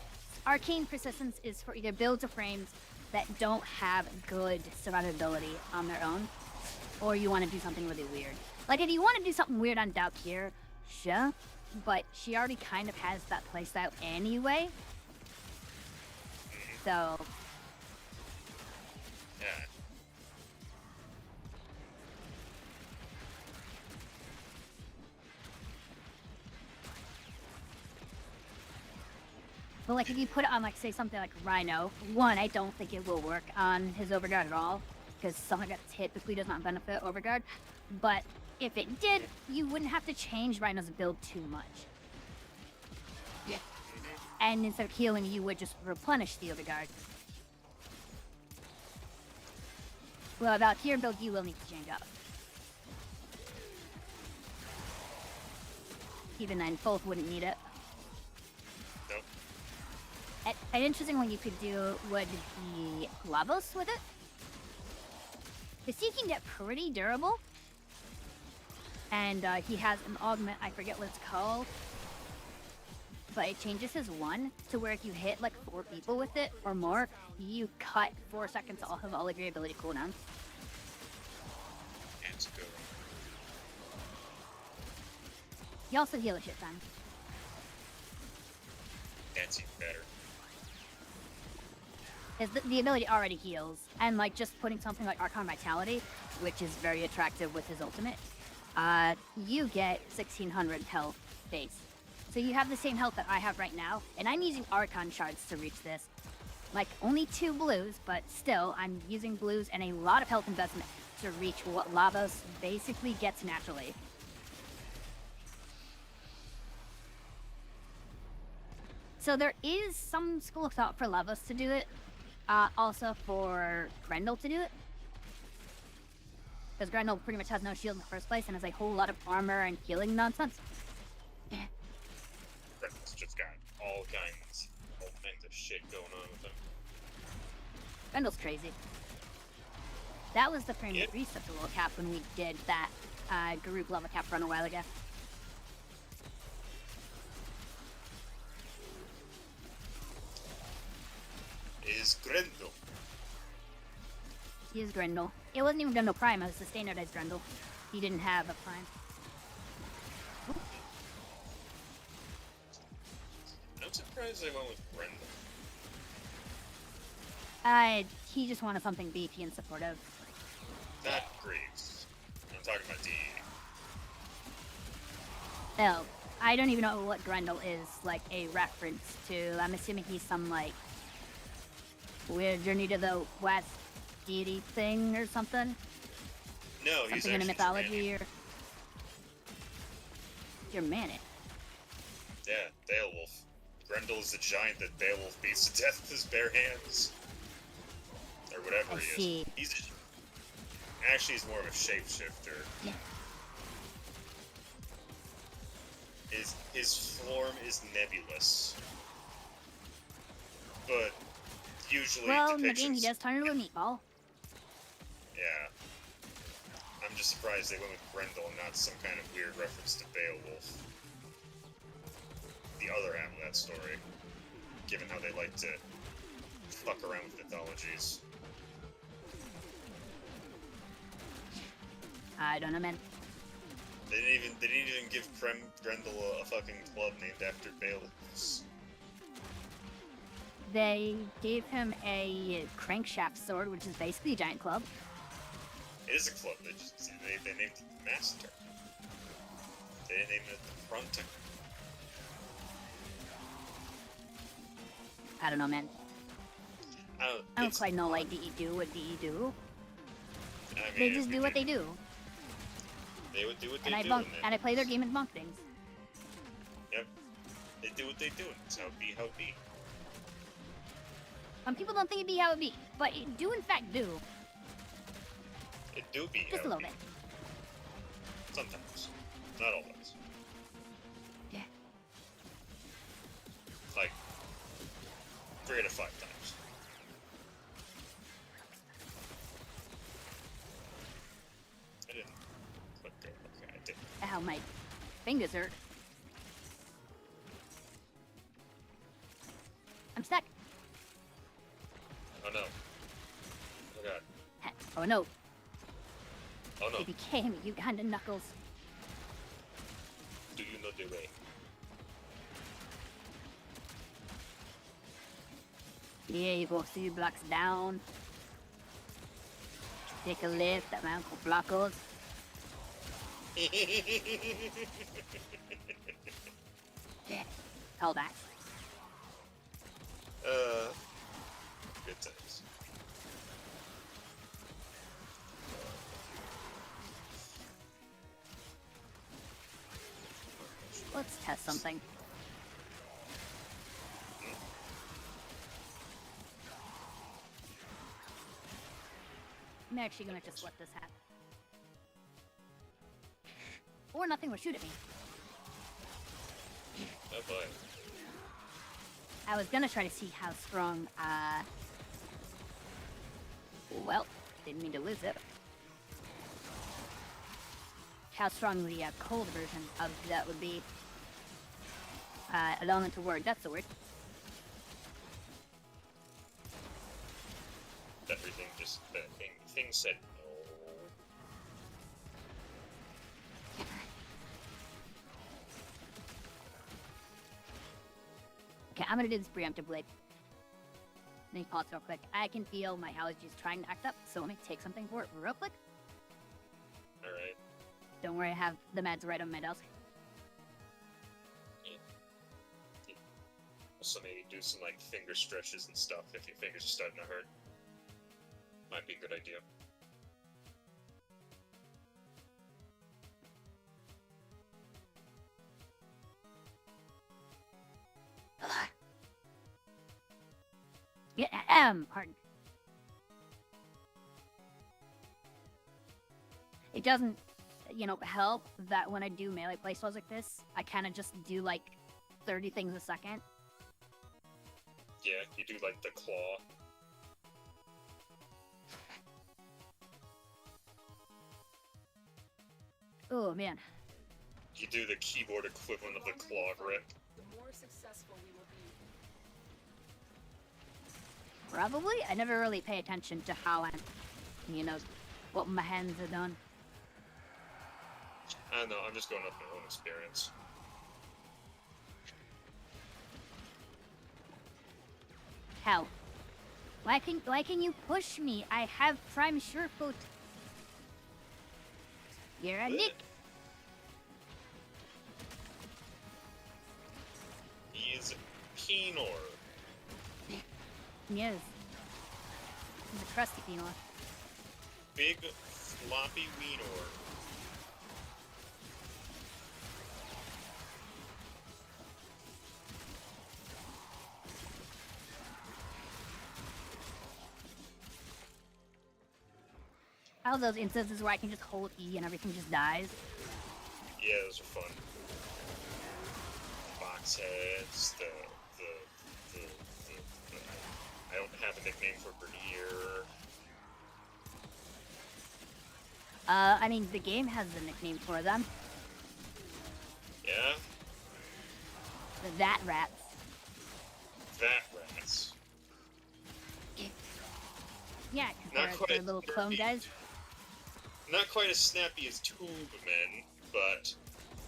Arcane Persistence is for either builds or frames that don't have good survivability on their own, or you want to do something really weird. Like if you want to do something weird on Valkyr, sure, but she already kind of has that playstyle anyway. So Yeah. but like if you put it on like say something like Rhino, one, I don't think it will work on his Overguard at all, because something that's typically does not benefit Overguard. But if it did, you wouldn't have to change Rhino's build too much. Yeah. And instead of healing, you would just replenish the Overguard. Well, Valkyr build you will need to change up. Even then, both wouldn't need it. Nope. An interesting one you could do would be Lavos with it. Because he can get pretty durable. and he has an augment. I forget what it's called, but it changes his one to where if you hit like 4 people with it or more, you cut 4 seconds off of all of your ability cooldowns. That's good. You also heal a shit ton. That's even better. The ability already heals, and like just putting something like Archon Vitality, which is very attractive with his ultimate, you get 1600 health base. So you have the same health that I have right now, and I'm using Archon shards to reach this. Like only 2 blues, but still I'm using blues and a lot of health investment to reach what Lavos basically gets naturally. So there is some school of thought for Lavos to do it. Also for Grendel to do it. Because Grendel pretty much has no shield in the first place and has a whole lot of armor and healing nonsense. Grendel's just got all kinds of shit going on with him. Grendel's crazy. That was the frame Yep. that reset the little cap when we did that group level cap run a while ago. Is Grendel. He is Grendel. It wasn't even Grendel Prime, it was the standardized Grendel. He didn't have a Prime. I'm surprised they went with Grendel. He just wanted something beefy and supportive. Not Greaves. I'm talking about DE. Oh, I don't even know what Grendel is, like, a reference to. I'm assuming he's some, like, weird Journey to the West deity thing or something? No, he's Something in a actually mythology Germanic. or... Germanic. Yeah, Beowulf. Grendel is the giant that Beowulf beats to death with his bare hands. Or whatever I he see. is. Actually, he's more of a shapeshifter. Yeah. His form is nebulous. But usually Well, in the depictions... game he does turn into a meatball. Yeah. I'm just surprised they went with Grendel and not some kind of weird reference to Beowulf. The other half of that story. Given how they like to fuck around with mythologies. I don't know, man. They didn't even give Grendel a fucking club named after Beowulf's. They gave him a crankshaft sword, which is basically a giant club. It is a club. They named it the Master. They didn't name it the Fronting. I don't know, man. I don't It's quite know why fun. DE do what DE do. I mean, They just do what they do. They would do what And they I do. bunk, and I play their game and bunk things. Yep. They do what they do. It's how it be, how it be. Some people don't think it be how it be, but it do in fact do. It do be Just how a it little be. bit. Sometimes. Not always. Yeah. Like 3 out of 5 times. I didn't click go. Okay, I did. Ow, my fingers hurt. I'm stuck. Oh no. Oh god. Oh no, Oh no. it became Uganda Knuckles. Do you know the way? Yeah, you go 3 blocks down. Take a left at my Uncle Flacco's. Yeah, call back. Good times. Let's test something. I'm actually gonna just let this happen. Or nothing will shoot at me. Oh boy. I was gonna try to see how strong, well, didn't mean to lose it. how strong the cold version of that would be. Elemental word, that's the word. Everything just that thing said no. Okay, I'm gonna do this preemptively. Let me pause real quick. I can feel my allergies trying to act up, so let me take something for it real quick. Alright. Don't worry, I have the meds right on my desk. Also maybe do some like finger stretches and stuff if your fingers are starting to hurt. Might be a good idea. Yeah, pardon. It doesn't, help that when I do melee playstyles like this, I kind of just do like 30 things a second. Yeah, you do like the claw. Oh man. You do the keyboard equivalent of the claw grip. The more successful we will be. Probably. I never really pay attention to how I'm, what my hands are done. I don't know, I'm just going off my own experience. Hell. Why can you push me? I have prime surefoot. You're a nick. He is Penor. Yes. He's a crusty penal. Big, floppy Weenor. I love those instances where I can just hold E and everything just dies. Yeah, those are fun. Box heads, the I don't have a nickname for Bernier. I mean, the game has a nickname for them. Yeah? The That Rats. That rats. Yeah, Not because quite they're little clone dirty. guys. Not quite as snappy as Tube Men, but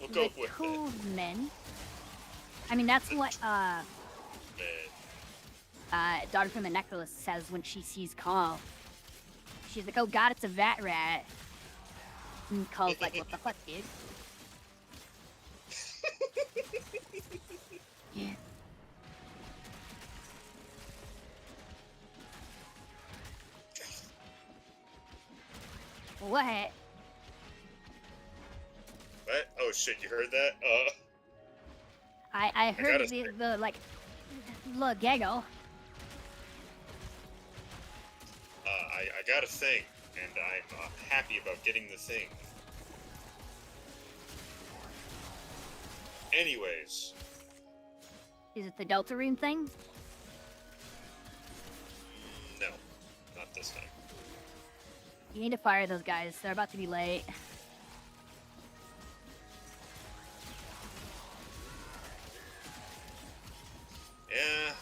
we'll go The with it. Cove Men. I mean, that's what, Man. Daughter from the Necrolis says when she sees Call. She's like, oh god, it's a vat rat. And Call's like, what the fuck, dude? Yeah. What? What? Oh shit, you heard that? I heard gotta the like, little gaggle. I got a thing, and I'm happy about getting the thing. Anyways, Is it the Deltarune thing? no, not this time. You need to fire those guys. They're about to be late. Yeah.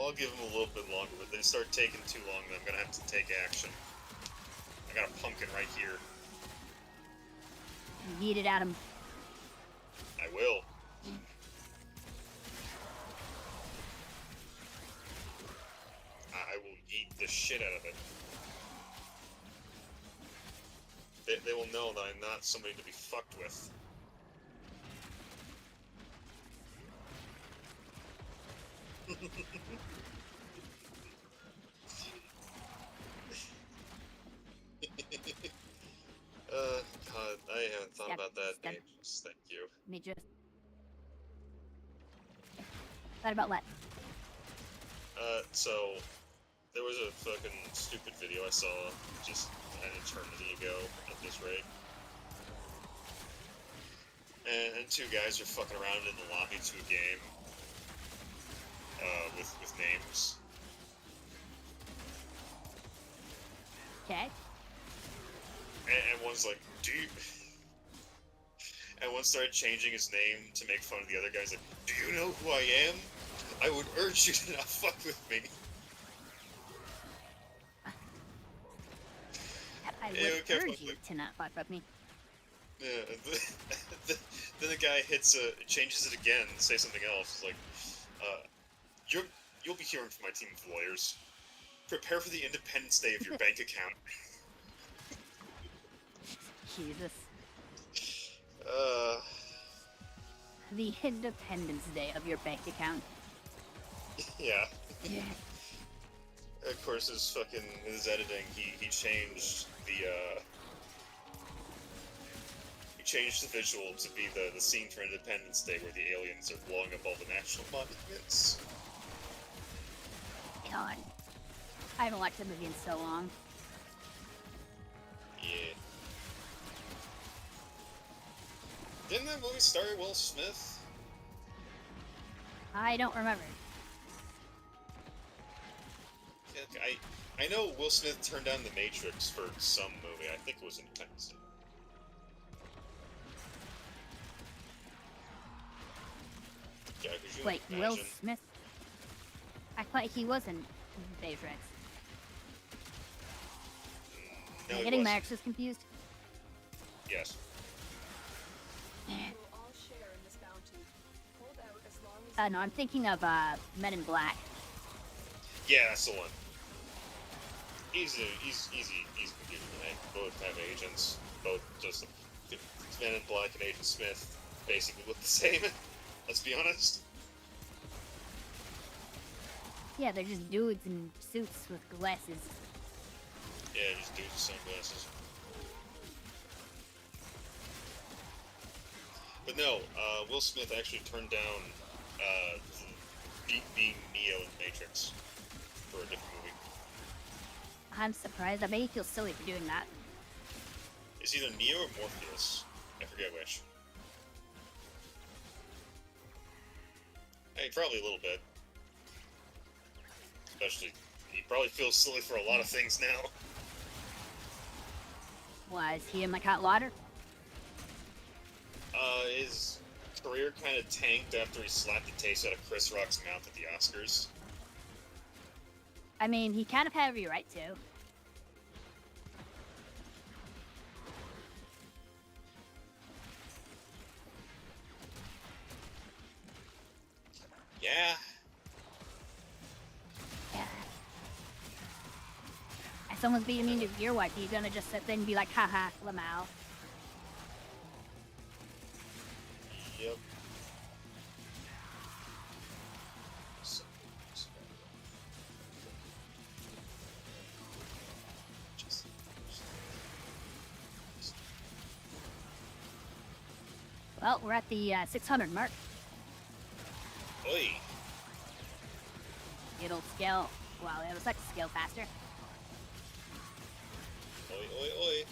I'll give them a little bit longer, but they start taking too long, then I'm gonna have to take action. I got a pumpkin right here. Yeet it at him. I will. I will eat the shit out of it. They will know that I'm not somebody to be fucked with. God, I haven't thought about that in ages. Thank you. Me just. Thought about what? So, there was a fucking stupid video I saw just an eternity ago at this rate. And two guys are fucking around in the lobby to a game. With names. And one's like, do you... And one started changing his name to make fun of the other guys. Like, do you know who I am? I would urge you to not fuck with me. I would Yeah, okay, urge fuck you with- to not fuck with me. Yeah, then the guy changes it again, say something else. It's like, you'll be hearing from my team of lawyers. Prepare for the Independence Day of your bank account. Jesus. Uh, The Independence Day of your bank account. yeah. Yeah. Of course, his editing, he changed the visual to be the scene for Independence Day where the aliens are blowing up all the national monuments. God. I haven't watched that movie in so long. Yeah. Didn't that movie star Will Smith? I don't remember. I know Will Smith turned down The Matrix for some movie. I think it was Independence Day. Yeah, could you Wait, imagine? Will Smith? I thought he wasn't Matrix. No, Am I he getting wasn't. Matrix confused? Yes. You will all share in this bounty. Hold out as long as No, I'm thinking of Men in Black. Yeah, that's the one. Easy computer to make. Both have agents. Both just Men in Black and Agent Smith basically look the same. Let's be honest. Yeah, they're just dudes in suits with glasses. Yeah, just dudes with sunglasses. But no, Will Smith actually turned down being Neo in Matrix for a different movie. I'm surprised. That made me feel silly for doing that. It's either Neo or Morpheus. I forget which. Hey, probably a little bit. Especially, he probably feels silly for a lot of things now. Was he in my hot water? His career kind of tanked after he slapped the taste out of Chris Rock's mouth at the Oscars. I mean, he kind of had every right to. Yeah. Yeah. If someone's being mean to your wife, you're gonna just sit there and be like, haha, Lamau. Yep. Well, we're at the 600 mark. Oi. It'll scale. Well, it was like to scale faster. Oi, oi, oi.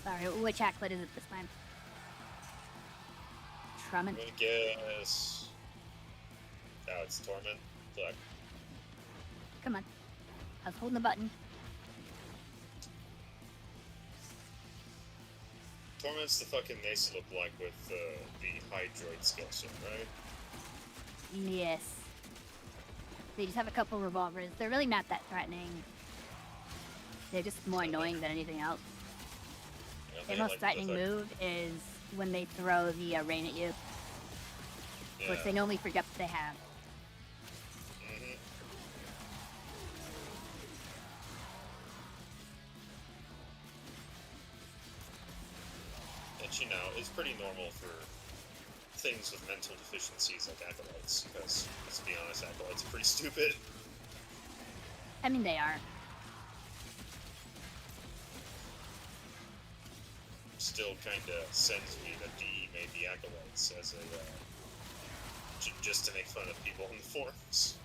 Sorry, which acolyte is it this time? Truman. I'm gonna guess. Oh, it's Torment. Fuck. Come on. I was holding the button. Torment's the fucking Mace look like with the Hydroid skill set, right? Yes. They just have a couple revolvers. They're really not that threatening. They're just more annoying than anything else. Yeah, Their they most like threatening the fuck- move is when they throw the rain at you, which Yeah. they normally forget that they have. Mhm. Which, you know, is pretty normal for things with mental deficiencies like acolytes, because, let's be honest, acolytes are pretty stupid. I mean, they are. still kind of sends me that DE made the acolytes as a just to make fun of people in the forums.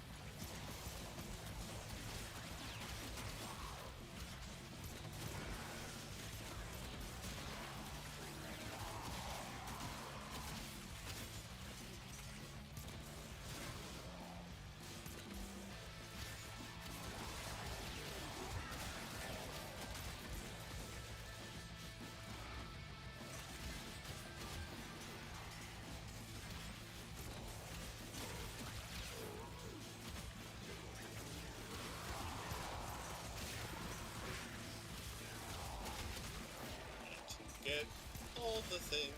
Get all the things.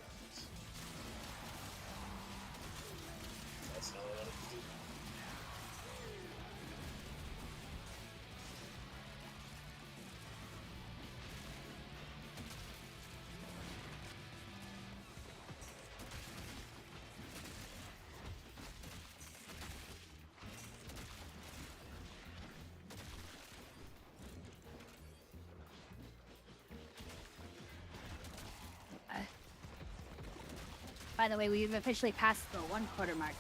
That's not what I wanted to do. By the way, we've officially passed the 1 quarter mark.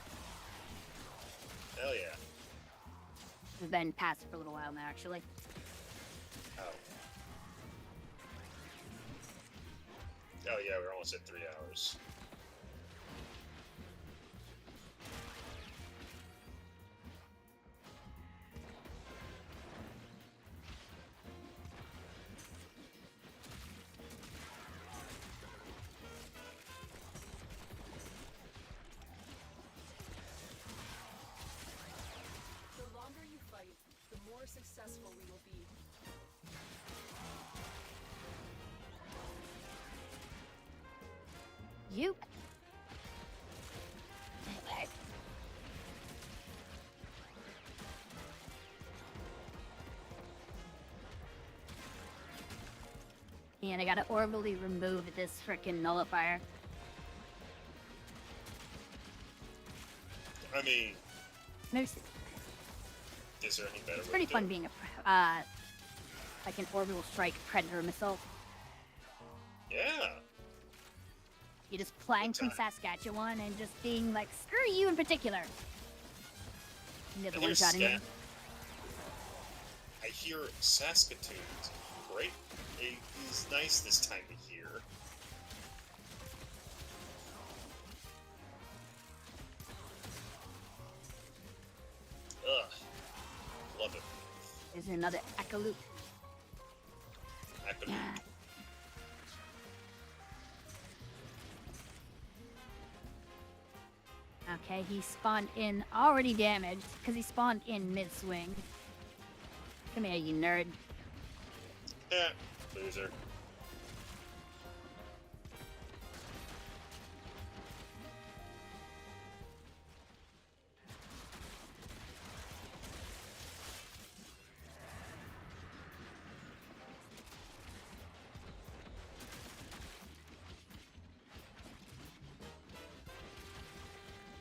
Hell yeah. We've been past for a little while now, actually. Oh. Oh yeah, we're almost at 3 hours. The longer you fight, the more successful we will be. You. And I gotta orbitally remove this frickin' nullifier. I mean, There's, is there any better it's way pretty to fun do it? being like an orbital strike predator missile. Yeah. You just flying from Good time. Saskatchewan and just being like, screw you in particular. And the other I one hear shot you. I hear Saskatoon's great. It is nice this time of year. Ugh. Love it. There's another Akaloot. Acolyte. Yeah. Okay, he spawned in already damaged because he spawned in mid-swing. Come here, you nerd. Yeah, loser.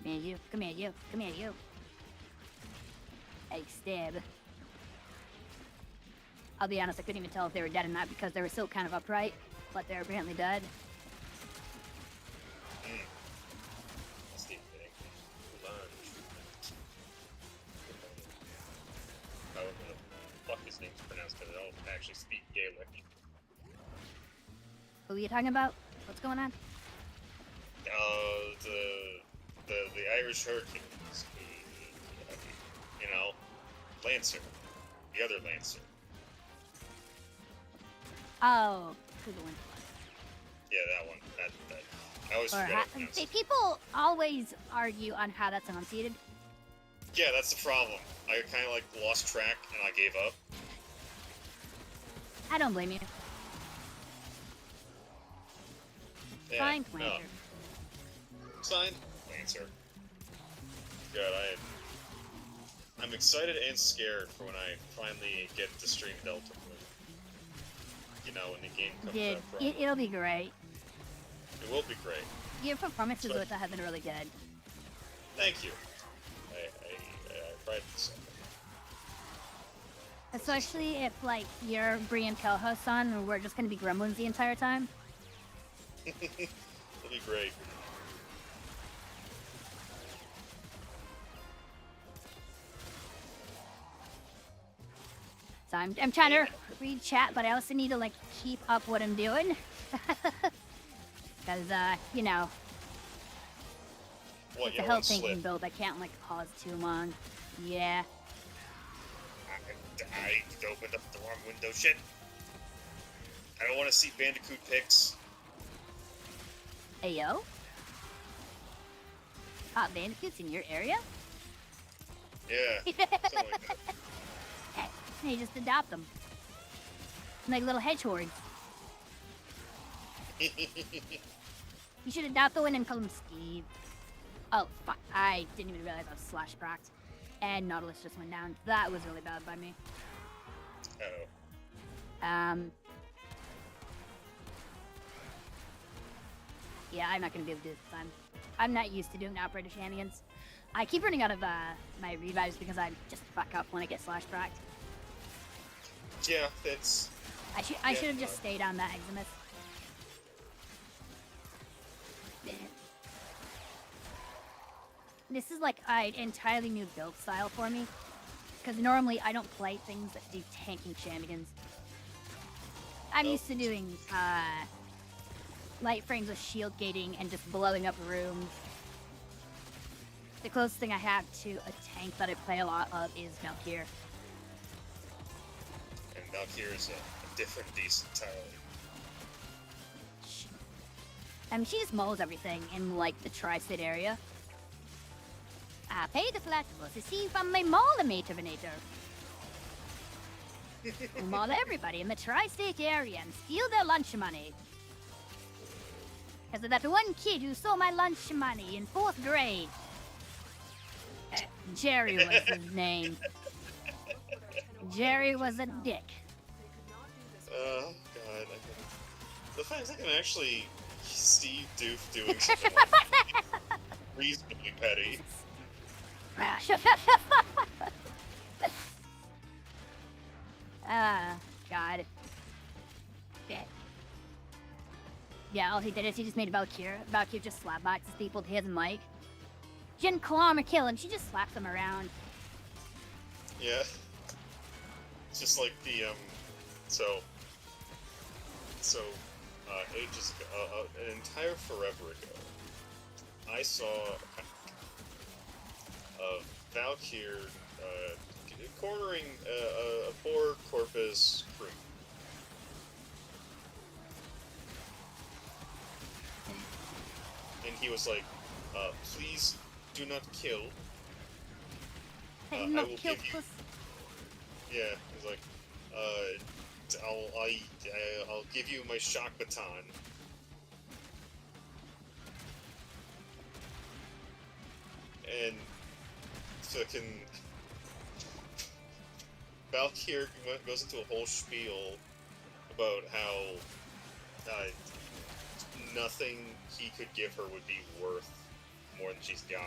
Come here, you. Come here, you. Come here, you. Hey, stab. I'll be honest, I couldn't even tell if they were dead or not because they were still kind of upright, but they're apparently dead. That's the thing. Lunge. I don't know what the fuck his name's pronounced because I don't actually speak Gaelic. Who are you talking about? What's going on? The Irish Hurricanes. You know, Lancer. The other Lancer. Oh, who's the one? Yeah, that one. That. I always Or forget how, how to pronounce it. people always argue on how that's enunciated. Yeah, that's the problem. I kind of like lost track and I gave up. I don't blame you. Yeah, Fine, no. Planter. Signed, Lancer. God, I'm excited and scared for when I finally get to stream Delta Blue. You know, when the game comes Dude, out. From. it'll be great. It will be great. Your performances But- with it have been really good. Thank you. I pride myself. Especially if, like, you're Bree and co-host on, and we're just gonna be gremlins the entire time. It'll be great. So I'm trying to read chat, but I also need to like keep up what I'm doing. Because, you know, What, it's you a don't hell want to thinking slip? build. I can't like pause too long. Yeah. I opened up the wrong window. Shit. I don't want to see Bandicoot pics. Hey, yo. Hot bandicoots in your area? Yeah. Something like that. Hey, just adopt them. Like little hedgehogs. You should adopt the one and call him Steve. Oh, fuck. I didn't even realize I was slash procced. And Nautilus just went down. That was really bad by me. Uh-oh. Yeah, I'm not gonna be able to do this time. I'm not used to doing operator shenanigans. I keep running out of my revives because I just fuck up when I get slash procced. Yeah, it's... I should have just stayed on that Eximus. This is like an entirely new build style for me. Because normally I don't play things that do tanking shenanigans. I'm Nope. used to doing light frames with shield gating and just blowing up rooms. The closest thing I have to a tank that I play a lot of is Valkyr. And Valkyr is a different beast entirely. I mean, she just mows everything in like the tri-state area. I pay the collectibles to see from my Mauler-Mater-Venator. Who maul everybody in the tri-state area and steal their lunch money. Because of that one kid who stole my lunch money in 4th grade. Jerry was his name. Jerry was a dick. Oh, God. The fact is I can actually see Doof doing something like reasonably petty. God. Yeah, all he did is he just made Valkyr. Valkyr just slap boxes people to his mic. She didn't claw him or kill him, she just slaps them around. Yeah. It's just like the, ages ago, an entire forever ago, I saw a Valkyr, cornering a poor Corpus crew. And he was like, please do not kill. Hey, I not will kill give you... puss. Yeah, he's like, I'll give you my shock baton. And fucking Valkyr goes into a whole spiel about how nothing he could give her would be worth more than she's got.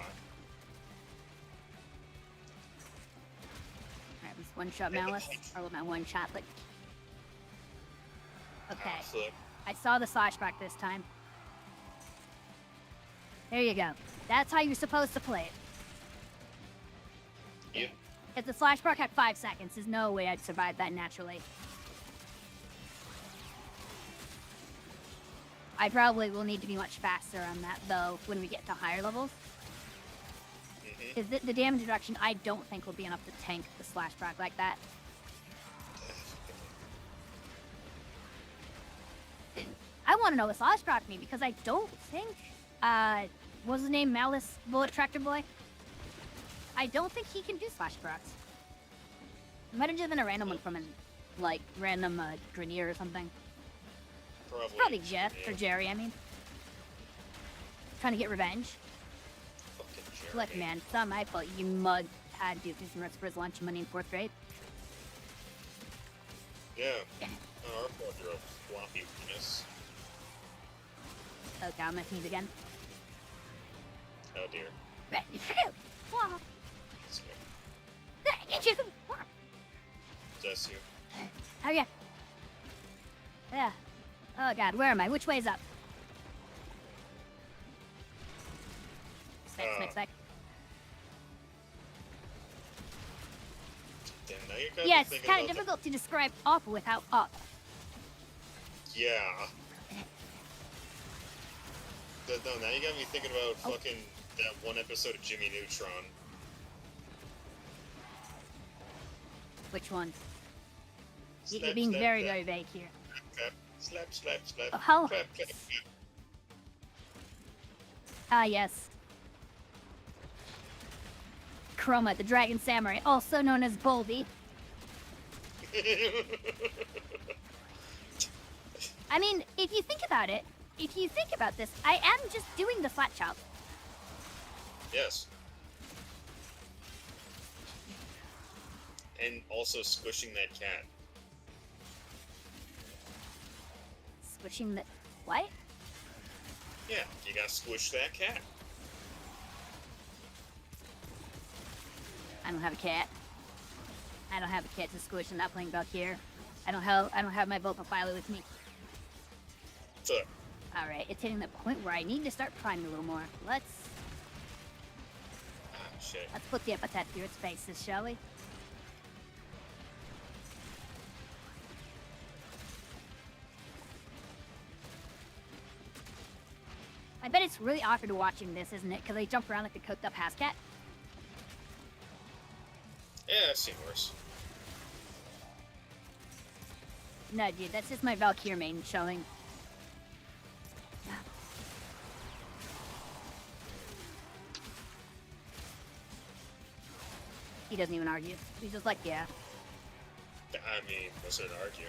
Alright, was one-shot Malice. Or my one-shot, but... Okay. Flip. I saw the slashback this time. There you go. That's how you're supposed to play it. Yeah. If the flashback had 5 seconds, there's no way I'd survive that naturally. I probably will need to be much faster on that, though, when we get to higher levels. Mm-hmm. Because the damage reduction, I don't think will be enough to tank the slashback like that. I want to know what slashback me, because I don't think, what was his name, Malice Bullet Tractor Boy? I don't think he can do slashbacks. It might have just been a random one from an, like, random Grenier or something. Probably Jeff, or Jerry, I mean. Trying to get revenge. Fucking Jerry. Look, man, it's not my fault you mud had Doofus and Ruts for his lunch money in 4th grade. Yeah. Our fault you're a floppy penis. Okay, I'm gonna sneeze again. Oh dear. Get you! Bless you. Oh yeah. Yeah. Oh god, where am I? Which way is up? Damn, now you got Yeah, me it's thinking kind of about difficult to describe up without up. Yeah. No, now you got me thinking about fucking that one episode of Jimmy Neutron. Which one? You're Slap, being slap, very, slap, very vague here. slap, slap, slap, slap, Oh, how? clap, clap, Ah, yes. Chroma, the Dragon Samurai, also known as Boldy. clap. I mean, if you think about it, if you think about this, I am just doing the flat chop. Yes. And also squishing that cat. Squishing the... What? Yeah, you gotta squish that cat. I don't have a cat. I don't have a cat to squish. I'm not playing Valkyrie. I don't have my Vocal with me. So, Alright, it's hitting the point where I need to start priming a little more. Let's shit. put the epithet through its faces, shall we? I bet it's really awkward watching this, isn't it? Because they jump around like the cooked up house cat. Yeah, I've seen worse. No, dude, that's just my Valkyrie main showing. He doesn't even argue. He's just like, yeah. I mean, what's there to argue?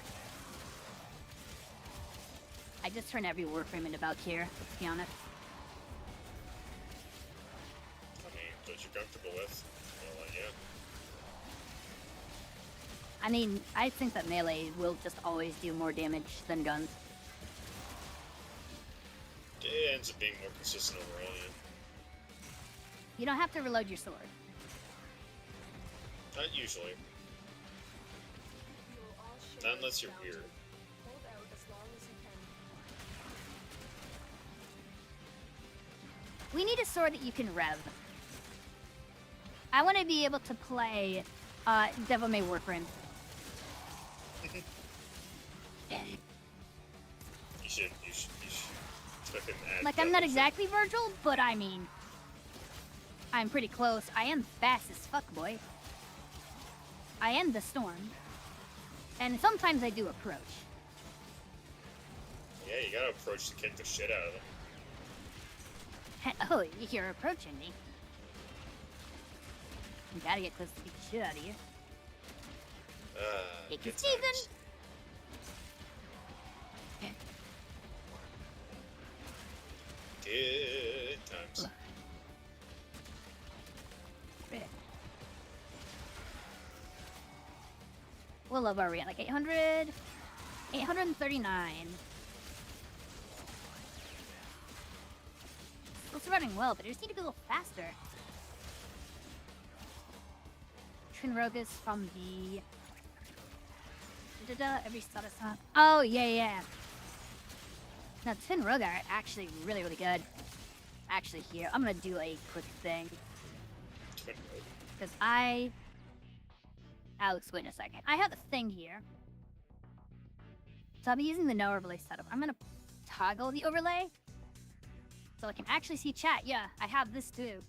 I just turn every Warframe into Valkyrie, let's be honest. I mean, what you're comfortable with. Well, yeah. I mean, I think that melee will just always do more damage than guns. It ends up being more consistent overall, yeah. You don't have to reload your sword. Not usually. You will all share Not unless in you're the bounty. weird. Hold out as long as you can. We need a sword that you can rev. I want to be able to play Devil May Warframe. You should fucking add Like, I'm not that. exactly Virgil, but I mean, I'm pretty close. I am fast as fuck, boy. I am the Storm. And sometimes I do approach. Yeah, you gotta approach to kick the shit out of them. Oh, you're approaching me. You gotta get close to beat the shit out of you. Take good it, Steven! times. Good times. What level are we at? Like 800? 839. It's running well, but I just need to go a little faster. Twin Rogus from the... every status on. Oh, yeah. Now, Twin Rogue are actually really, really good. Actually, here, I'm gonna do a quick thing. Twin road. Because Alex, wait a second. I have a thing here. So I'm using the no overlay setup. I'm gonna toggle the overlay so I can actually see chat. Yeah, I have this too.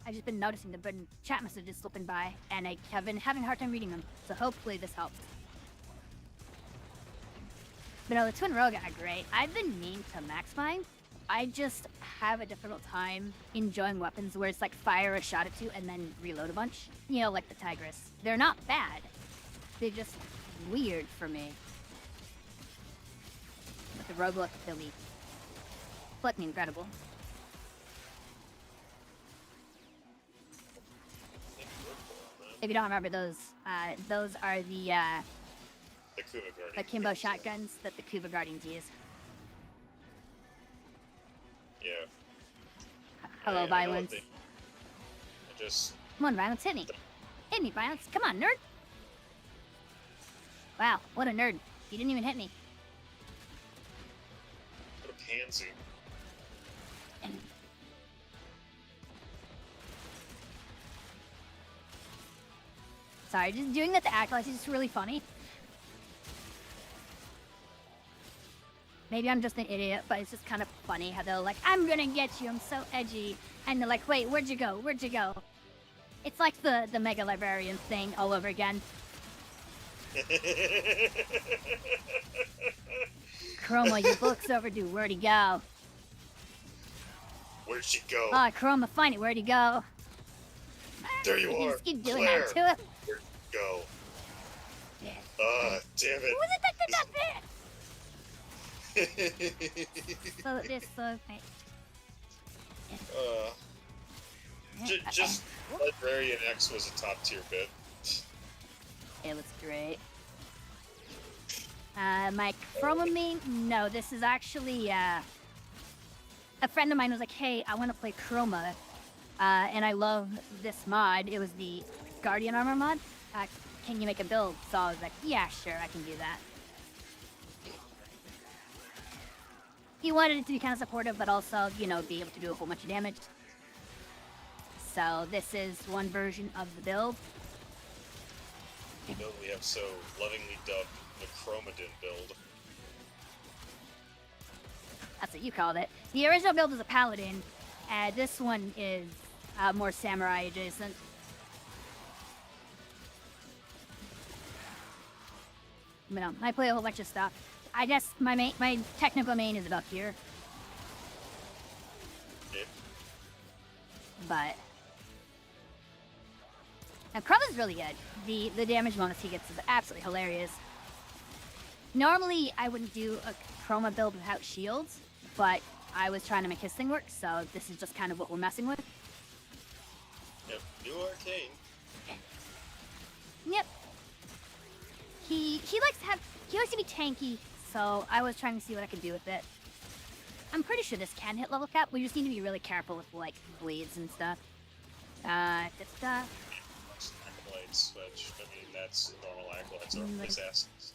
I've just been noticing the button chat messages slipping by, and I have been having a hard time reading them. So hopefully this helps. But no, the Twin Rogue are great. I've been mean to max mine. I just have a difficult time enjoying weapons where it's like fire a shot at you and then reload a bunch. You know, like the Tigress. They're not bad. They're just weird for me. But the Rogue look Billy. Fucking incredible. If you don't remember those are the The Kuva Guardian. Kimbo shotguns that the Kuva Guardians use. Yeah. Hello, I know Violence. I just... Come on, Violence, hit me. Hit me, Violence. Come on, nerd. Wow, what a nerd. You didn't even hit me. What a pansy. Sorry, just doing that to act like it's just really funny. Maybe I'm just an idiot, but it's just kind of funny how they're like, I'm gonna get you, I'm so edgy. And they're like, wait, where'd you go? Where'd you go? It's like the Mega Librarian thing all over again. Chroma, your book's overdue. Where'd he go? Where'd she go? Oh, Chroma, find it. Where'd he go? There you are. Just keep doing Claire. that to him. Where'd you go? Yeah. Damn Who it. was it that did that bit? So this mate. Just Librarian X was a top tier bit. It was great. My Chroma main? No, this is actually, a friend of mine was like, hey, I want to play Chroma, and I love this mod. It was the Guardian Armor mod. Can you make a build? So I was like, yeah, sure, I can do that. He wanted it to be kind of supportive, but also, you know, be able to do a whole bunch of damage. So this is one version of the build. The build we have so lovingly dubbed the Chromadin build. That's what you called it. The original build was a paladin, and this one is more samurai adjacent. You know, I play a whole bunch of stuff. I guess my technical main is about here. Yeah. But now Chroma's really good. The damage bonus he gets is absolutely hilarious. Normally I wouldn't do a Chroma build without shields, but I was trying to make his thing work, so this is just kind of what we're messing with. Yep, new arcane. Yep. He likes to be tanky, so I was trying to see what I could do with it. I'm pretty sure this can hit level cap. We just need to be really careful with like bleeds and stuff. Good stuff. Acolytes, which I mean that's normal acolytes or Like- assassins.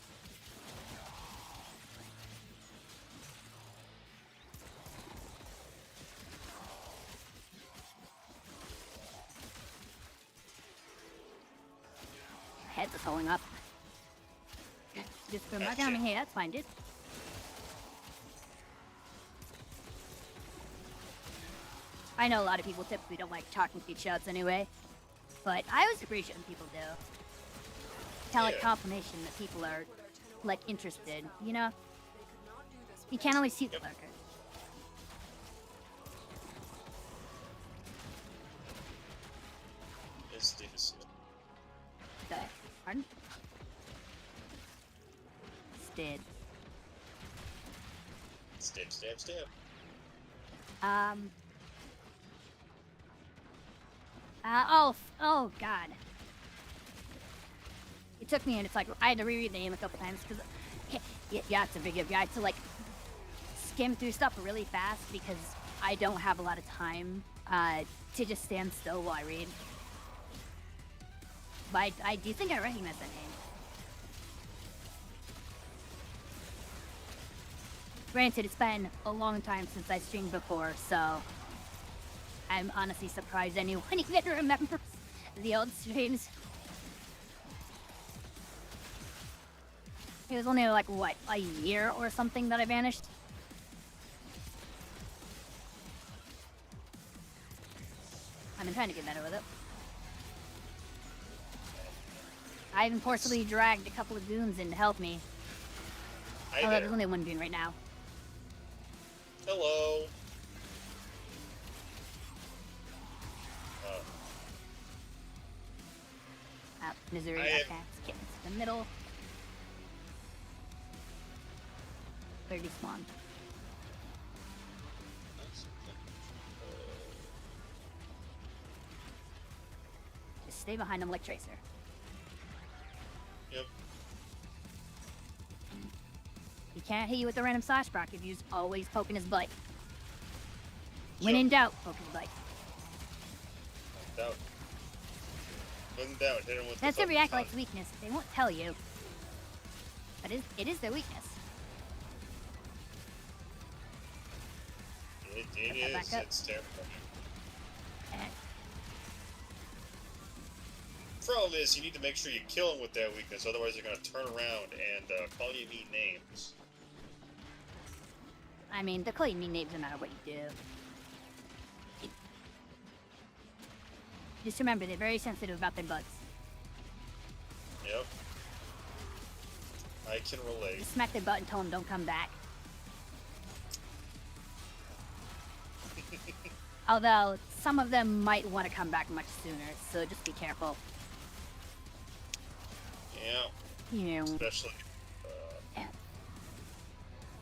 Head was holding up. Just put him back down in here. That's fine, dude. I know a lot of people typically don't like talking to each other anyway, but I always appreciate when people do. Kind of like Yeah. confirmation that people are like interested, you know? You can't always see the lurker. It's difficult. Pardon? Did. Stab, stab, stab. Oh God. It took me, and it's like I had to reread the name a couple times because, yeah, it's a big guy to like skim through stuff really fast because I don't have a lot of time to just stand still while I read. But I do think I recognize that name. Granted, it's been a long time since I streamed before, so I'm honestly surprised anyone even remembers the old streams. It was only like, what, a year or something that I vanished? I've been trying to get better with it. I even forcibly dragged a couple of goons in to help me. Hi Although there. there's only one goon right now. Hello. Missouri I am- attacks. Get into the middle. 30 spawn. Just stay behind him like Tracer. Yep. He can't hit you with the random slash proc if you're just always poking his butt. When Yep. in doubt, poke his butt. Doubt. When doubt, hit him with That's the every fucking acolyte's weakness. They won't tell you. But it is their weakness. It Put that back is. up. It's terrible. Eh. Problem is, you need to make sure you kill them with that weakness, otherwise they're gonna turn around and call you mean names. I mean, they're calling me names no matter what you do. Just remember, they're very sensitive about their butts. Yep. I can relate. Just smack their butt and tell them don't come back. Although, some of them might want to come back much sooner, so just be careful. Yeah. You know. Especially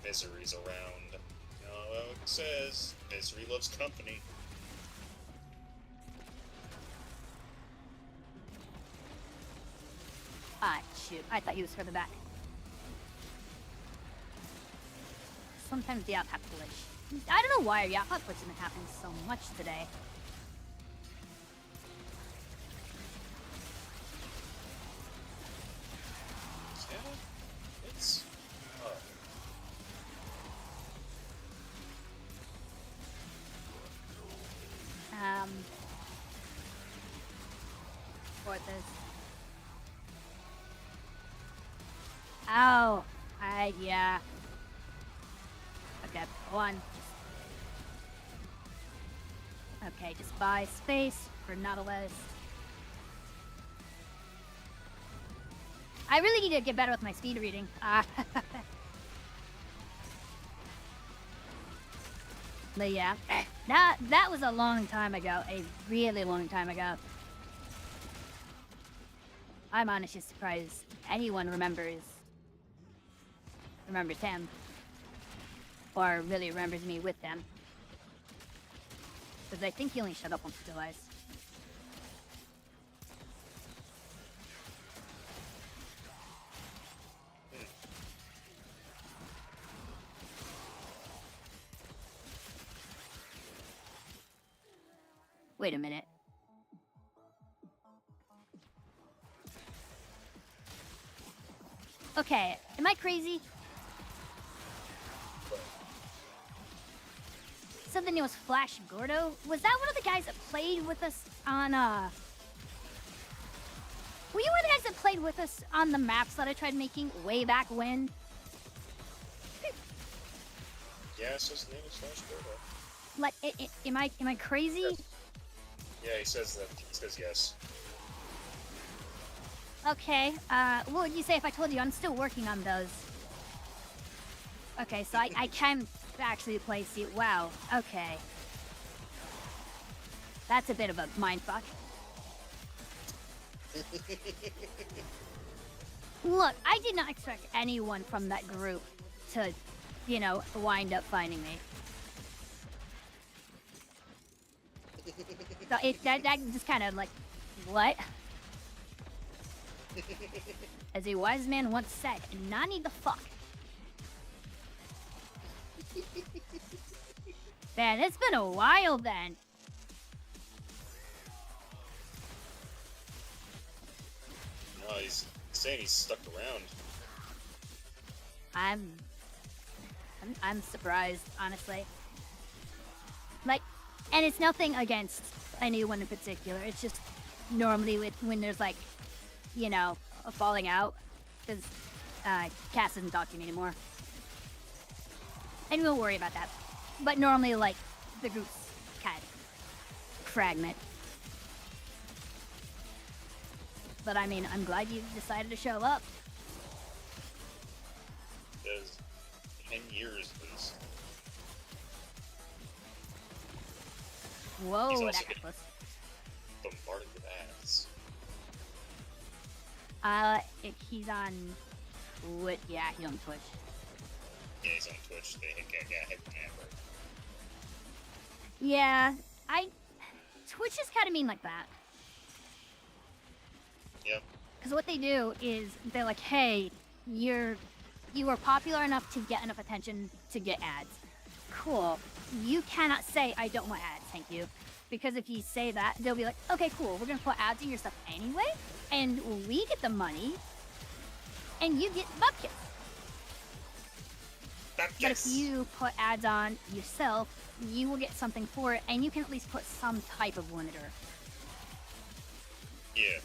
misery's around. You know what it says? Misery loves company. Ah, shoot. I thought he was further back. Sometimes the outpath glitch. I don't know why the outpath glitch isn't happening so much today. Yeah, it's... Fourth is... Ow! Yeah. Okay, one. Okay, just buy space for Nautilus. I really need to get better with my speed reading. But yeah, that was a long time ago. A really long time ago. I'm honestly surprised anyone remembers him. Or really remembers me with them. Because I think he only shut up on Still Eyes. Wait a minute. Okay, am I crazy? Something it was Flash Gordo? Was that one of the guys that played with us on, Were you one of the guys that played with us on the maps that I tried making way back when? Yes, his name is Flash Gordo. Like, am I crazy? Yes. Yeah, he says that. He says yes. Okay, what would you say if I told you I'm still working on those? Okay, so I can actually place you. Wow, okay. That's a bit of a mindfuck. Look, I did not expect anyone from that group to, you know, wind up finding me. So that just kind of like, what? As a wise man once said, Nani the fuck? Man, it's been a while then. No, he's saying he's stuck around. I'm surprised, honestly. Like, and it's nothing against anyone in particular. It's just normally when there's like, you know, a falling out, because Cass doesn't talk to me anymore. And we'll worry about that. But normally, like, the group's kind of fragment. But I mean, I'm glad you decided to show up. There's 10 years at least. Whoa, He's that also got getting close. bombarded with ads. If he's on... What? Yeah, he's on Twitch. Yeah, he's on Twitch. They hit camera. Yeah, Twitch is kind of mean like that. Yep. Because what they do is they're like, hey, you are popular enough to get enough attention to get ads. Cool. You cannot say, I don't want ads, thank you. Because if you say that, they'll be like, okay, cool, we're going to put ads in your stuff anyway, and we get the money, and you get bupkis. But if you put ads on yourself, you will get something for it, and you can at least put some type of limiter. Yeah.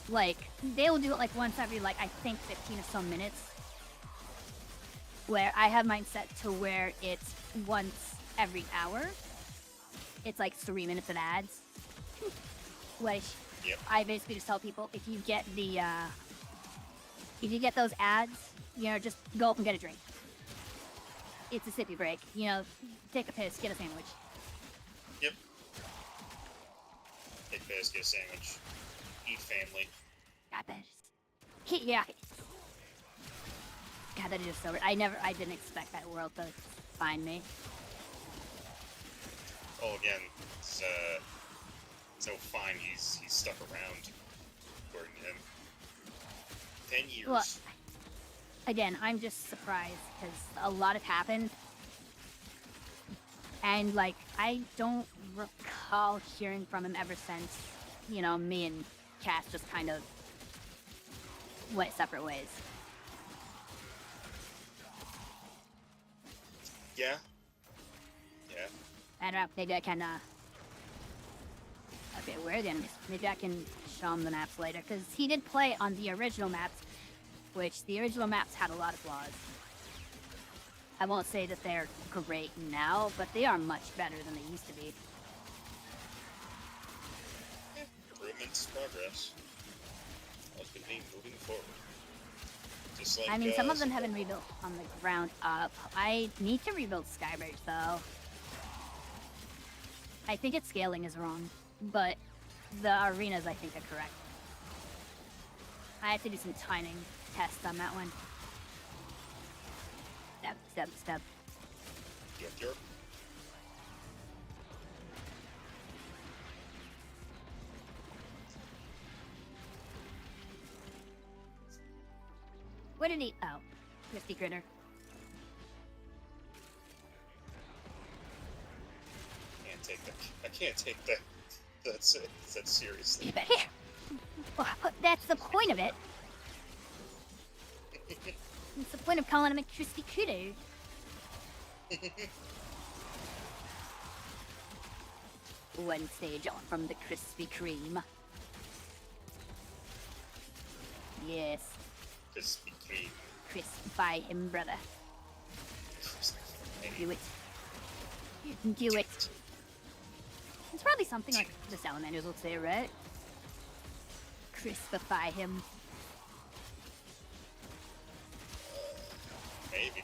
like, they'll do it like once every, like, I think 15 or so minutes. Where I have mine set to where it's once every hour. It's like 3 minutes of ads. Which Yep. I basically just tell people, if you get the, if you get those ads, you know, just go up and get a drink. It's a sippy break. You know, take a piss, get a sandwich. Yep. Take piss, get a sandwich. Eat family. God, that is... Yeah. God, that is just so weird. I didn't expect that world to find me. Oh, again, it's no fine. He's stuck around, according to him. 10 years. Well, again, I'm just surprised because a lot has happened. And, like, I don't recall hearing from him ever since, you know, me and Cass just kind of went separate ways. Yeah. I don't know, maybe I can, okay, where are the enemies? Maybe I can show him the maps later, because he did play on the original maps, which the original maps had a lot of flaws. I won't say that they're great now, but they are much better than they used to be. Improvements, progress. Always gonna be moving forward. Just like, I mean, some of them have been rebuilt on the ground up. I need to rebuild Skybridge, though. I think its scaling is wrong, but the arenas, I think, are correct. I have to do some timing tests on that one. Step. Yep. What did he... Oh, Crispy Critter. I can't take that. That's seriously. But here! Well, that's the point of it. It's the point of calling him a Crispy Critter. One stage on from the Krispy Kreme. Yes, Crispy Kreme. crispify him, brother. Do it. Do it. It's probably something like the salamanders would say, right? Crispify him. Maybe.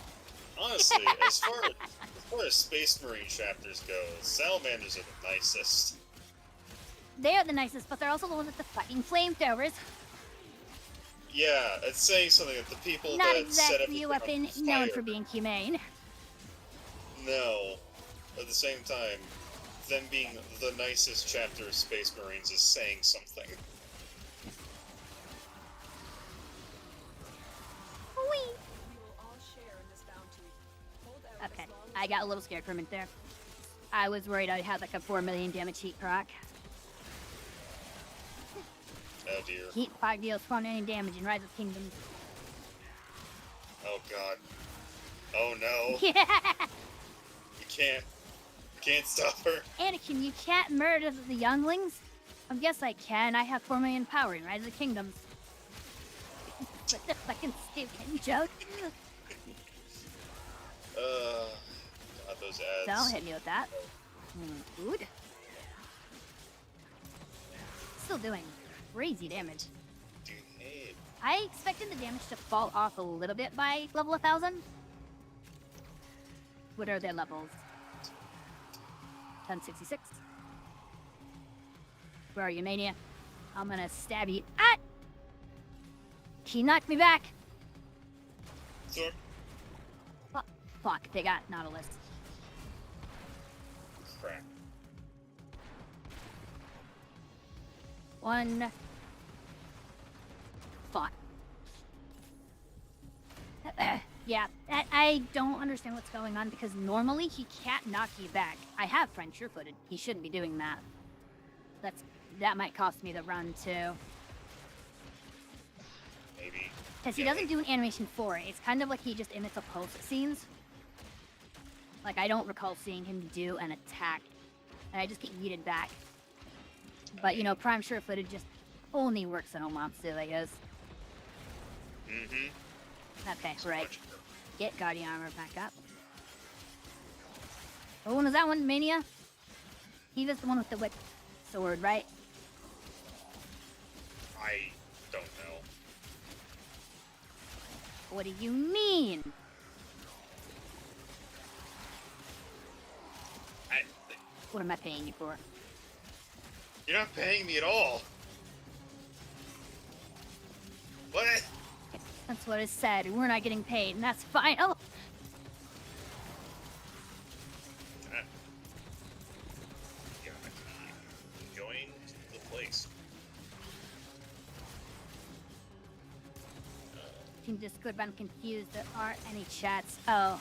Honestly, as far as Space Marine chapters go, salamanders are the nicest. They are the nicest, but they're also the ones with the fucking flamethrowers. Yeah, it's saying something that the people Not that set exactly a everything weapon on known fire- for being humane. No. At the same time, them being the nicest chapter of Space Marines is saying something. Whee! We will all share in this bounty. Hold out Okay, as long I got a little scared for a minute there. I was worried I had like a 4 million damage heat proc. Oh dear. Heat 5 deals 4 million damage in Rise of Kingdoms. Oh god. Oh no. Yeah! You can't stop her. Anakin, you can't murder the younglings? I guess I can. I have 4 million power in Rise of Kingdoms. What the fucking stupid joke? God, those ads. Don't hit me with that. Food? Still doing crazy damage. Dude, hey. I expected the damage to fall off a little bit by level 1000. What are their levels? 1066. Where are you, Mania? I'm gonna stab you. Ah! He knocked me back. Sure. Fuck, they got Nautilus. Crap. One. Fuck. Yeah, I don't understand what's going on because normally he can't knock you back. I have friend sure-footed. He shouldn't be doing that. That might cost me the run too. Maybe. Because he doesn't do an animation for it. It's kind of like he just emits a pulse, it seems. Like, I don't recall seeing him do an attack. And I just get yeeted back. But, you know, Prime sure-footed just only works on Omatsu, I guess. Mm-hmm. Okay, right. Get Guardian Armor back up. Oh, was that one Mania? He was the one with the whip sword, right? I don't know. What do you mean? What am I paying you for? You're not paying me at all. What? That's what it said. We're not getting paid, and that's fine. Oh! Yeah, join the place. Team Discord, but I'm confused. There aren't any chats. Oh,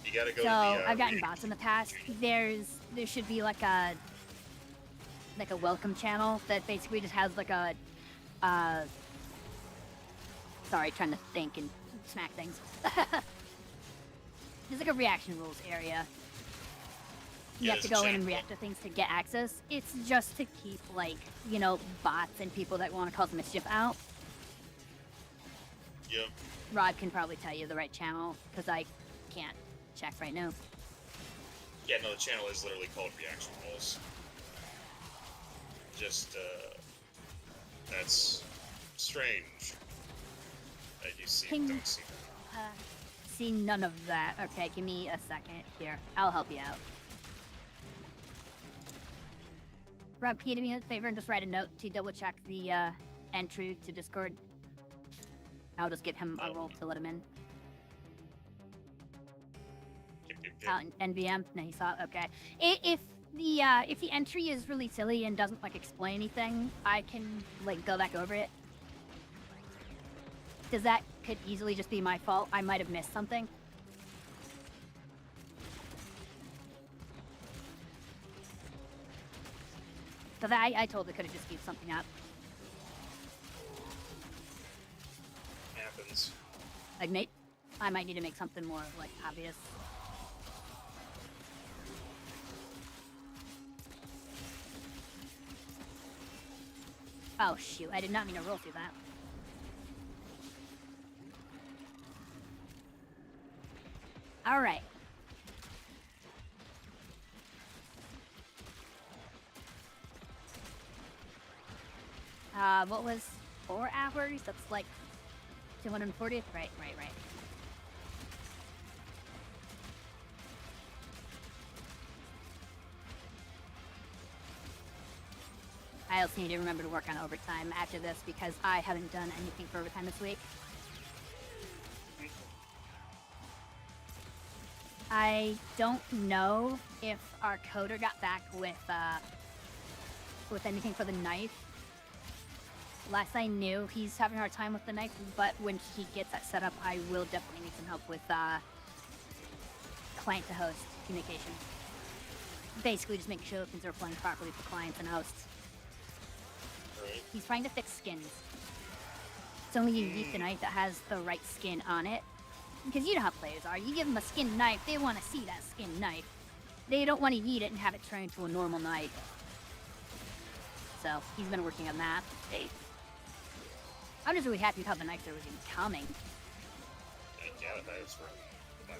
You gotta go so to the, I've gotten bots in the past. There should be like a welcome channel that basically just has like a sorry, trying to think and smack things. There's like a reaction rules area. You Yeah, have to there's a go in and chat. react to things to get access. It's just to keep like, you know, bots and people that want to cause mischief out. Yep. Rod can probably tell you the right channel because I can't check right now. Yeah, no, the channel is literally called Reaction Rules. Just, that's strange. That you see, Ping. don't see that. See none of that. Okay, give me a second here. I'll help you out. Rob, can you do me a favor and just write a note to double check the entry to Discord? I'll just give him a roll to let him in. Out in NVM? No, he saw it. Okay. If the entry is really silly and doesn't like explain anything, I can like go back over it. Because that could easily just be my fault. I might have missed something. Because I totally could have just used something up. Happens. Like, I might need to make something more, like, obvious. Oh, shoot. I did not mean to roll through that. Alright. What was 4 hours? That's like 240th? Right. I also need to remember to work on overtime after this because I haven't done anything for overtime this week. I don't know if our coder got back with anything for the knife. Last I knew, he's having a hard time with the knife, but when he gets that set up, I will definitely need some help with client to host communication. Basically, just making sure that things are flowing properly for clients and hosts. Right. He's trying to fix skins. It's only you yeet the knife that has the right skin on it. Because you know how players are. You give them a skin knife, they want to see that skin knife. They don't want to yeet it and have it turn into a normal knife. So, he's been working on that. I'm just really happy with how the knife there was even coming. Yeah, that is right.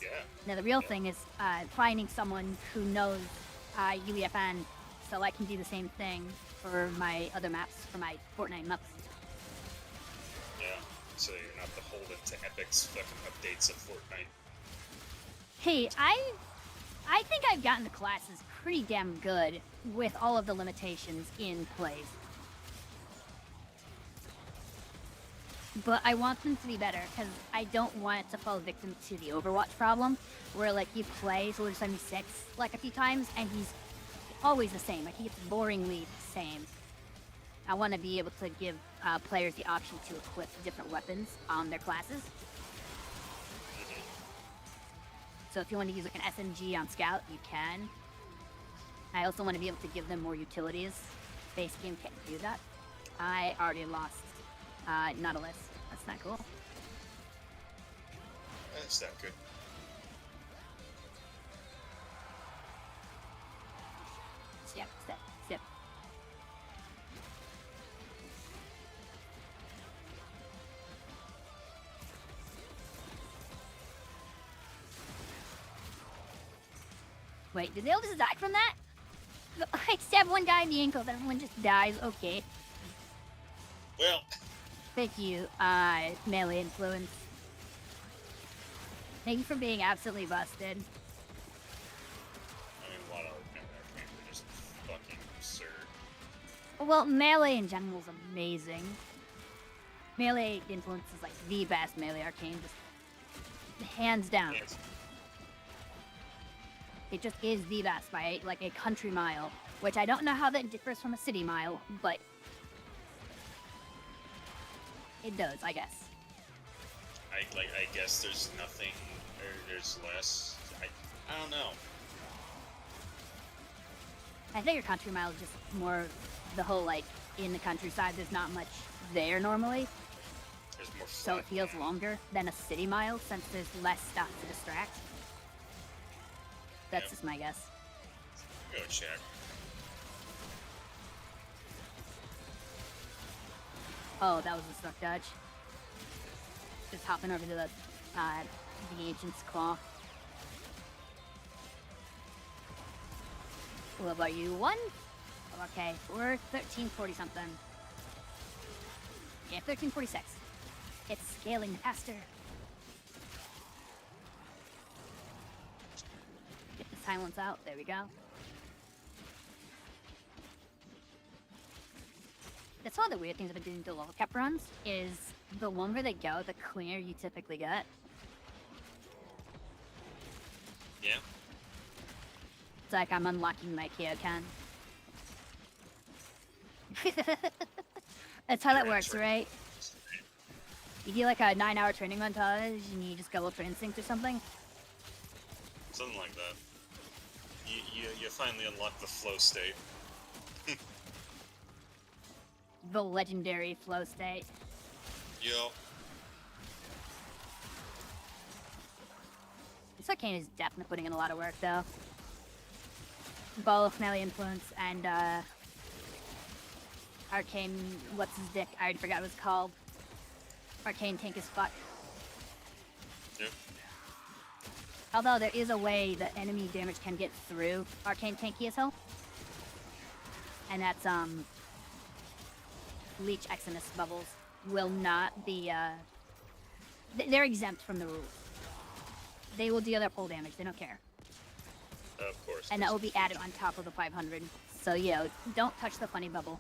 Yeah. Now, the real thing is finding someone who knows UEFN so I can do the same thing for my other maps, for my Fortnite maps. Yeah. So you're not beholden to Epic's fucking updates of Fortnite. Hey, I think I've gotten the classes pretty damn good with all of the limitations in place. But I want them to be better, because I don't want it to fall victim to the Overwatch problem, where, like, you play Soldier 76, like, a few times, and he's always the same. Like, he gets boringly the same. I want to be able to give players the option to equip different weapons on their classes. So if you want to use, like, an SMG on Scout, you can. I also want to be able to give them more utilities. Base game can't do that. I already lost Nautilus. That's not cool. That's not good. Step. Wait, did they all just die from that? I stab one guy in the ankles, everyone just dies. Okay. Well, Thank you, melee influence. Thank you for being absolutely busted. I mean, a lot of arcane are just fucking absurd. Well, melee in general is amazing. Melee influence is like the best melee arcane, just hands down. Yes. It just is the best by like a country mile, which I don't know how that differs from a city mile, but it does, I guess. I guess there's nothing, or there's less. I don't know. I think a country mile is just more the whole like in the countryside. There's not much there normally, There's more. so it feels longer than a city mile since there's less stuff to distract. That's Yep. just my guess. Go check. Oh, that was a stuck dodge. Just hopping over to the Ancient's Claw. What about you? One? Okay, we're 1340 something. Yeah, 1346. It's scaling faster. Get the silence out. There we go. That's one of the weird things about doing the level cap runs, is the longer they go, the cleaner you typically get. Yeah. It's like I'm unlocking my Kyokan. That's how that works, right? You do like a 9-hour training montage and you just go look for instincts or something. Something like that. You finally unlock the flow state. The legendary flow state. Yo. This arcane is definitely putting in a lot of work, though. Ball of Finale influence and arcane. What's his dick? I already forgot what it's called. Arcane tank as fuck. Yep. Although there is a way that enemy damage can get through arcane tanky as hell, and that's Leech Exodus bubbles will not be they're exempt from the rules. They will deal their pull damage. They don't care. Of course. And that will be added on top of the 500. So, yeah, don't touch the funny bubble.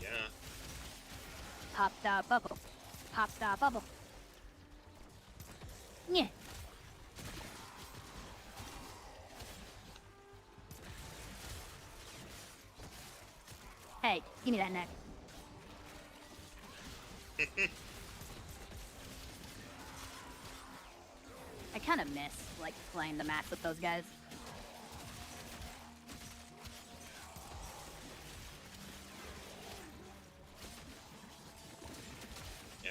Yeah. Pop the bubble. Pop the bubble. Yeah. Hey, give me that neck. I kind of miss, like, playing the match with those guys. Yeah.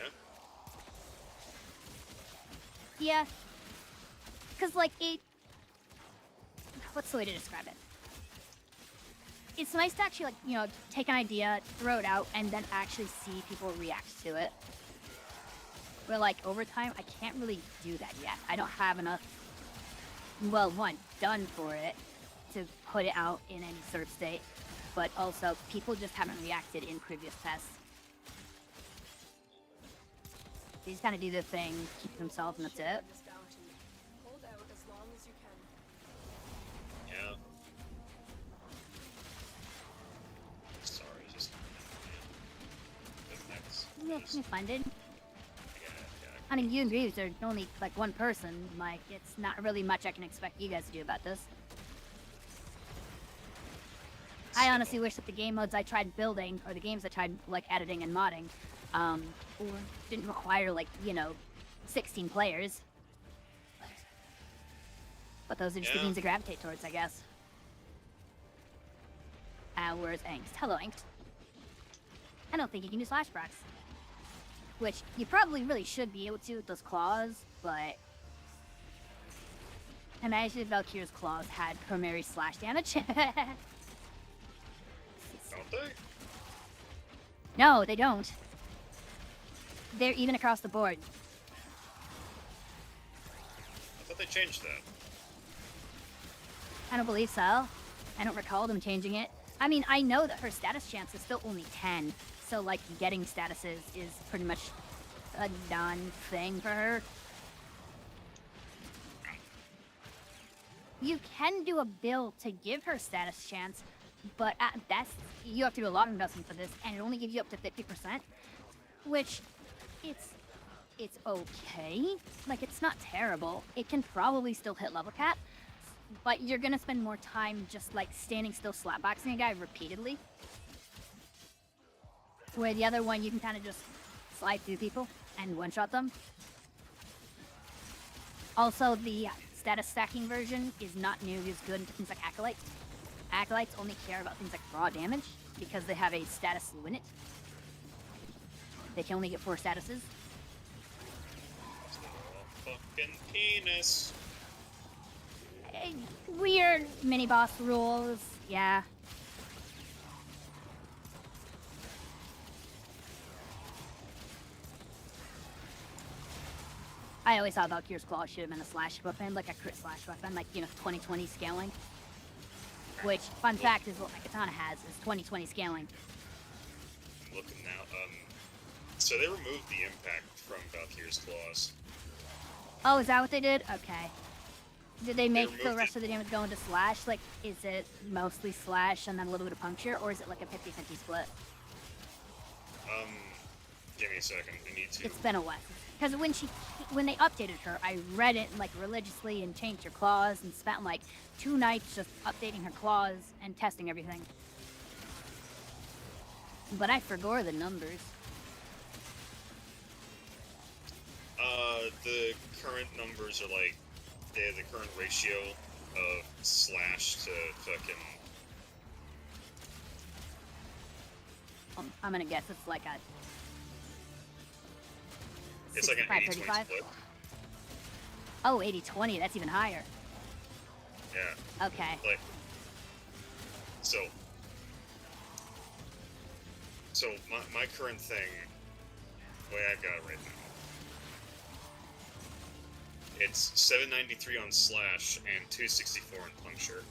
Yeah. Because, like, what's the way to describe it? It's nice to actually, like, you know, take an idea, throw it out, and then actually see people react to it. Where, like, over time, I can't really do that yet. I don't have enough, well, one, done for it to put it out in any sort of state. But also, people just haven't reacted in previous tests. They just kind of do their thing, keep themselves, and that's it. This bounty. Hold out as long as you can. Yeah. Sorry, just. Yeah, you funded. Yeah. I mean, you and Greaves are only, like, one person. Like, it's not really much I can expect you guys to do about this. I honestly wish that the game modes I tried building, or the games I tried, like, editing and modding, or didn't require, like, you know, 16 players. But those are just the Yeah. games to gravitate towards, I guess. Where's Angst? Hello, Angst. I don't think you can do slash procs. Which you probably really should be able to with those claws, but imagine if Valkyrie's claws had primary slash damage. Don't they? No, they don't. They're even across the board. I thought they changed that. I don't believe so. I don't recall them changing it. I mean, I know that her status chance is still only 10, so like getting statuses is pretty much a done thing for her. You can do a build to give her status chance, but at best, you have to do a lot of investment for this, and it only gives you up to 50%, which it's okay. Like, it's not terrible. It can probably still hit level cap, but you're gonna spend more time just like standing still slapboxing a guy repeatedly. Where the other one, you can kind of just slide through people and one-shot them. Also, the status stacking version is not nearly as good into things like Acolytes. Acolytes only care about things like raw damage because they have a status limit. They can only get 4 statuses. Fucking penis. Weird mini-boss rules, yeah. I always thought Valkyrie's Claw should have been a slash weapon, like a crit slash weapon, like, you know, 2020 scaling. Which, fun fact, is what my katana has, is 2020 scaling. I'm looking now. So they removed the impact from Valkyrie's Claws. Oh, is that what they did? Okay. Did they make the removed rest of the damage go into slash? Like, is it mostly slash and then a little bit of puncture, or is it like a 50-50 split? Give me a second. I need to. It's been a while. Because when they updated her, I read it like religiously and changed her claws and spent like 2 nights just updating her claws and testing everything. But I forgot the numbers. The current numbers are like, the current ratio of slash to fucking. I'm gonna guess it's like a. It's like an 80-20 split. Oh, 80-20, that's even higher. Yeah. Okay. Like, so my current thing, the way I've got it right now, it's 793 on slash and 264 on puncture.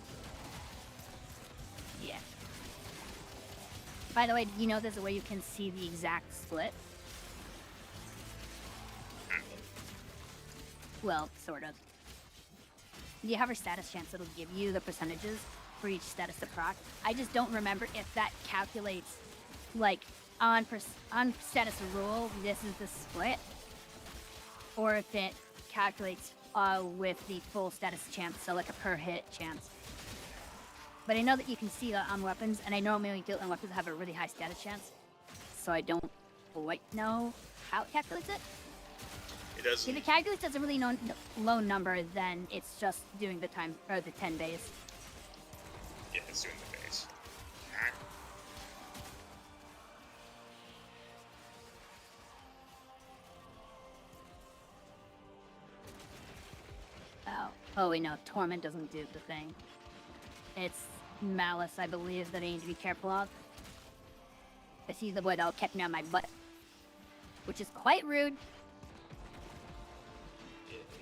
Yeah. By the way, do you know there's a way you can see the exact split? Well, sort of. You have her status chance, it'll give you the percentages for each status to proc. I just don't remember if that calculates, like, on status rule, this is the split, or if it calculates with the full status chance, so like a per hit chance. But I know that you can see that on weapons, and I normally do it on weapons that have a really high status chance, so I don't quite know how it calculates it. It doesn't. If it calculates as a really low number, then it's just doing the time or the 10 base. Yeah, it's doing the base. Oh wait, no, Torment doesn't do the thing. It's Malice, I believe, that I need to be careful of. This is the boy that'll kick me on my butt, which is quite rude.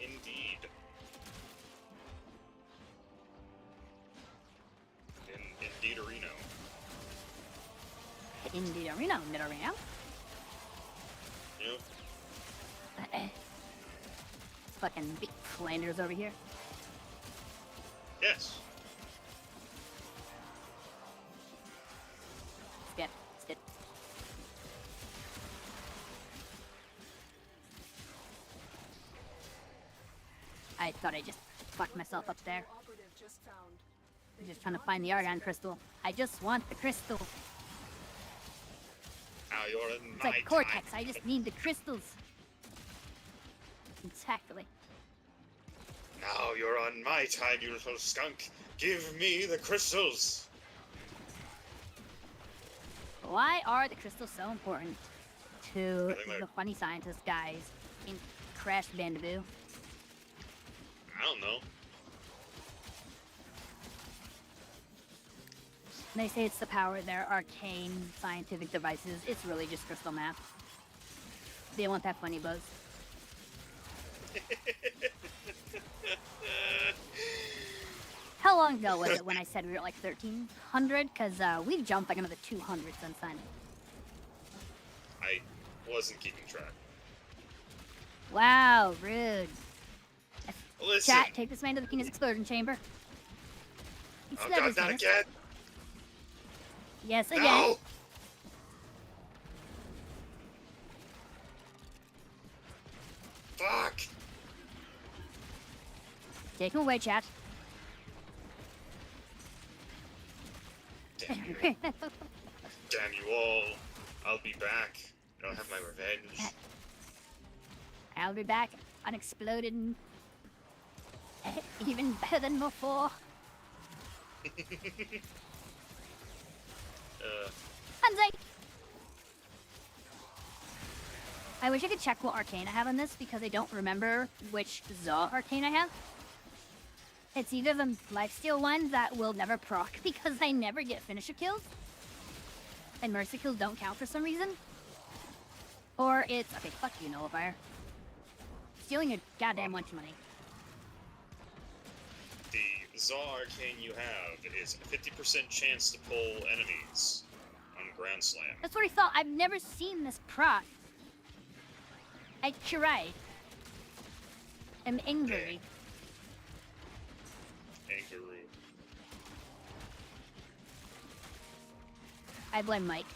Indeed. Indeed, Reno. Indeed, arena, mid arena. Yep. Fucking big Flanders over here. Yes. It's good. It's good. I thought I just fucked myself up there. Operative just found. I'm just trying to find the Argon crystal. I just want the crystal. Now you're in It's my like Cortex. time. I just need the crystals. Exactly. Now you're on my time, you little skunk. Give me the crystals. Why are the crystals so important to I think they're- the funny scientist guys in Crash Bandicoot? I don't know. They say it's to power their arcane scientific devices. It's really just crystal math. They want that funny buzz. How long ago was it when I said we were at like 1300? Because we've jumped like another 200 since then. I wasn't keeping track. Wow, rude. Listen. Chat, take this man to the penis explosion chamber. He Oh stabbed god, his not penis. again! Yes, again. No! Fuck! Take him away, chat. Damn you. Damn you all. I'll be back. I'll have my revenge. I'll be back unexploded and even better than before. Hanzai! I wish I could check what arcane I have on this because I don't remember which Zaw arcane I have. It's either the lifesteal one that will never proc because I never get finisher kills, and mercy kills don't count for some reason. Or it's, okay, fuck you, nullifier. Stealing your goddamn lunch money. The Zaw Arcane you have is a 50% chance to pull enemies on Ground Slam. That's what I thought. I've never seen this proc. I tried. I'm angry. Angaroo. I blame Mike.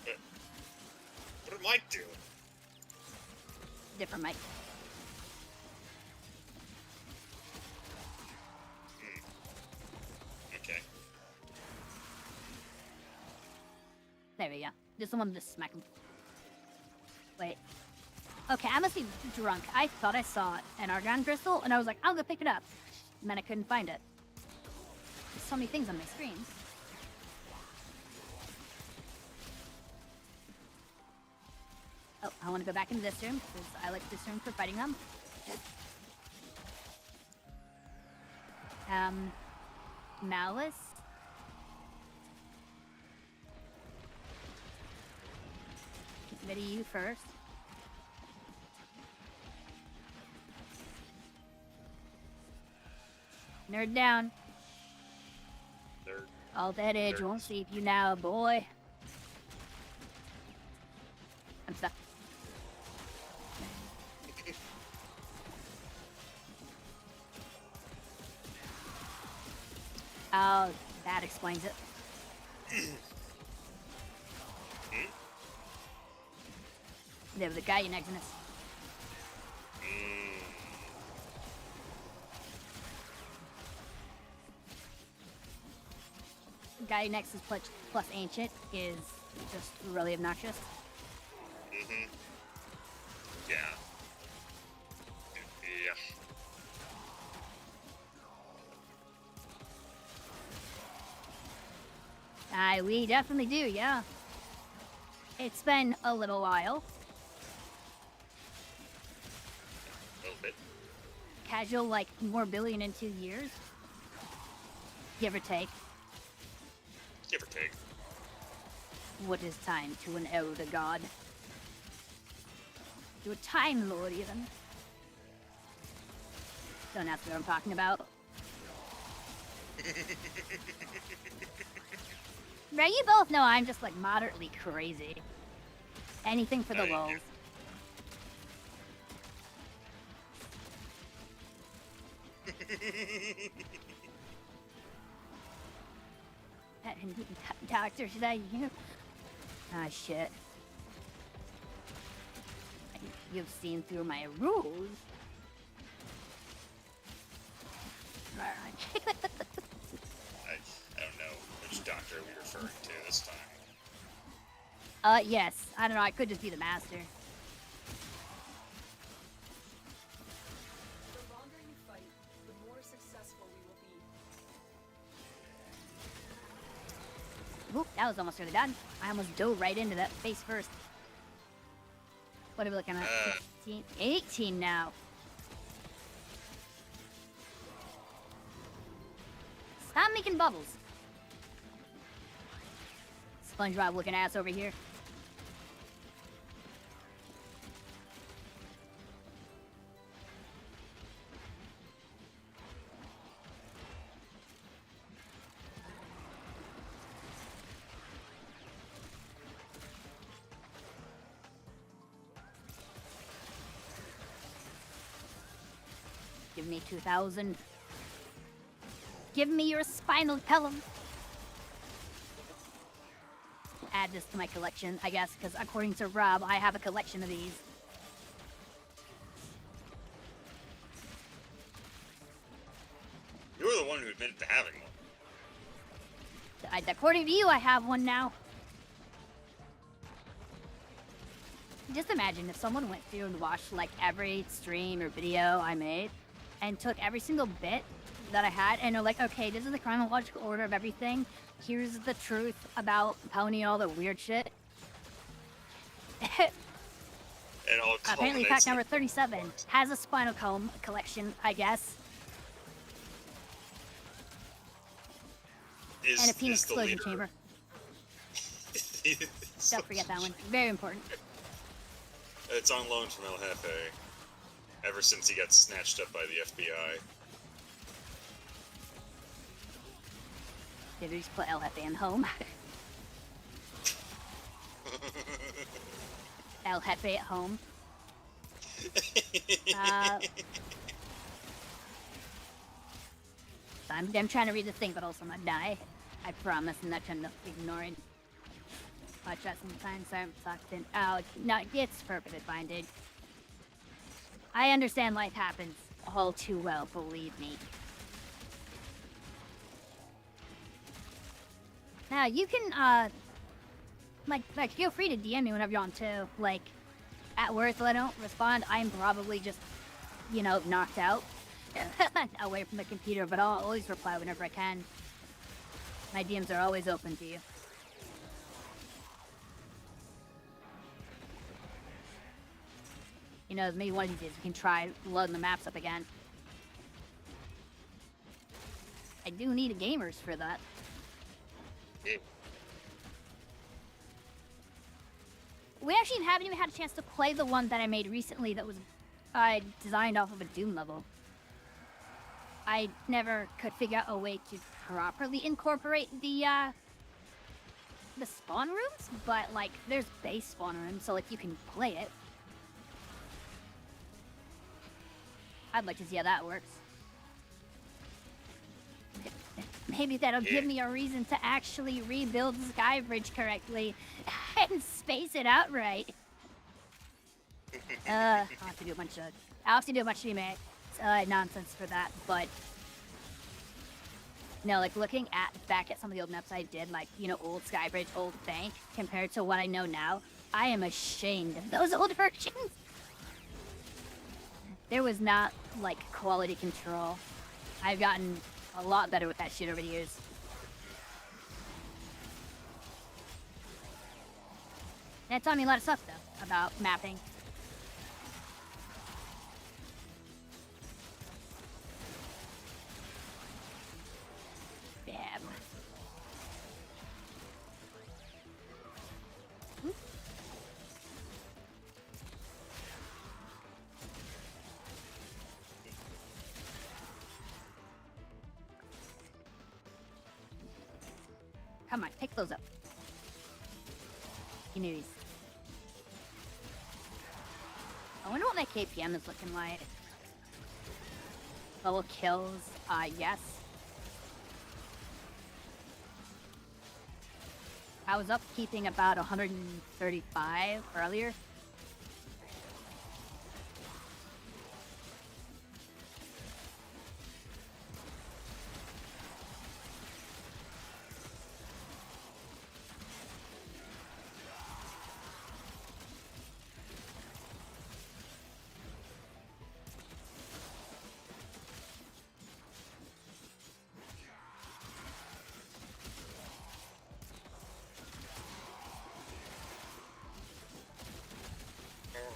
What did Mike do? Different Mike. Okay. There we go. Just someone to smack him. Wait. Okay, I must be drunk. I thought I saw an argon crystal, and I was like, I'll go pick it up. And then I couldn't find it. There's so many things on my screen. Oh, I want to go back into this room, because I like this room for fighting them. Malice. Get rid of you first. Nerd down. Nerd. All that edge won't save you now, boy. I'm stuck. Oh, that explains it. There was a guy next to us. The guy next is plus ancient is just really obnoxious. Yeah. Yeah. We definitely do, yeah. It's been a little while. A little bit. Casual, like, more billion in 2 years. Give or take. Give or take. What is time to an elder god? To a time lord, even. Don't ask me what I'm talking about. Right, you both know I'm just, like, moderately crazy. Anything for the lulz. Doctor, should I you? Ah, shit. You've seen through my rules. I don't know which doctor we're referring to this time. Yes. I don't know. I could just be the master. The longer you fight, the more successful we will be. Oop, that was almost really done. I almost dove right into that face first. What are we looking at? 15, 18 now. Stop making bubbles. SpongeBob looking ass over here. Give me 2,000. Give me your spinal column. Add this to my collection, I guess, because according to Rob, I have a collection of these. You were the one who admitted to having one. According to you, I have one now. Just imagine if someone went through and watched like every stream or video I made and took every single bit that I had and they're like, okay, this is the chronological order of everything. Here's the truth about Pony and all the weird shit. And all Apparently fact number 37 has a spinal column collection, I guess. And a penis explosion chamber. Don't forget that one. Very important. It's on loan from El Jefe. Ever since he got snatched up by the FBI. Did we just put El Jefe in home? El Jefe at home. I'm trying to read the thing, but also I'm gonna die. I promise I'm not trying to ignore it. I'll try sometimes, so I'm sucked in. Oh, no, it's perfectly fine, dude. I understand life happens all too well, believe me. Now, you can, like, feel free to DM me whenever you're on, too. Like, at work, if I don't respond, I'm probably just, you know, knocked out. Away from the computer, but I'll always reply whenever I can. My DMs are always open to you. You know, maybe one of these days we can try loading the maps up again. I do need gamers for that. We actually haven't even had a chance to play the one that I made recently that was designed off of a Doom level. I never could figure out a way to properly incorporate the spawn rooms, but like there's base spawn rooms, so like you can play it. I'd like to see how that works. Maybe that'll give me a reason to actually rebuild Skybridge correctly and space it out right. I'll have to do a bunch of nonsense for that, but no, like looking back at some of the old maps I did, like, you know, old Skybridge, old Bank, compared to what I know now, I am ashamed of those old versions. There was not, like, quality control. I've gotten a lot better with that shit over the years. And it taught me a lot of stuff, though, about mapping. Bam. Come on, pick those up. Canoes. I wonder what my KPM is looking like. Level kills, yes. I was up keeping about 135 earlier.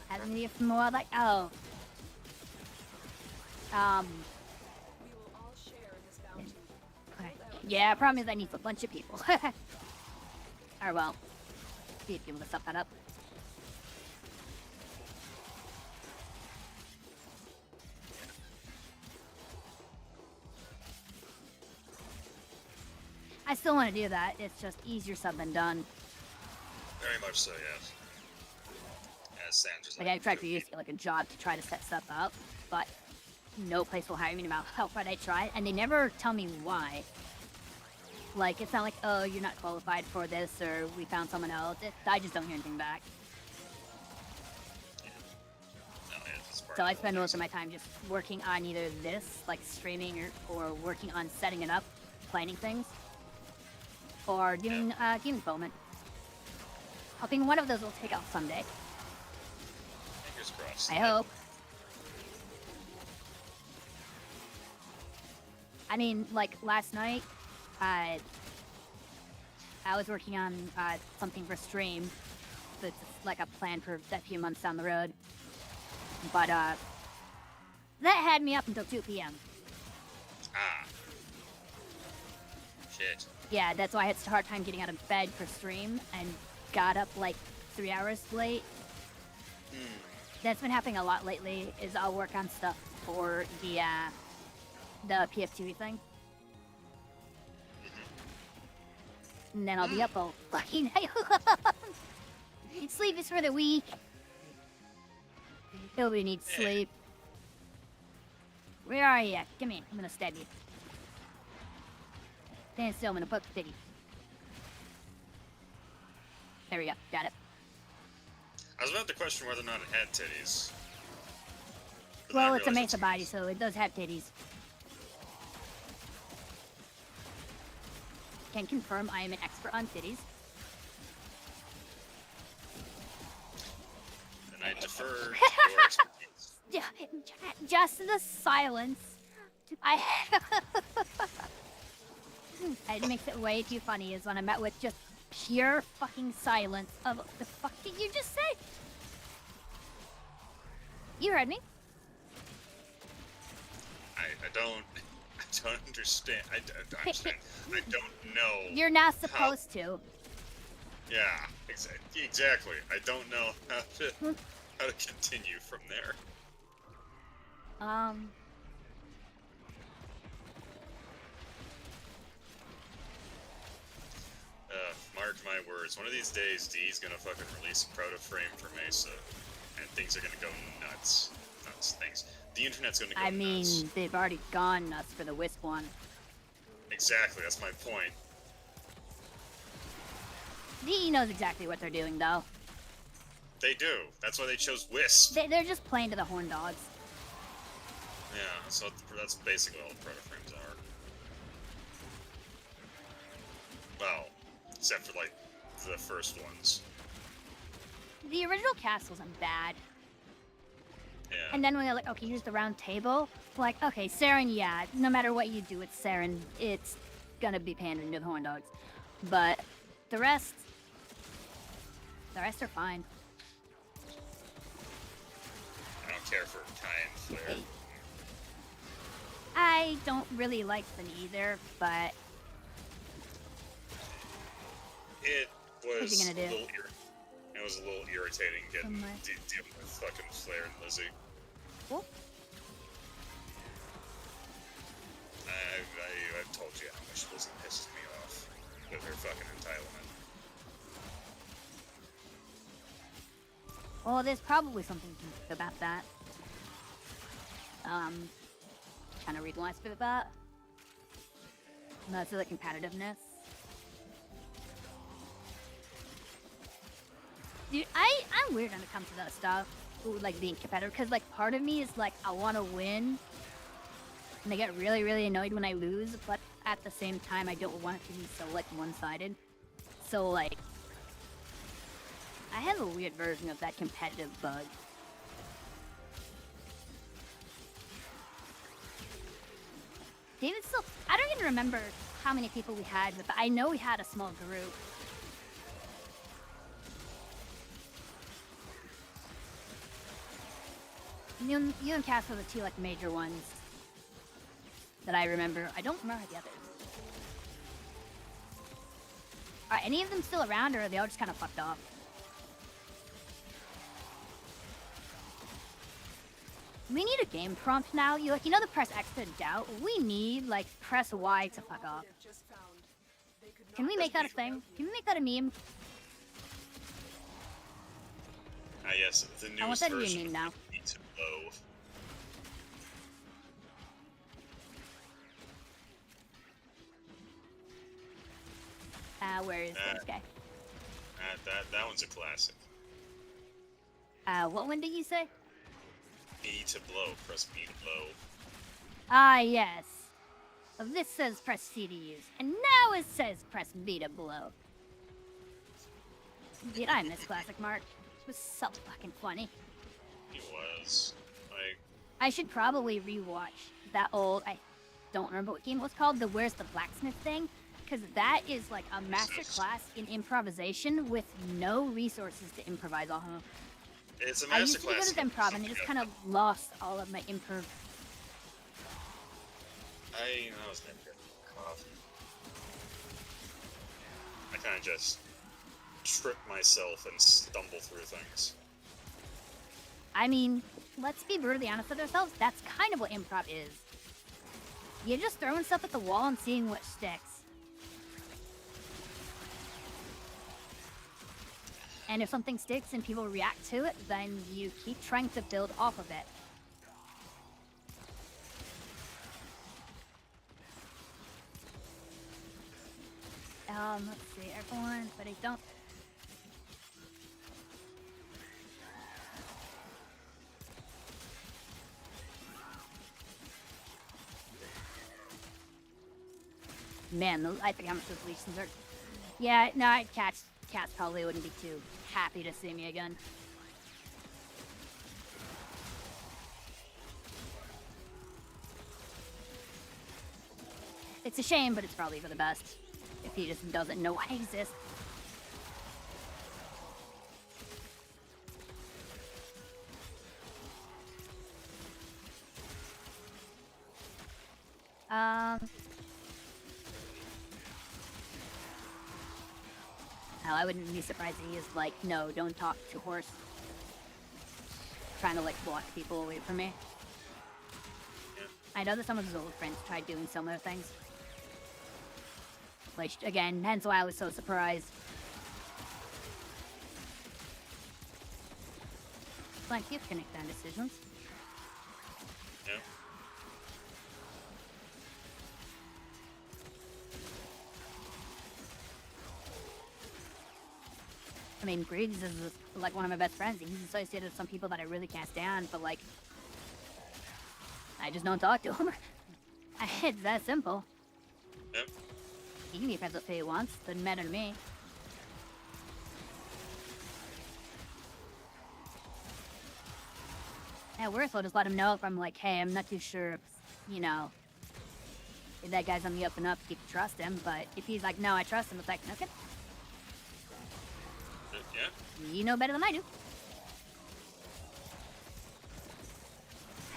Hasn't he from more like We will all share in this bounty. okay. Yeah, problem is I need a bunch of people. Or well, be able to suck that up. I still want to do that. It's just easier said than done. Very much so, yes. As Sandra's Like I tried to use it like a job to try to set stuff up, but no place will hire me no matter how hard I try, and they never tell me why. Like, it's not like, oh, you're not qualified for this, or we found someone else. I just don't hear anything back. No, yeah, it's part So of I the spend whole most of thing. my time just working on either this, like streaming, or working on setting it up, planning things, or doing game development. Hoping one of those will take off someday. Fingers crossed. I hope. I mean, like last night, I was working on something for stream. That's like a plan for a few months down the road. But that had me up until 2 p.m. Ah. Shit. Yeah, that's why I had such a hard time getting out of bed for stream and got up like 3 hours late. That's been happening a lot lately. Is I'll work on stuff for the PFTV thing. And then I'll be up all fucking night. Sleep is for the weak. Nobody needs sleep. Where are you? Come here. I'm gonna stab you. Stand still. I'm gonna poke the piggy. There we go. Got it. I was about to question whether or not it had titties. But then Well, I it's a realized mesa body, so it does have titties. Can confirm I am an expert on titties. And I defer to your expertise. Just the silence. It makes it way too funny is when I'm met with just pure fucking silence of the fuck did you just say? You heard me. I don't understand. I don't understand. I don't know. You're not supposed to. Yeah, exactly. I don't know how to continue from there. Mark my words. One of these days, D's gonna fucking release a proto frame for Mesa, and things are gonna go nuts. Nuts. Things. The internet's gonna go I mean, nuts. they've already gone nuts for the Wisp one. Exactly. That's my point. DE knows exactly what they're doing, though. They do. That's why they chose Wisp. They're just playing to the horn dogs. Yeah. So that's basically all the proto frames are. Well, except for like the first ones. The original cast wasn't bad. Yeah. And then when they're like, okay, here's the round table. Like, okay, Saren, yeah, no matter what you do with Saren, it's gonna be pandering to the horn dogs. But the rest are fine. I don't care for Kai and Flare. I don't really like them either, but It What was you gonna do? It was a little irritating getting Somewhere. dealing with fucking Flare and Lizzie. well, I've told you how much Lizzie pisses me off with her fucking entitlement. well, there's probably something about that. Kind of read last bit about. That's the competitiveness. Dude, I'm weird when it comes to that stuff. Ooh, like being competitive, because like part of me is like I want to win, and I get really, really annoyed when I lose. But at the same time, I don't want it to be so like one-sided. So like, I have a weird version of that competitive bug. David still, I don't even remember how many people we had, but I know we had a small group. You and Cass were the two like major ones that I remember. I don't remember the others. Are any of them still around, or are they all just kind of fucked off? We need a game prompt now. You know the press X to doubt. We need like press Y to fuck off. They've just found. They could Can we make that a thing? Can we make that a meme? Ah yes, the I want newest that to be a version meme of now. Need to Low. where is this guy? That one's a classic. What one did you say? B to blow. Press B to blow. Ah, yes. Well, this says press C to use, and now it says press B to blow. Did I miss Classic Mark? It was so fucking funny. It was. Like, I should probably rewatch that old, I don't remember what game it was called, the Where's the Blacksmith thing, because that is like a master class in improvisation with no resources to improvise off of. it's a I used to be masterclass. good at improv, and I just kind of lost all of my improv. I was never good at coffee. I kind of just trip myself and stumble through things. I mean, let's be brutally honest with ourselves, that's kind of what improv is. You're just throwing stuff at the wall and seeing what sticks. And if something sticks and people react to it, then you keep trying to build off of it. Let's see, everyone, but I don't... Man, I think how much those lesions are... Yeah, no, cats probably wouldn't be too happy to see me again. It's a shame, but it's probably for the best. If he just doesn't know I exist. Hell, I wouldn't be surprised if he is like, no, don't talk to horse. Trying to like block people away from me. I know that some of his old friends tried doing similar things. Which, again, hence why I was so surprised. Like, you can make bad decisions. Yeah. I mean, Griggs is like one of my best friends. He's associated with some people that I really can't stand, but like, I just don't talk to him. It's that simple. Yep. He can be friends with who he wants. Doesn't matter to me. At worst, I'll just let him know if I'm like, hey, I'm not too sure if, you know, if that guy's on the up and up, you can trust him. But if he's like, no, I trust him, it's like, okay. Yeah. You know better than I do.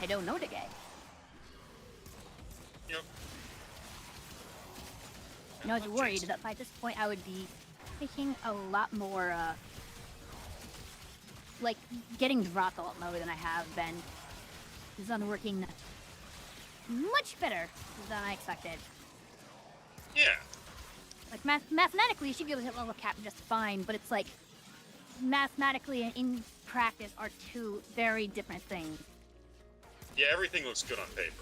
I don't know the guy. Yep. You know, I was worried that by this point I would be taking a lot more, like, getting dropped a lot lower than I have been. This is working much better than I expected. Yeah. Like, mathematically, you should be able to hit level cap just fine, but it's like, mathematically and in practice are two very different things. Yeah, everything looks good on paper.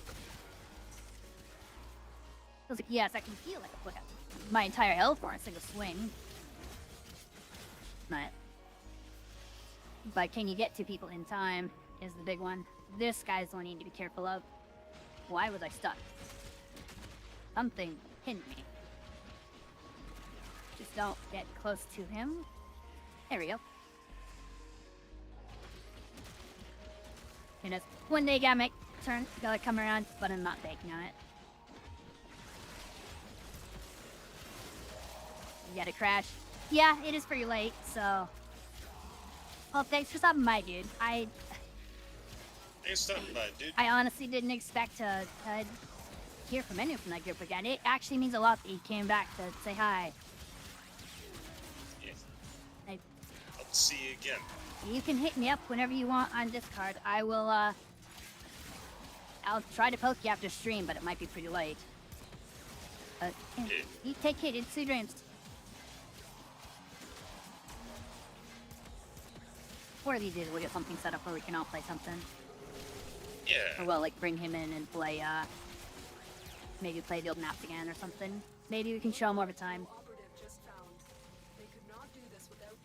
I was like, yes, I can feel like I put my entire health for a single swing. But can you get to people in time is the big one. This guy's the one you need to be careful of. Why was I stuck? Something pinned me. Just don't get close to him. There we go. You know, one day gotta make turn, gotta come around, but I'm not banking on it. You gotta crash. Yeah, it is pretty late, so. Well, thanks for stopping by, dude. Thanks for stopping by, dude. I honestly didn't expect to hear from anyone from that group again. It actually means a lot that he came back to say hi. Yeah. I, I'll see you again. You can hit me up whenever you want on Discord. I will, I'll try to poke you after stream, but it might be pretty late. You take care, dude. Sweet dreams. Or these days we'll get something set up where we can all play something. Yeah. Or we'll, like, bring him in and play, maybe play the old maps again or something. Maybe we can show him over time. Operative just found.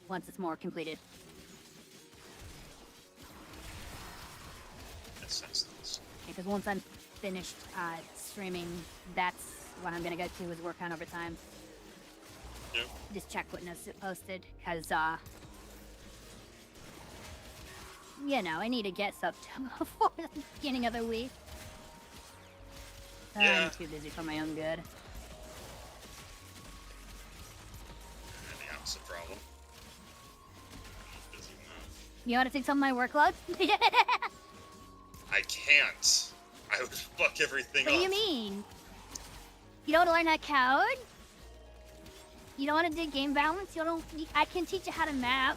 once it's more completed. That sounds nice. Because once I'm finished streaming, that's what I'm gonna go to is work on overtime. Yep. Just check what notes it posted, because you know, I need to get stuff done before the beginning of the week. Yeah. I'm too busy for my own good. And the opposite problem. Busy enough. You want to take some of my workload? I can't. I would fuck everything What up. do you mean? You don't want to learn how to code? You don't want to do game balance? I can teach you how to map.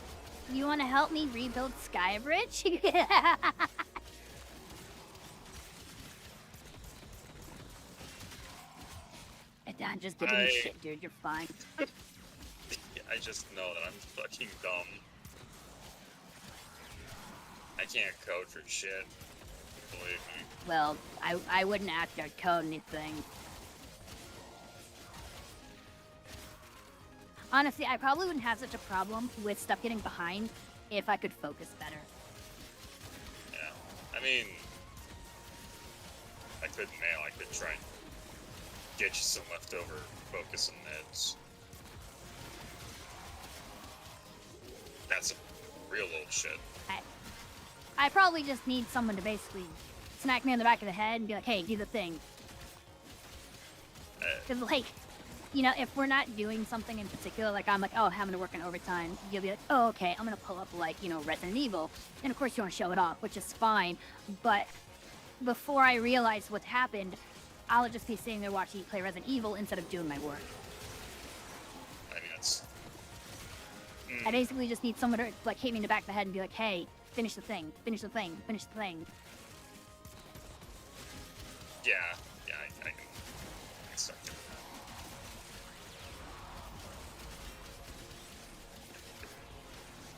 You want to help me rebuild Skybridge? I'm just giving you shit, dude. You're fine. I just know that I'm fucking dumb. I can't code for shit. Believe me. Well, I wouldn't ask you to code anything. Honestly, I probably wouldn't have such a problem with stuff getting behind if I could focus better. Yeah. I mean, I could try and get you some leftover focus and meds. That's some real old shit. I probably just need someone to basically smack me on the back of the head and be like, hey, do the thing. Because, like, you know, if we're not doing something in particular, like I'm like, oh, I'm going to work in overtime, you'll be like, oh, okay, I'm going to pull up, like, you know, Resident Evil. And, of course, you want to show it off, which is fine. But before I realize what's happened, I'll just be sitting there watching you play Resident Evil instead of doing my work. I mean, that's... I basically just need someone to, like, hit me in the back of the head and be like, hey, finish the thing, finish the thing, finish the thing. Yeah, I can start doing that.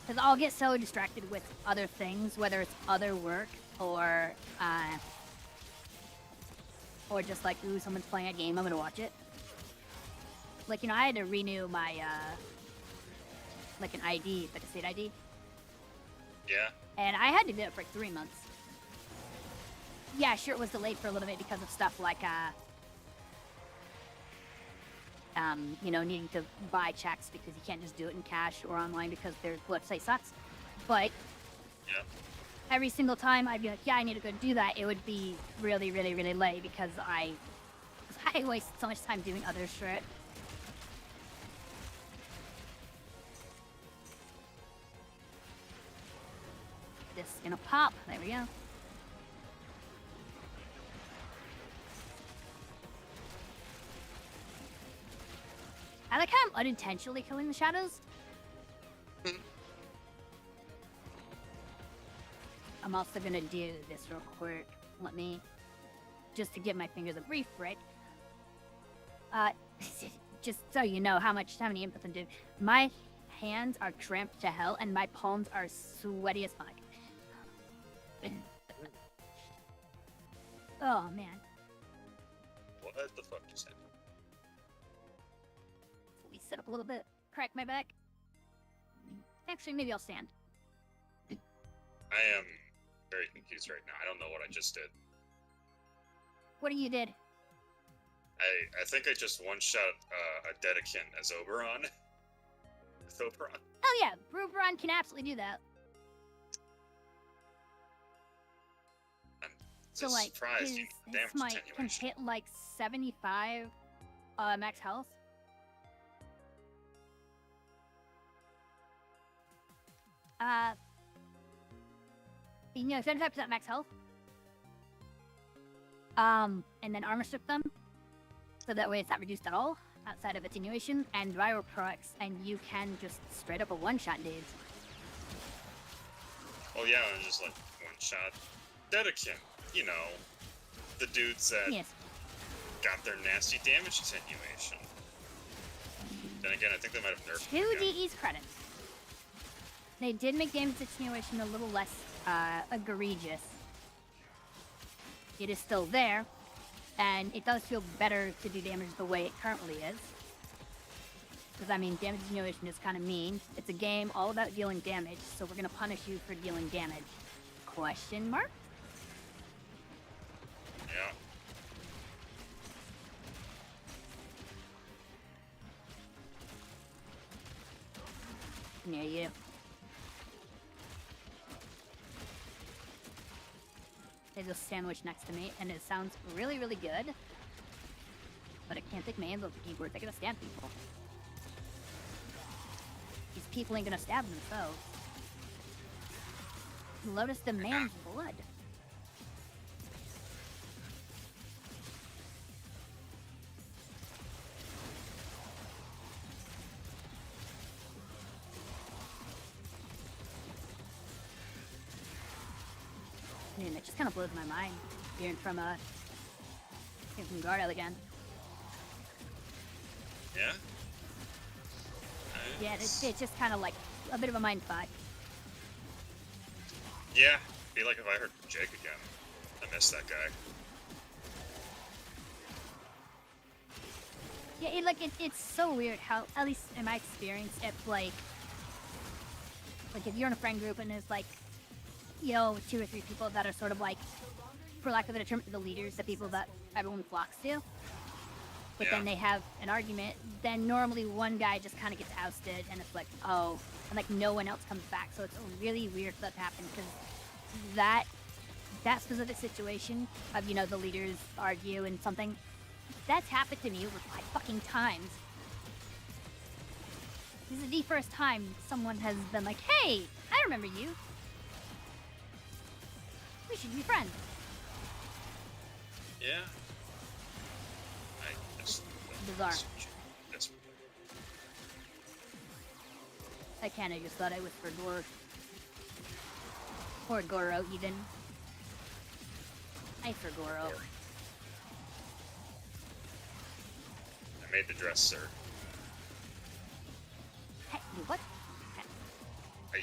Because I'll get so distracted with other things, whether it's other work or just like, ooh, someone's playing a game, I'm gonna watch it. Like, you know, I had to renew my, like an ID, like a state ID. Yeah? And I had to do it for like 3 months. Yeah, sure, it was delayed for a little bit because of stuff like, you know, needing to buy checks because you can't just do it in cash or online because their website sucks. But Yeah. every single time I'd be like, yeah, I need to go do that, it would be really, really, really late because I wasted so much time doing other shit. This is gonna pop. There we go. I like how I'm unintentionally killing the shadows. I'm also gonna do this real quick. Let me, just to give my fingers a brief break. Just so you know how many inputs I'm doing. My hands are cramped to hell, and my palms are sweaty as fuck. Oh man. What the fuck just happened? Let me sit up a little bit. Crack my back. Actually, maybe I'll stand. I am very confused right now. I don't know what I just did. What do you did? I think I just one-shot a Dedekin as Oberon. With Oberon. Oh yeah, Ruberon can absolutely do that. I'm So like, surprised his you damage smite can attenuation. hit like 75 max health. You know, 75% max health. And then armor strip them. So that way it's not reduced at all, outside of attenuation, and viral products, and you can just straight up a one-shot dudes. Oh yeah, I'm just like one-shot Dedekin. You know, the dudes that Yes. got their nasty damage attenuation. Then again, I think they might have nerfed Two it again. DE's credits. They did make damage attenuation a little less egregious. It is still there, and it does feel better to do damage the way it currently is. Because, I mean, damage attenuation is kind of mean. It's a game all about dealing damage, so we're going to punish you for dealing damage. Question mark? Yeah. Near you. There's a sandwich next to me, and it sounds really, really good. But I can't think my hands off the keyboard. They're gonna stab people. These people ain't gonna stab themselves. Lotus demands blood. I mean, it just kind of blows my mind hearing from Gardel again. Yeah? Yeah, it's just kind of like a bit of a mind fuck. Yeah, be like if I heard from Jake again. I miss that guy. Yeah, it's so weird how, at least in my experience, it's like if you're in a friend group and there's like, you know, 2 or 3 people that are sort of like, for lack of a better term, the leaders, the people that everyone flocks to. But then they have an argument, then normally one guy just kind of gets ousted, and it's like, oh, and like no one else comes back. So it's really weird for that to happen, because that specific situation of, you know, the leaders argue and something, that's happened to me over 5 fucking times. This is the first time someone has been like, hey, I remember you. We should be friends. Yeah. I just... Bizarre. That's... I kinda just thought I whispered Goro. Or Goro, even. I for Goro. I made the dress, sir. Hey, you what?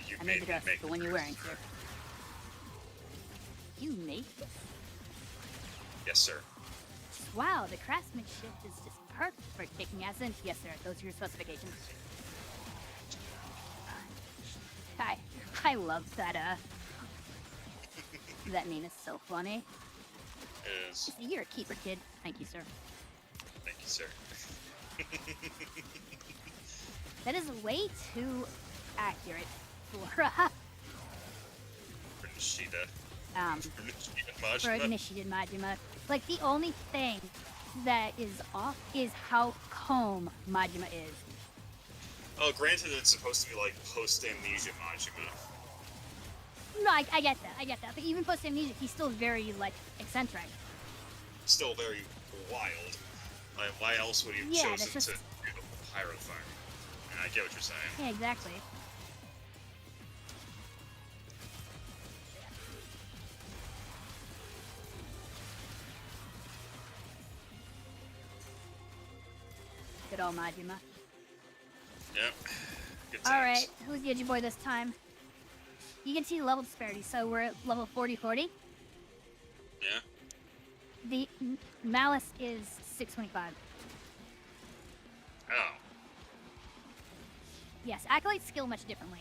You I made the dress, make the one you're wearing, sir. You made this? Yes, sir. Wow, the craftsmanship is just perfect for kicking ass in. Yes, sir, those are your specifications. I love that, that meme is so funny. It is. You're a keeper, kid. Thank you, sir. Thank you, sir. That is way too accurate for, For Nishida. For Nishida for Majima. Nishida Majima. Like, the only thing that is off is how calm Majima is. Oh, granted, it's supposed to be like post-amnesia Majima. No, I get that. But even post-amnesia, he's still very, like, eccentric. Still very wild. Like, why else would he have Yeah, chosen that's just... to do the pyro thing? And I get what you're saying. Yeah, exactly. Good old Majima. Yep. Good times. Alright, who's the edgy boy this time? You can see the level disparity, so we're at level 40-40. Yeah. The Malice is 625. Oh. Yes, Acolytes skill much differently.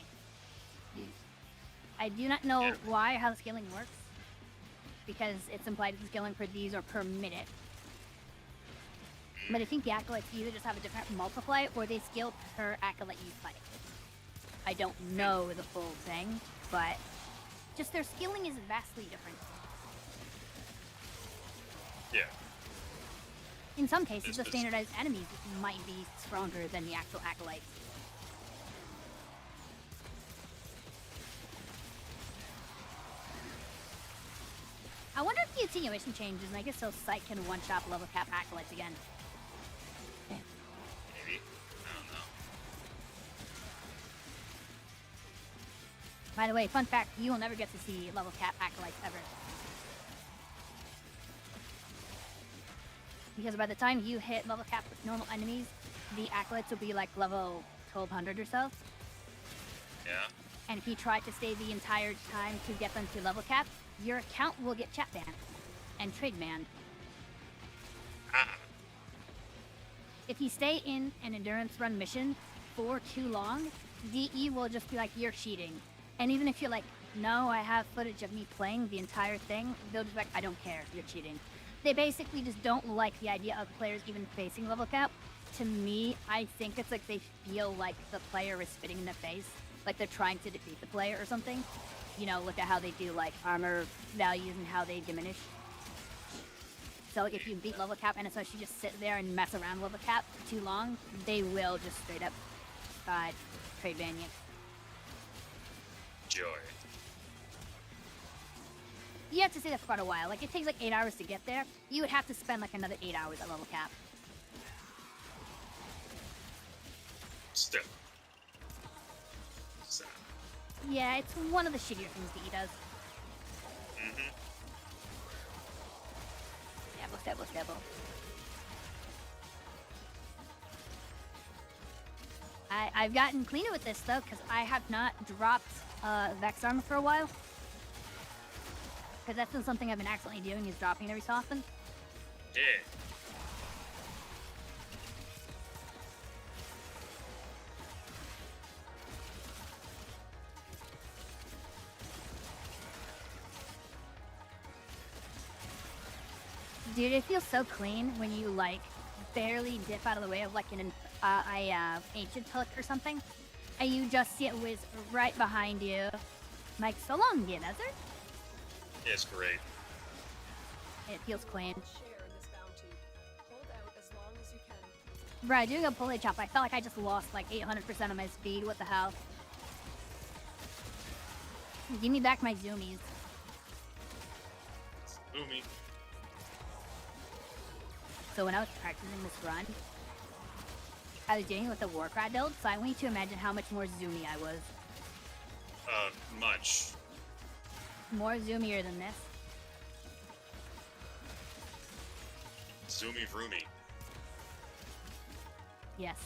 I do not know why or how the scaling works, because it's implied that the scaling for these are per minute. But I think the Acolytes either just have a different multiply, or they scale per Acolyte you fight. I don't know the full thing, but just their scaling is vastly different. Yeah. In some cases, the standardized enemies might be stronger than the actual Acolytes. I wonder if the attenuation changes, and I guess so Sight can one-shot level cap Acolytes again. Maybe. I don't know. By the way, fun fact, you will never get to see level cap Acolytes ever. Because by the time you hit level cap with normal enemies, the Acolytes will be like level 1200 or so. Yeah. And if you try to stay the entire time to get them to level cap, your account will get chat banned and trade banned. Ah. if you stay in an endurance run mission for too long, DE will just be like, you're cheating. And even if you're like, no, I have footage of me playing the entire thing, they'll just be like, I don't care, you're cheating. They basically just don't like the idea of players even facing level cap. To me, I think it's like they feel like the player is spitting in the face, like they're trying to defeat the player or something. You know, look at how they do like armor values and how they diminish. So like, if you beat level cap and as you just sit there and mess around level cap for too long, they will just straight up trade ban you. Joy. You have to stay there for quite a while. Like, it takes like 8 hours to get there. You would have to spend like another 8 hours at level cap. Still. Sad. Yeah, it's one of the shittier things that he does. Mm-hmm. Stable. I've gotten cleaner with this though, because I have not dropped Vex armor for a while. Because that's been something I've been accidentally doing, is dropping it every so often. Yeah. Dude, it feels so clean when you like barely dip out of the way of like an ancient hook or something, and you just see it whiz right behind you. I'm like, so long, dear desert. It's great. It feels clean. Share in this bounty. Hold out as long as you can. Right, doing a pulley chop, I felt like I just lost like 800% of my speed. What the hell? Give me back my zoomies. Umi. So when I was practicing this run, I was doing it with the Warcry build, so I want you to imagine how much more zoomy I was. Much. More zoomier than this. Zoomy Vroomy. Yes.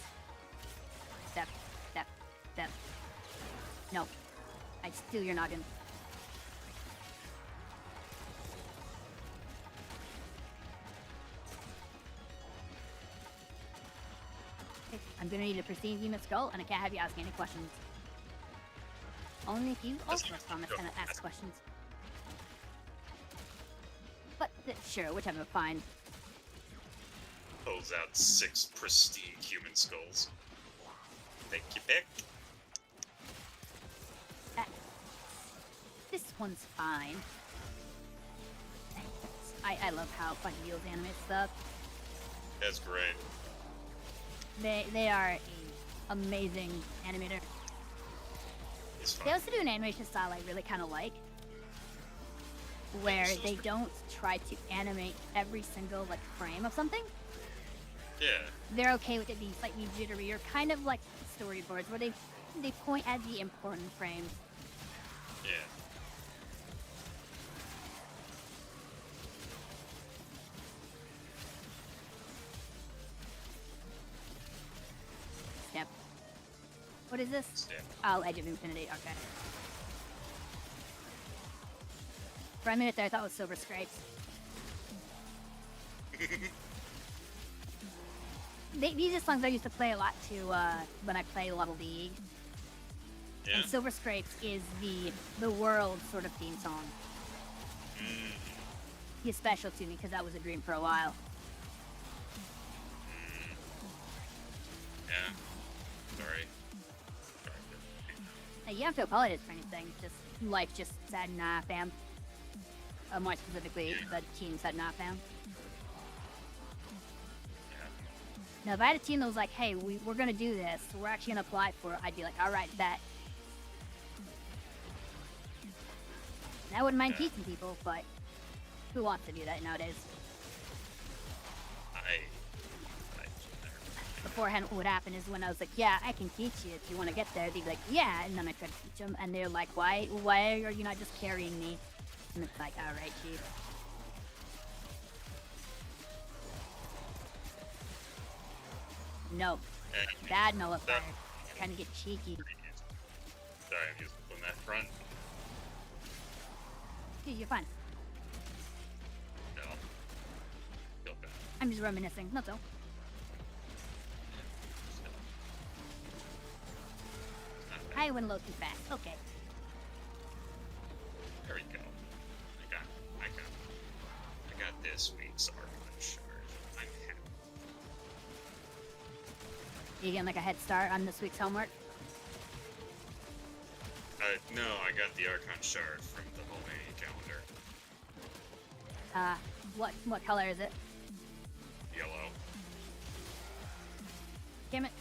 Step. No. I'd steal your noggin. Okay, I'm gonna need a pristine human skull, and I can't have you ask any questions. Only if you also promise to ask questions. But, sure, whichever, fine. Pulls out 6 pristine human skulls. Thank you, pick. This one's fine. I love how Funny Wheels animates stuff. That's great. They are an amazing animator. It's fun. They also do an animation style I really kind of like, where they don't try to animate every single like frame of something. Yeah. They're okay with it being slightly jittery, or kind of like storyboards, where they point at the important frames. Yeah. Yep. What is this? Step. Oh, Edge of Infinity. Okay. For a minute there, I thought it was Silver Scrapes. These are songs I used to play a lot too when I play Level League. Yeah. And Silver Scrapes is the world sort of theme song. He's special to me because that was a dream for a while. Yeah. Sorry. You don't have to apologize for anything. Just life just said nah, fam. More specifically, the team said nah, fam. Now, if I had a team that was like, hey, we're gonna do this, we're actually gonna apply for it, I'd be like, alright, bet. And I wouldn't mind teaching people, but who wants to do that nowadays? Beforehand, what would happen is when I was like, yeah, I can teach you if you want to get there, they'd be like, yeah, and then I try to teach them, and they're like, why are you not just carrying me? And it's like, alright, chief. No. Bad nullifier. Trying to get cheeky. Sorry, I'm just on that front. Dude, you're fine. No. Feel bad. I'm just reminiscing. That's all. I went a little too fast. Okay. There we go. I got this week's Archon Shard. I'm happy. You getting like a head start on this week's homework? No, I got the Archon Shard from the Homemade calendar. What color is it? Yellow. Damn it.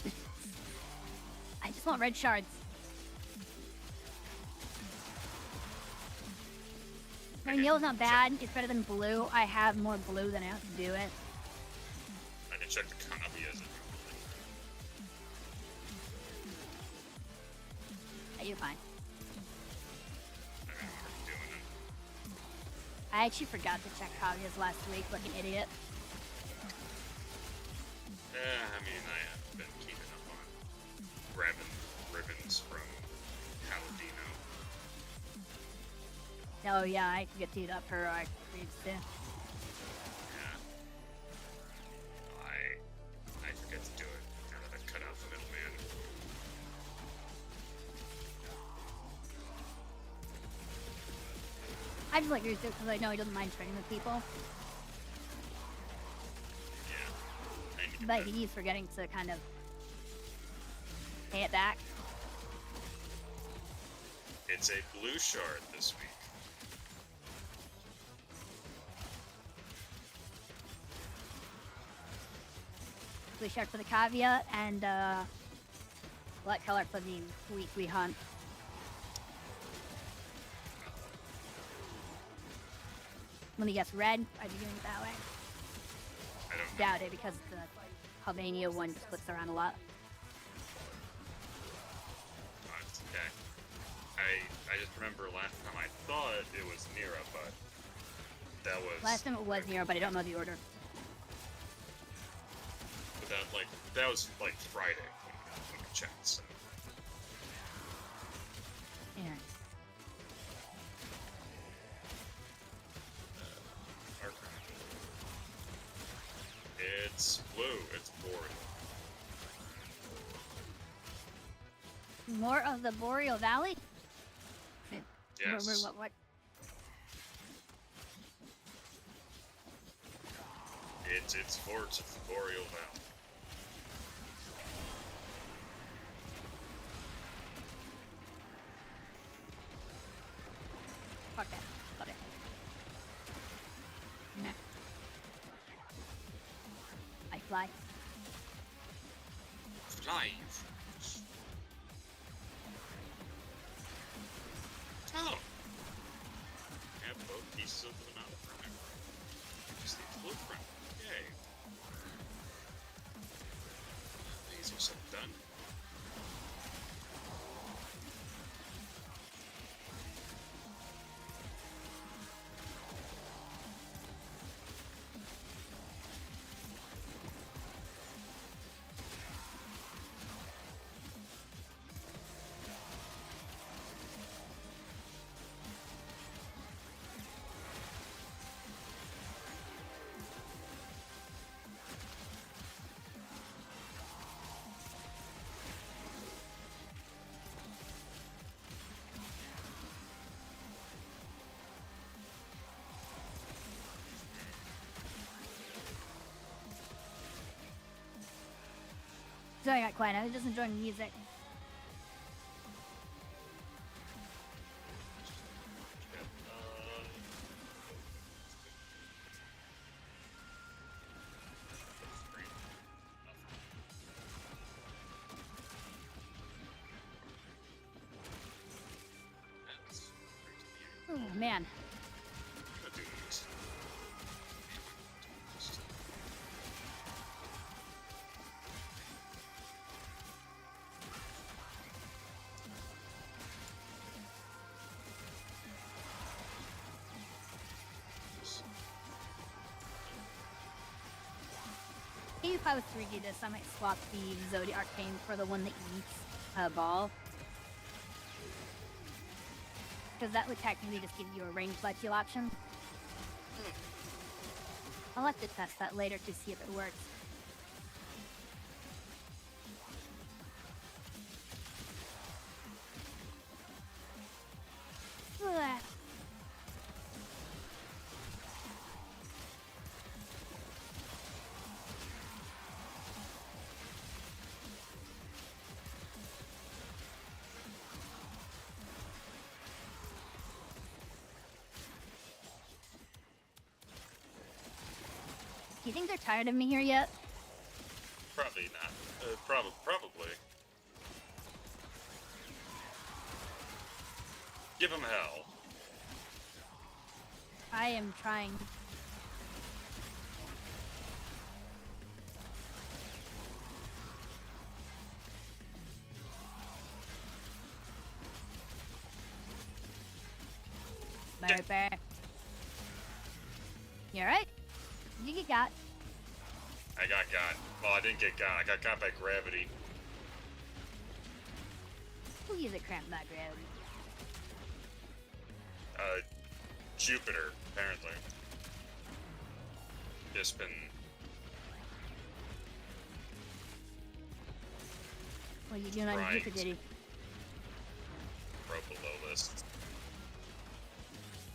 I just want red shards. I mean, yellow's not bad. It's better than blue. I have more blue than I have to do it. I can check the Kanabi as it. Yeah, you're fine. I mean, I'm doing it. I actually forgot to check Kaguya's last week like an idiot. I mean, I have been keeping up on grabbing ribbons from Paladino. Oh yeah, I can get teed up her reads too. Yeah. I forget to do it now that I've cut out the middleman. I just like yours too because I know he doesn't mind trading with people, Yeah. I need to get but that. he's forgetting to kind of pay it back. It's a blue shard this week. Blue shark for the Kavia and black color for the weekly hunt. Let me guess, red? Are you doing it that way? I don't know. Doubt it because the Albania one just flips around a lot. It's okay. I just remember last time I thought it was Nira, but that was Last time it was Nero, but I don't know the order. but that was like Friday when we checked. So. Yeah. Archon. It's blue. It's boring. More of the Boreal Valley? Yes. What? It's forts of the Boreal Valley. Fuck that. Got it. Nah. I fly. Live. Oh. Have both pieces of the Mount Prime. Just the blueprint. Yay. These are so done. Sorry, I got quiet. I was just enjoying the music. Yep. Oh man. Gonna do this. Maybe if I was 3D this, I might swap the Zodi Arcane for the one that eats a ball. Because that would technically just give you a ranged light heal option. I'll have to test that later to see if it works. you think they're tired of me here yet? Probably not. Probably. Give him hell. I am trying. Right back. You alright? You get got. I got. Well, I didn't get got. I got got by gravity. Who uses a cramp back gravity? Jupiter, apparently. Just been... What are you doing on Right. Jupiter, Diddy? Broke below list.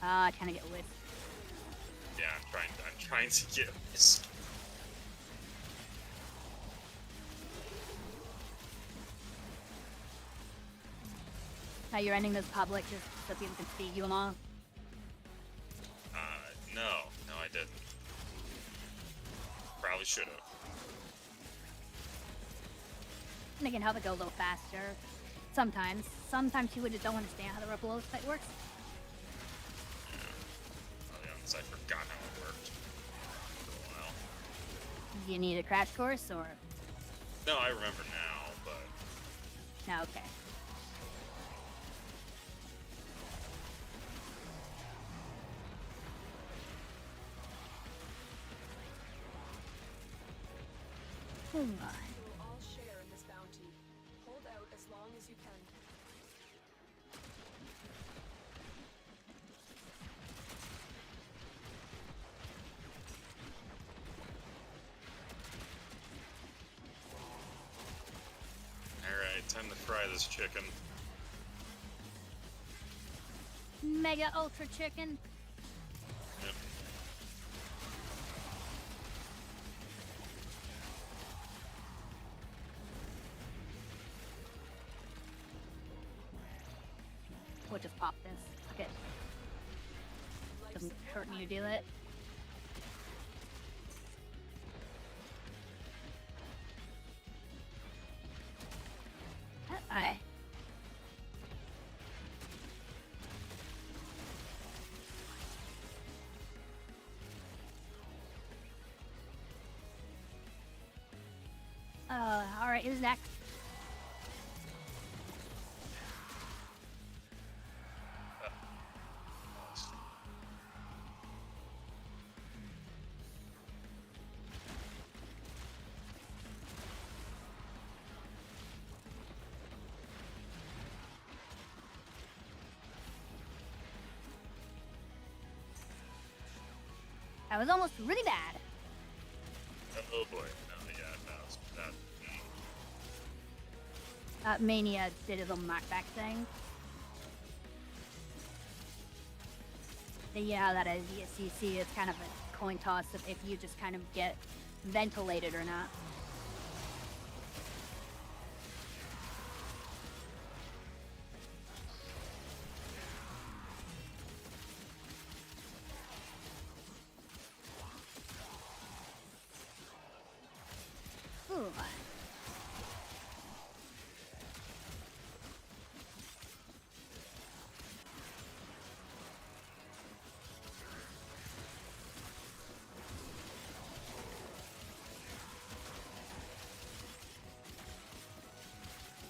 Trying to get with. Yeah, I'm trying to get this. How you're ending this public just so people can see you along? No, I didn't. Probably should have. And it can help it go a little faster. Sometimes. Sometimes people just don't understand how the Ripple site works. Yeah. I'll be honest, I forgot how it worked for a while. Do you need a crash course or? No, I remember now, but No, okay. Oh my. You will all share in this bounty. Hold out as long as you can. alright, time to fry this chicken. Mega Ultra Chicken. Yep. We'll just pop this. Okay. Doesn't hurt me to do it. Aye. Alright, who's next? That was almost really bad. Oh boy, no, yeah, that. Mania did his little knockback thing. Yeah, that is. You see, it's kind of a coin toss of if you just kind of get ventilated or not. Ooh.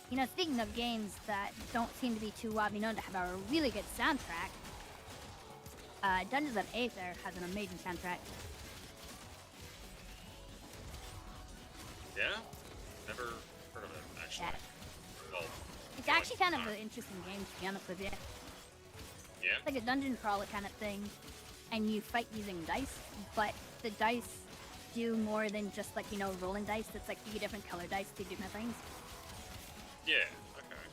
You know, speaking of games that don't seem to be too widely known to have a really good soundtrack, Dungeons of Aether has an amazing soundtrack. Yeah? Never heard of it, actually. Yeah. Well, It's actually kind of an interesting game, to be honest with you. yeah? It's like a dungeon crawler kind of thing, and you fight using dice, but the dice do more than just like, you know, rolling dice. It's like 3 different color dice to do different things. Yeah, okay.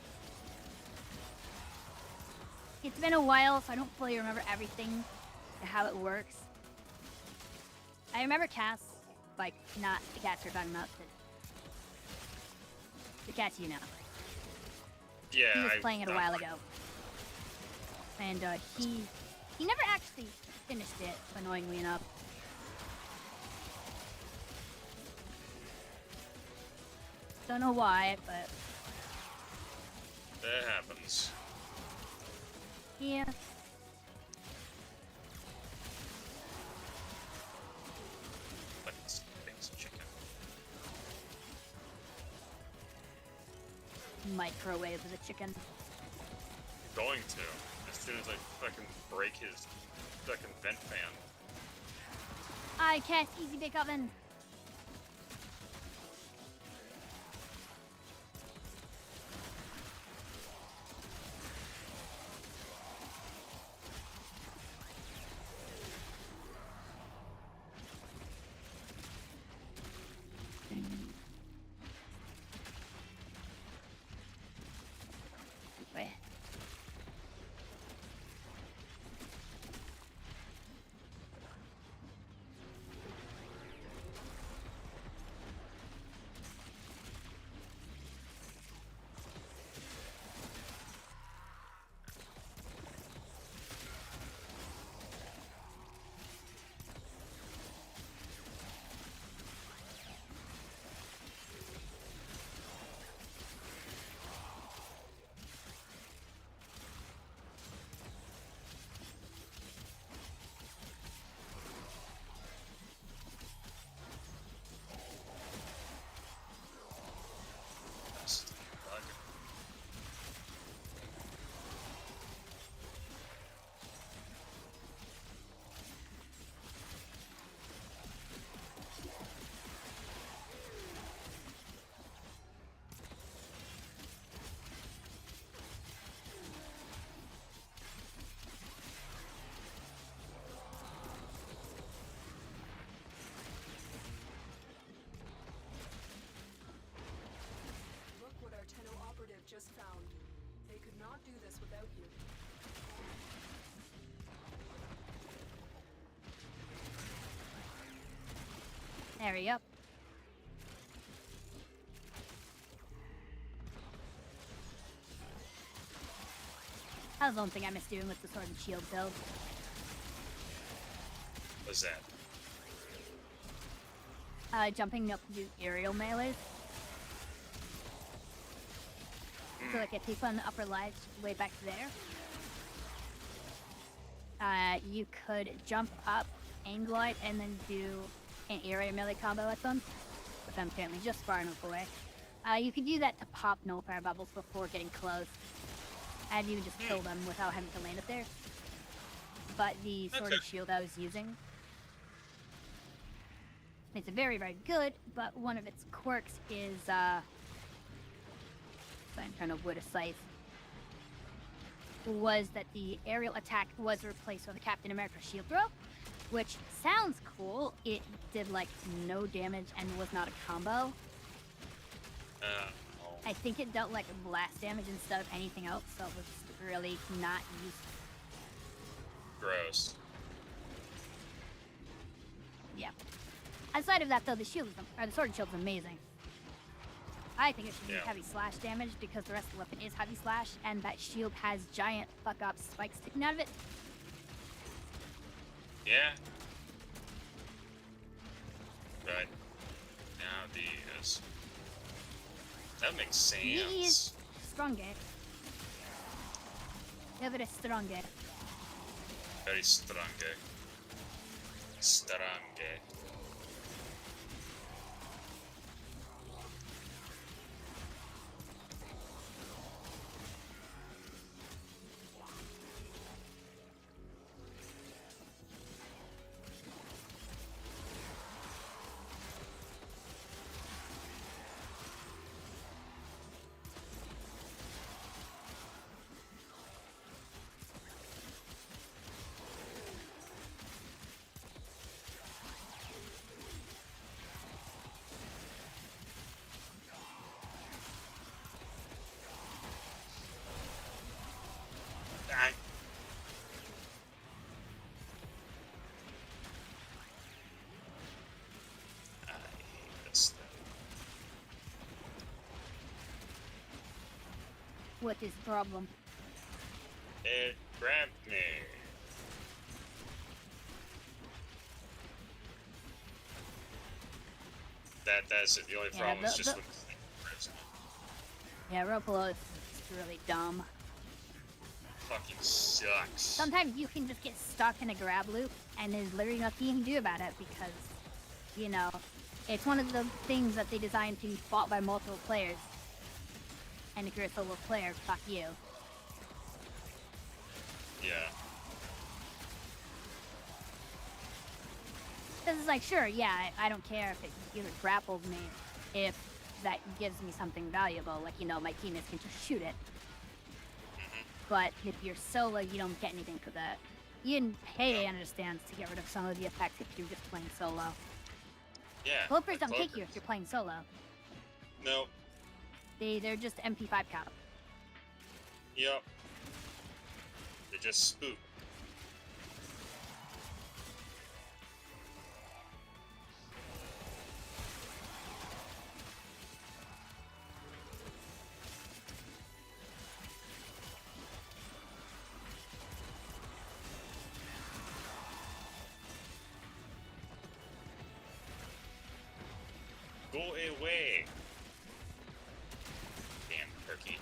It's been a while, so I don't fully remember everything and how it works. I remember Cass, like, not the cats you're talking about, the cats you know. Yeah, He was playing it a while ago. And he never actually finished it, annoyingly enough. Don't know why, but That happens. yeah. Let's fix chicken. Microwave the chicken. Going to. As soon as I fucking break his fucking vent fan. I cast Easy Bake Oven. Wait. Look what our Tenno operative just found. They could not do this without you. There we go. That was the one thing I missed doing with the sword and shield build. What's that? Jumping up to do aerial melees. So like if you put on the upper ledge way back there, you could jump up, aim glide, and then do an area melee combo with them. But I'm apparently just far enough away. You could do that to pop null fire bubbles before getting close. And you can just kill them without having to land it there. But the sword and shield I was using, it's very, very good, but one of its quirks is, I'm trying to wood a scythe, was that the aerial attack was replaced with a Captain America shield throw, which sounds cool. It did, like, no damage and was not a combo. I think it dealt, like, blast damage instead of anything else, so it was really not useful. Gross. Yeah. Outside of that, though, the shield is, or the sword and shield is amazing. I think it should be Yeah. heavy slash damage because the rest of the weapon is heavy slash, and that shield has giant fuck-up spikes sticking out of it. Yeah. Right. Now these. That makes sense. These stronger. They're very stronger. Very strong. Strong. What is the problem? It grabbed me. That's it. The only Yeah, problem is the- just the- with Yeah, rope below is really dumb. Fucking sucks. Sometimes you can just get stuck in a grab loop, and there's literally nothing you can do about it because, you know, it's one of the things that they designed to be fought by multiple players. And if you're a solo player, fuck you. Yeah. This is like, sure, yeah, I don't care if it either grapples me, if that gives me something valuable, like, you know, my teammates can just shoot it. But if you're solo, you don't get anything for that. Even Pei understands to get rid of some of the effects if you're just playing solo. Yeah. Cloakers don't like take you if you're playing solo. No. They're just MP5 count. Yep. They just spook. Go away! Damn turkey.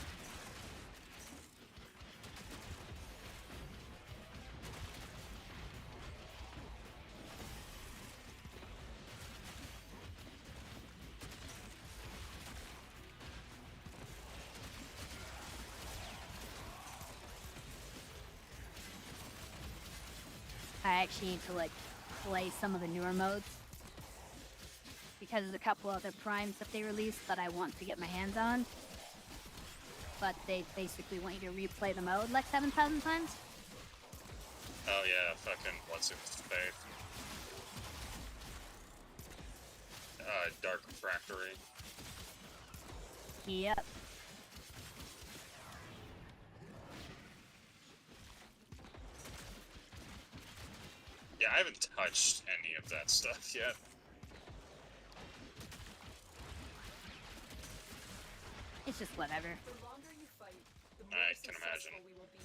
I actually need to, like, play some of the newer modes. Because there's a couple other primes that they released that I want to get my hands on. But they basically want you to replay the mode like 7,000 times. Oh yeah, fucking what's its face? Dark Refractory. Yep. Yeah, I haven't touched any of that stuff yet. It's just whatever. The longer you fight, the more I can successful imagine. we will be.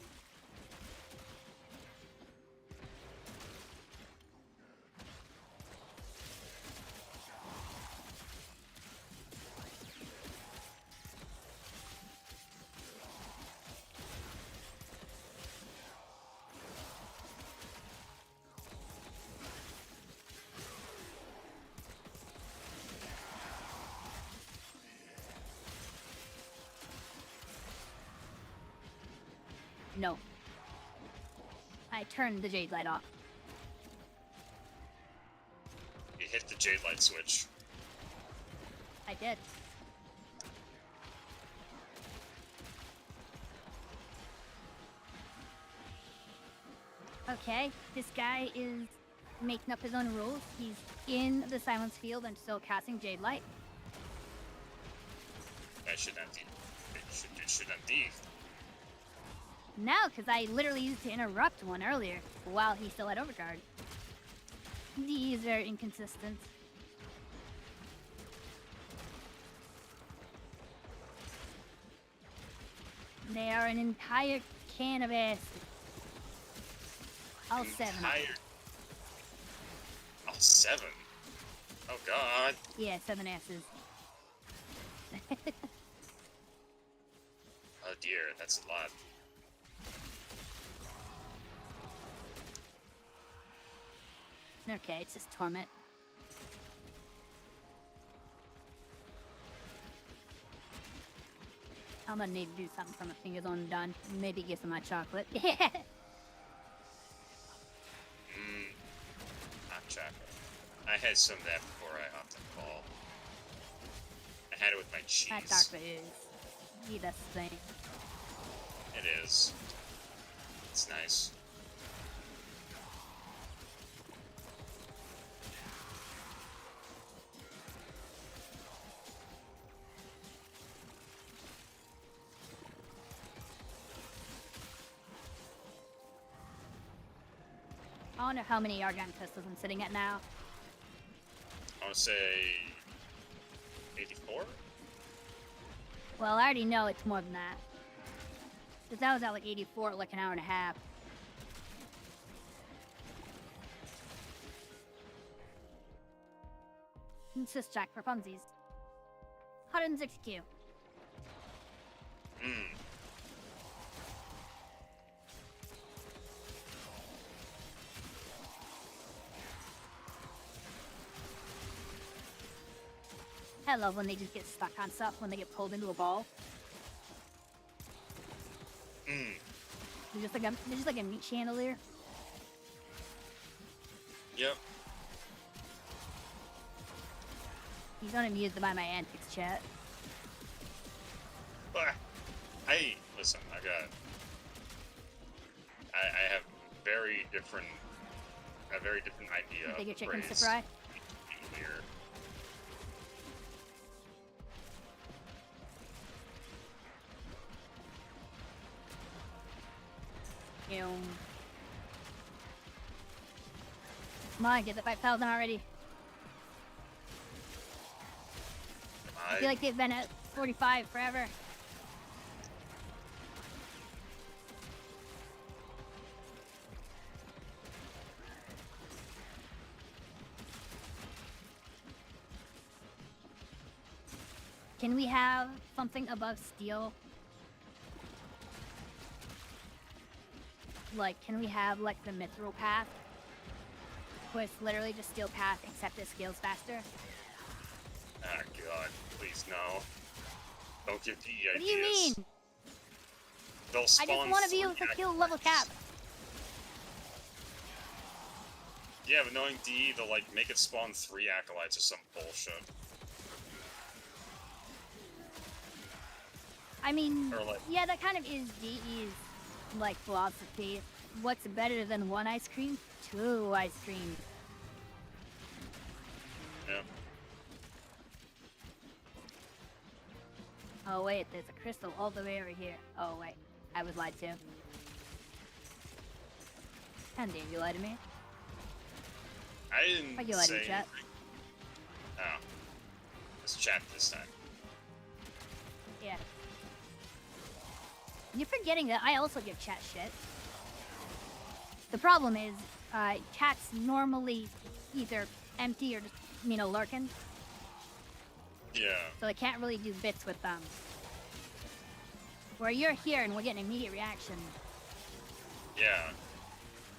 No. I turned the jade light off. You hit the jade light switch. I did. Okay, this guy is making up his own rules. He's in the silence field and still casting jade light. That should not be. It should not be. No, because I literally used to interrupt one earlier while he still had overguard. He is very inconsistent. They are an entire can of acid. All seven. All 7? Oh god. Yeah, 7 asses. Oh dear, that's a lot. Okay, it's just torment. I'm gonna need to do something for my fingers on done. Maybe give some of my chocolate. Mmm. Hot chocolate. I had some of that before I hopped on the ball. I had it with my cheese. That chocolate is the best thing. It is. It's nice. I wonder how many Argon pistols I'm sitting at now. I want to say 84? Well, I already know it's more than that. Because I was at like 84 like an hour and a half. It's just check for funsies. 160Q. Mm. I love when they just get stuck on stuff when they get pulled into a ball. Mm. They're just like a meat chandelier. Yep. He's unamused by my antics, chat. But listen, I have a very different idea Bigger of chickens to phrase fry. here. You know. Come on, get the 5,000 already. I feel like they've been at 45 forever. Can we have something above steel? Like, can we have, like, the mithril path? Where it's literally just steel path, except it scales faster? Ah, God, please no. Don't give DE ideas. What do you mean? They'll I spawn just want to be able to 3 kill level cap. Yeah, but knowing DE, they'll, like, make it spawn 3 acolytes or some bullshit. I mean, Or, like, yeah, that kind of is DE's, like, philosophy. What's better than 1 ice cream? 2 ice creams. yeah. Oh, wait, there's a crystal all the way over here. Oh, wait, I was lied to. How dare you lie to me? I didn't Why'd you lie to say me, chat? anything. Oh. It's chat this time. Yeah. You're forgetting that I also give chat shit. The problem is, chat's normally either empty or just, you know, lurking. Yeah. So I can't really do bits with them. Where you're here and we're getting immediate reaction. Yeah.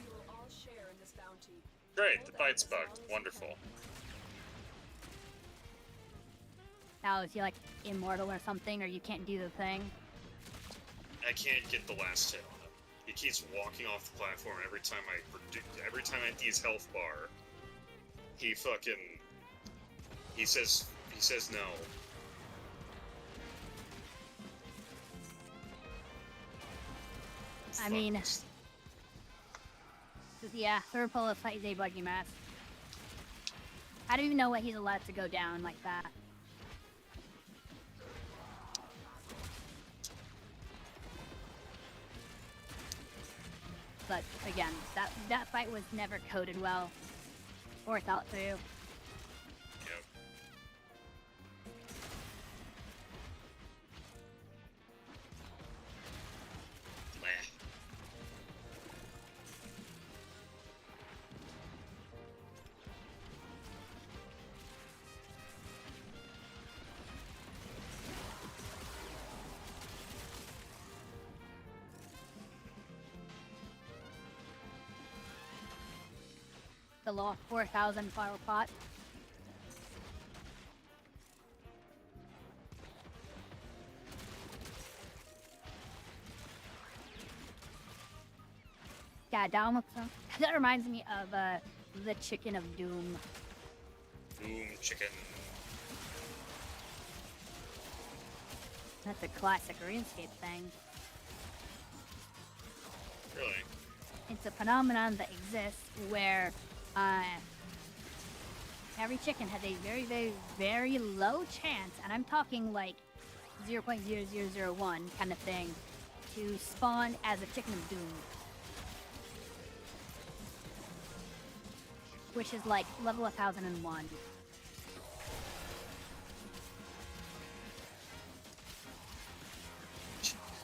You will all share in this bounty. Great, the fight's bugged. Wonderful. Now, is he like immortal or something, or you can't do the thing? I can't get the last hit on him. He keeps walking off the platform every time I empty his health bar. He says no. I mean, yeah, third pull of fight is a buggy mask. I don't even know what he's allowed to go down like that. But again, that fight was never coded well or thought through. Yep. Meh. The law 4,000 flower pot. God, that reminds me of the Chicken of Doom. Boom chicken. That's a classic RuneScape thing. Really? It's a phenomenon that exists where every chicken has a very, very, very low chance, and I'm talking like 0.0001 kind of thing, to spawn as a Chicken of Doom. Which is like level 1001.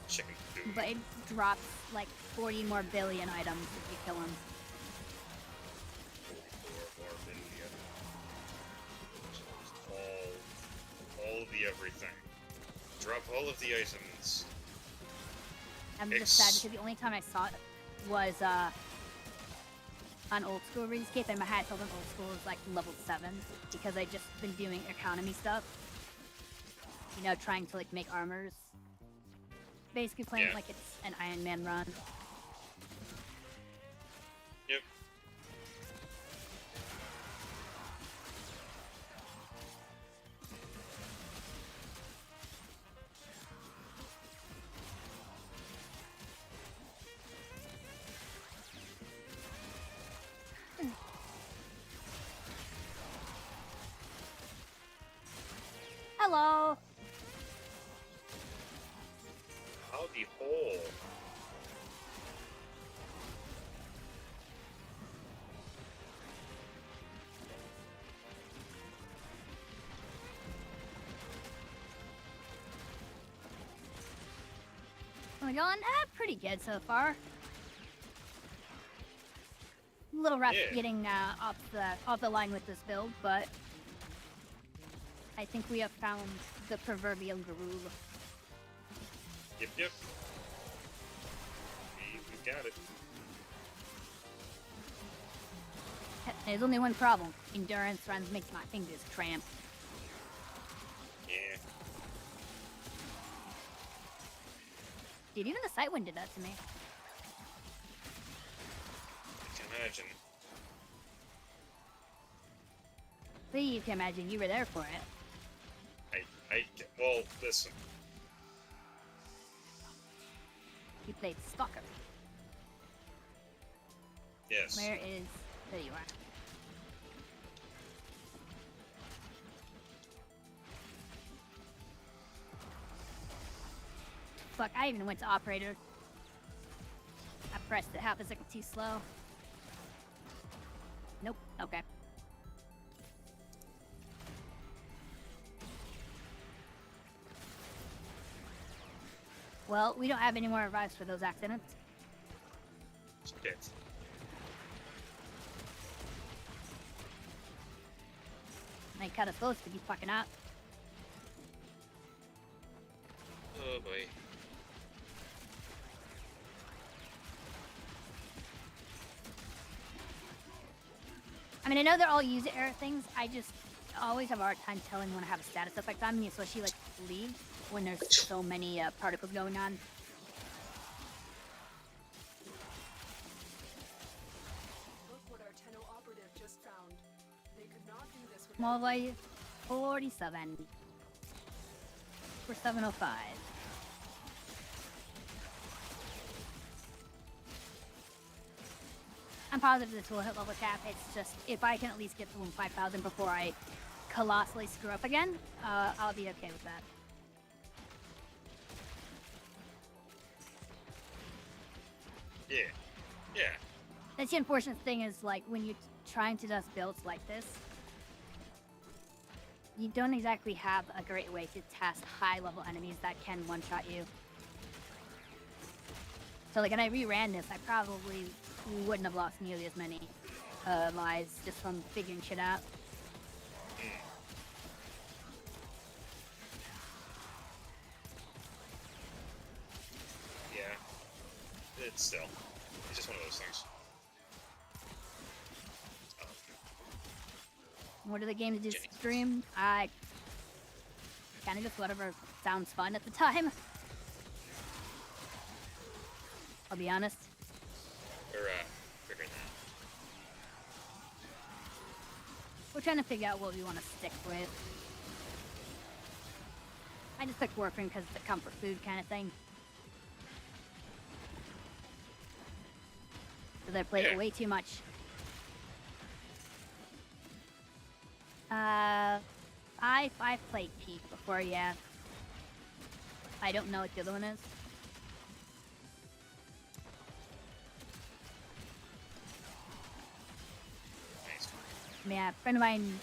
Chicken boom. But it drops like 40 more billion items if you kill him. 44 more billion. All of the everything. Drop all of the items. I'm just sad because the only time I saw it was on old school RuneScape, and my hat on old school is like level 7 because I just been doing economy stuff. You know, trying to like make armors. Basically playing it like it's an Iron Man run. Yep. Hello. Howdy hole. We're going pretty good so far. A little rough getting off the line with this build, but I think we have found the proverbial groove. Yep, yep. We got it. There's only one problem. Endurance runs makes my fingers cramp. Yeah. Dude, even the sight wind did that to me. I can imagine. See, you can imagine you were there for it. Well, listen. You played Stalker. Yes. Where is... There you are. Fuck, I even went to operator. I pressed it half a second too slow. Nope, okay. Well, we don't have any more advice for those accidents. Shit. They cut us close to be fucking up. Oh boy. I mean, I know they're all user error things. I just always have a hard time telling when I have a status effect on me, especially like League, when there's so many particles going on. Look what our Tenno operative just found. They could not do this without Small by 47. For 705. I'm positive this will hit level cap. It's just, if I can at least get to 5,000 before I colossally screw up again, I'll be okay with that. Yeah. Yeah. That's the unfortunate thing is, like, when you're trying to just builds like this, you don't exactly have a great way to test high-level enemies that can one-shot you. So, like, when I reran this, I probably wouldn't have lost nearly as many lives just from figuring shit out. Yeah. It's just one of those things. What are the games you stream? I kind of just whatever sounds fun at the time. I'll be honest. We're figuring that. We're trying to figure out what we want to stick with. I just picked Warframe because it's a comfort food kind of thing. Because I played it way too much. I played Peak before, yeah. I don't know what the other one is. Nice. Yeah, a friend of mine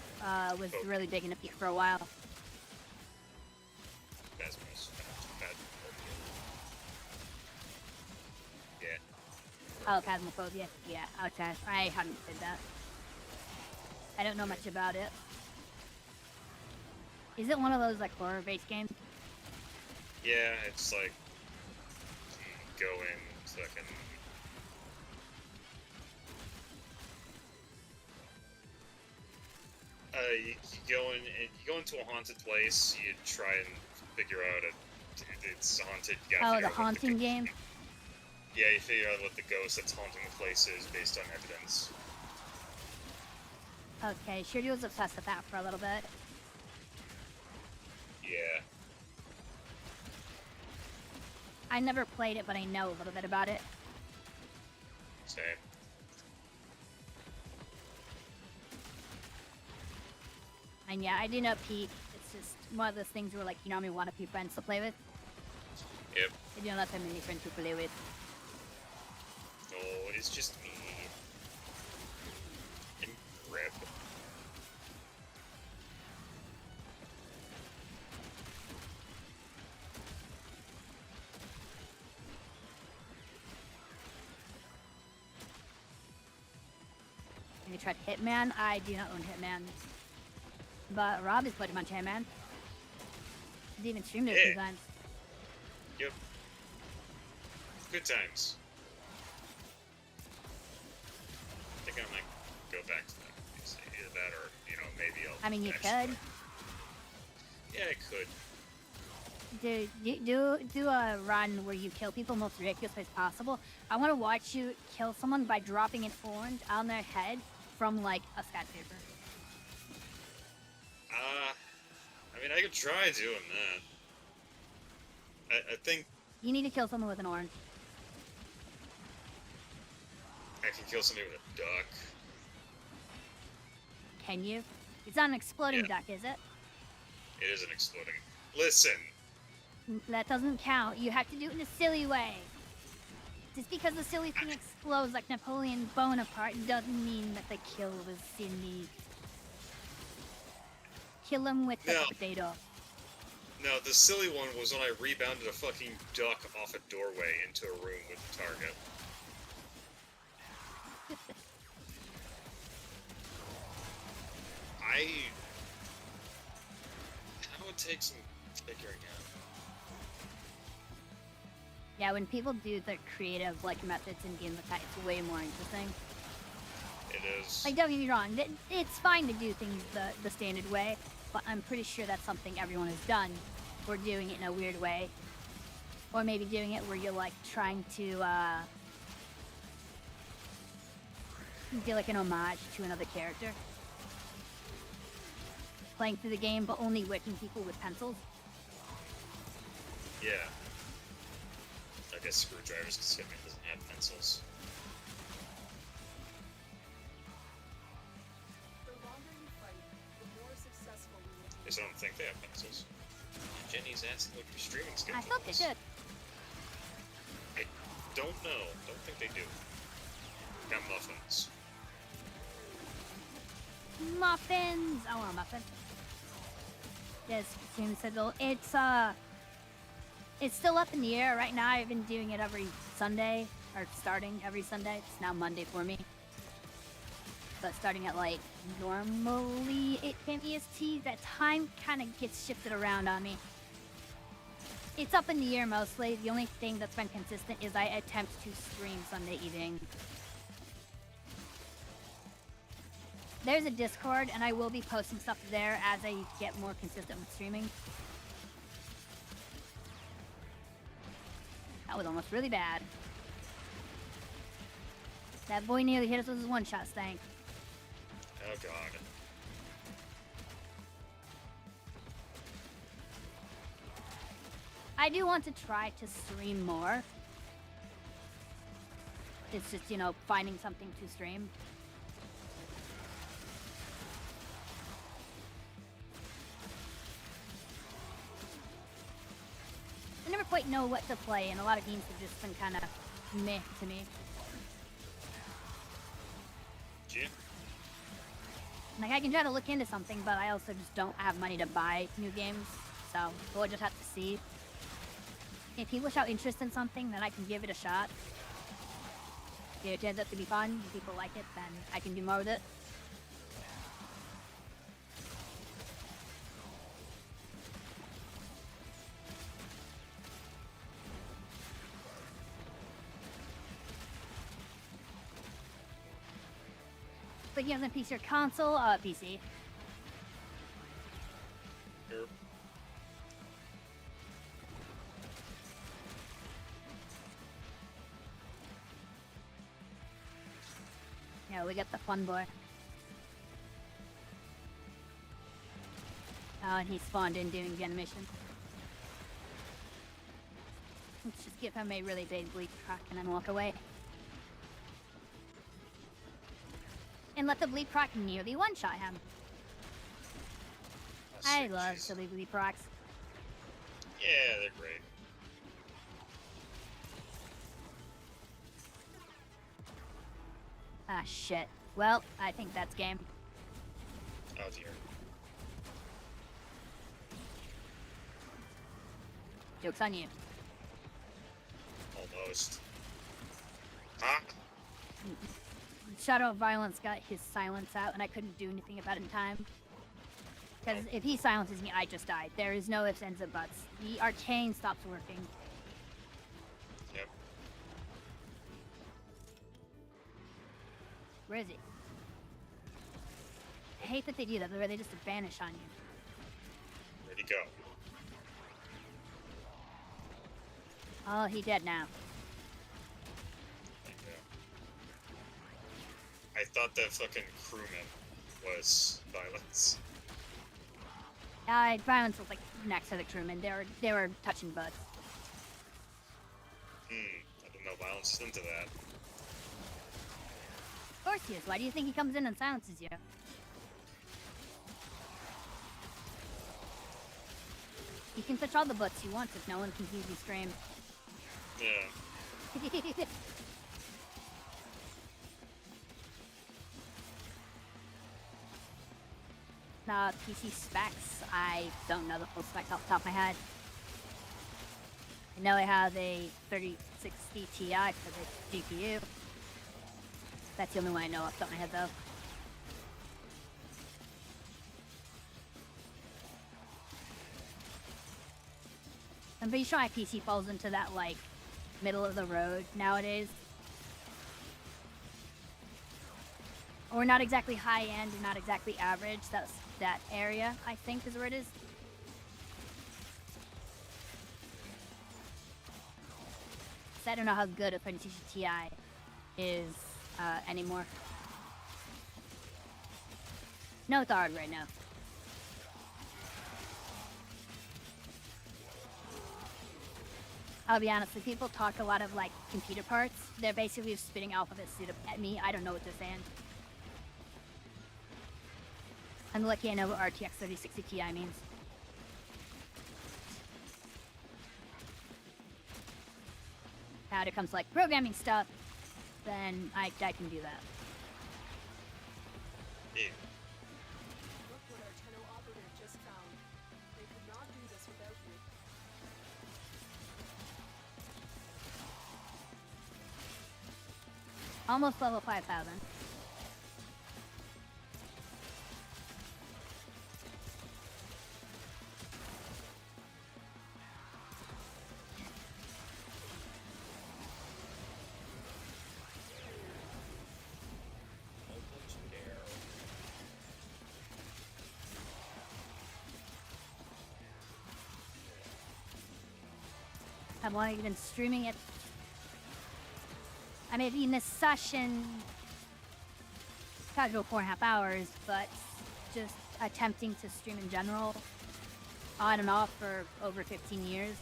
was really big into Peak for a while. That's bad. Yeah. Oh, Phasmophobia. Yeah, okay. I haven't played that. I don't know much about it. Is it one of those like horror-based games? Yeah, it's like go in fucking. You go into a haunted place. You try and figure out it's haunted. You gotta Oh, figure the out what haunting game? Yeah, you figure out what the ghost that's haunting the place is based on evidence. Okay, Shirley was obsessed with that for a little bit. Yeah. I never played it, but I know a little bit about it. Same. And yeah, I do know Pete. It's just one of those things where, like, you normally want a few friends to play with. Yep. I do not have many friends to play with. Oh, it's just me. And Reb. Have you tried Hitman? I do not own Hitman. But Rob has played a bunch of Hitman. He's even streamed it a few Yeah. times. Yep. Good times. I think I might go back to that. Either that or, maybe I'll... I mean, you actually- could. Yeah, I could. Do a run where you kill people most ridiculously as possible. I want to watch you kill someone by dropping an orange on their head from, like, a skyscraper. I mean, I could try doing that. I think You need to kill someone with an orange. I can kill somebody with a duck. Can you? It's not an exploding Yeah. duck, is it? It isn't exploding. Listen, That doesn't count. You have to do it in a silly way. Just because the silly thing explodes like Napoleon Bonaparte doesn't mean that the kill was silly. Kill him with the No. potato. no, the silly one was when I rebounded a fucking duck off a doorway into a room with the target. That would take some figuring out. Yeah, when people do the creative like methods in games like that, it's way more interesting. It is. Like, don't get me wrong, it's fine to do things the standard way, but I'm pretty sure that's something everyone has done. Or doing it in a weird way. Or maybe doing it where you're, like, trying to, do, like, an homage to another character. Playing through the game, but only whipping people with pencils. Yeah. I guess screwdrivers, because Hitman doesn't have pencils. The longer you fight, the more successful we will be. Because I don't think they have pencils. Jenny's asking what your streaming schedule I thought they is. did. I don't know. Don't think they do. Got muffins. Muffins! I want a muffin. Yes, stream schedule. It's still up in the air right now. I've been doing it every Sunday, or starting every Sunday. It's now Monday for me. But starting at, like, normally 8 p.m. EST, that time kind of gets shifted around on me. It's up in the air mostly. The only thing that's been consistent is I attempt to stream Sunday evening. There's a Discord, and I will be posting stuff there as I get more consistent with streaming. That was almost really bad. That boy nearly hit us with his one-shot stank. Oh god. I do want to try to stream more. It's just, finding something to stream. I never quite know what to play, and a lot of games have just been kind of meh to me. Yeah. Like, I can try to look into something, but I also just don't have money to buy new games, so we'll just have to see. If people show interest in something, then I can give it a shot. If it turns out to be fun, if people like it, then I can do more with it. like you have on PC or console. PC. Sure. Yeah, we got the fun boy. Oh, and he spawned in doing the animation. Let's just give him a really big bleep proc and then walk away. And let the bleep proc nearly one-shot him. Oh, I sweet love jeez. silly bleep procs. Yeah, they're great. Ah, shit. Well, I think that's game. Oh dear. Joke's on you. Almost. Huh? Shadow of Violence got his silence out, and I couldn't do anything about it in time. Because if he silences me, I just died. There is no ifs, ands, or buts. The arcane stops working. Yep. Where is he? I hate that they do that, where they just vanish on you. Where'd he go? Oh, he dead now. There you go. I thought that fucking crewman was Violence. Violence was like next to the crewman. They were touching butts. I didn't know Violence is into that. Of course he is. Why do you think he comes in and silences you? He can touch all the butts he wants if no one can hear you scream. Yeah. PC specs, I don't know the full specs off the top of my head. I know I have a 3060 Ti for the GPU. That's the only one I know off the top of my head, though. I'm pretty sure my PC falls into that, like, middle of the road nowadays. Or not exactly high end, not exactly average. That's that area, I think, is where it is. So I don't know how good a 3060 Ti is anymore. No, it's hard right now. I'll be honest, if people talk a lot of like computer parts, they're basically just spitting alphabet soup at me. I don't know what they're saying. I'm lucky I know what RTX 3060 Ti means. Now, when it comes to like programming stuff, then I can do that. Yeah. Look what our Tenno operative just found. They could not do this without you. Almost level 5,000. I've only been streaming it. I mean, in this session, casual 4.5 hours, but just attempting to stream in general, on and off for over 15 years.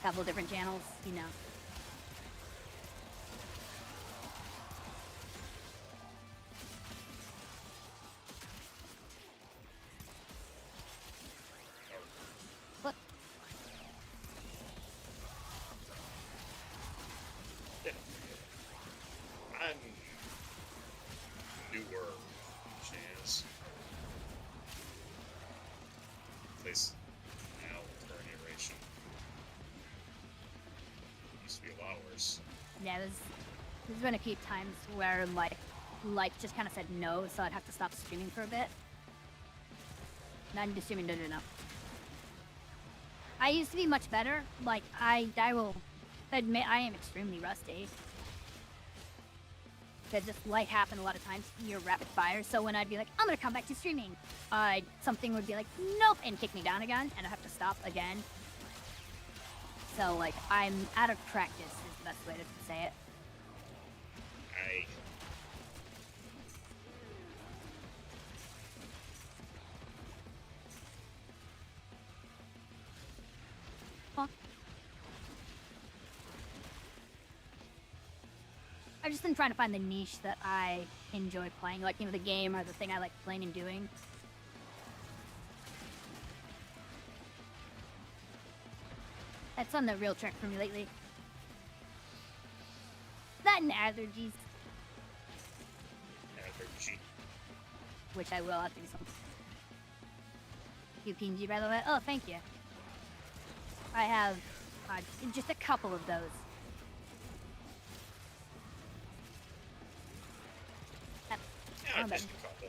A couple different channels, you know. Look, Yeah. I'm newer, chance. At least now, current iteration. Used to be a lot worse. yeah, there's been a few times where like just kind of said no, so I'd have to stop streaming for a bit. Not into streaming, no. I used to be much better. Like I will admit I am extremely rusty. Because just life happened a lot of times. You're rapid fire, so when I'd be like, I'm gonna come back to streaming, something would be like, nope, and kick me down again, and I have to stop again. So like, I'm out of practice is the best way to say it. I've just been trying to find the niche that I enjoy playing, like, the game or the thing I like playing and doing. That's on the real track for me lately. That and allergies. Allergy. Which I will after some. You PNG, by the way. Oh, thank you. I have just a couple of those. Yeah, just a couple.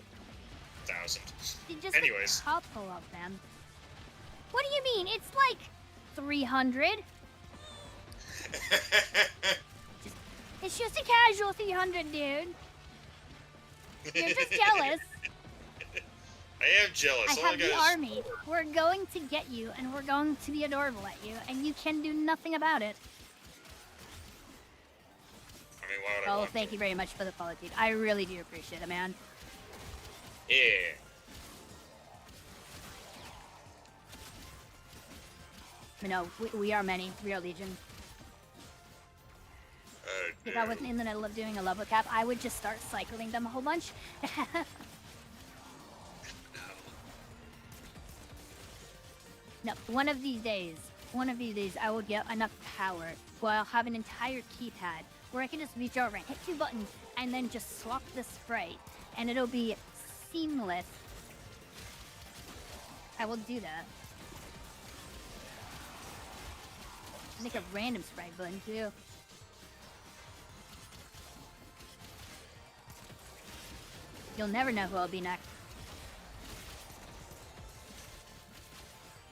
1,000. Just Anyways. a couple of them. What do you mean? It's like 300. It's just a casual 300, dude. You're just jealous. I am jealous. I have the army. We're going to get you, and we're going to be adorable at you, and you can do nothing about it. I mean, why would I Oh, want thank to? you very much for the follow, dude. I really do appreciate it, man. Yeah. You know, we are many. We are legion. If I wasn't in the middle of doing a level cap, I would just start cycling them a whole bunch. No, one of these days, I will get enough power where I'll have an entire keypad where I can just reach over and hit 2 buttons and then just swap the spray, and it'll be seamless. I will do that. Make a random spray button too. You'll never know who I'll be next.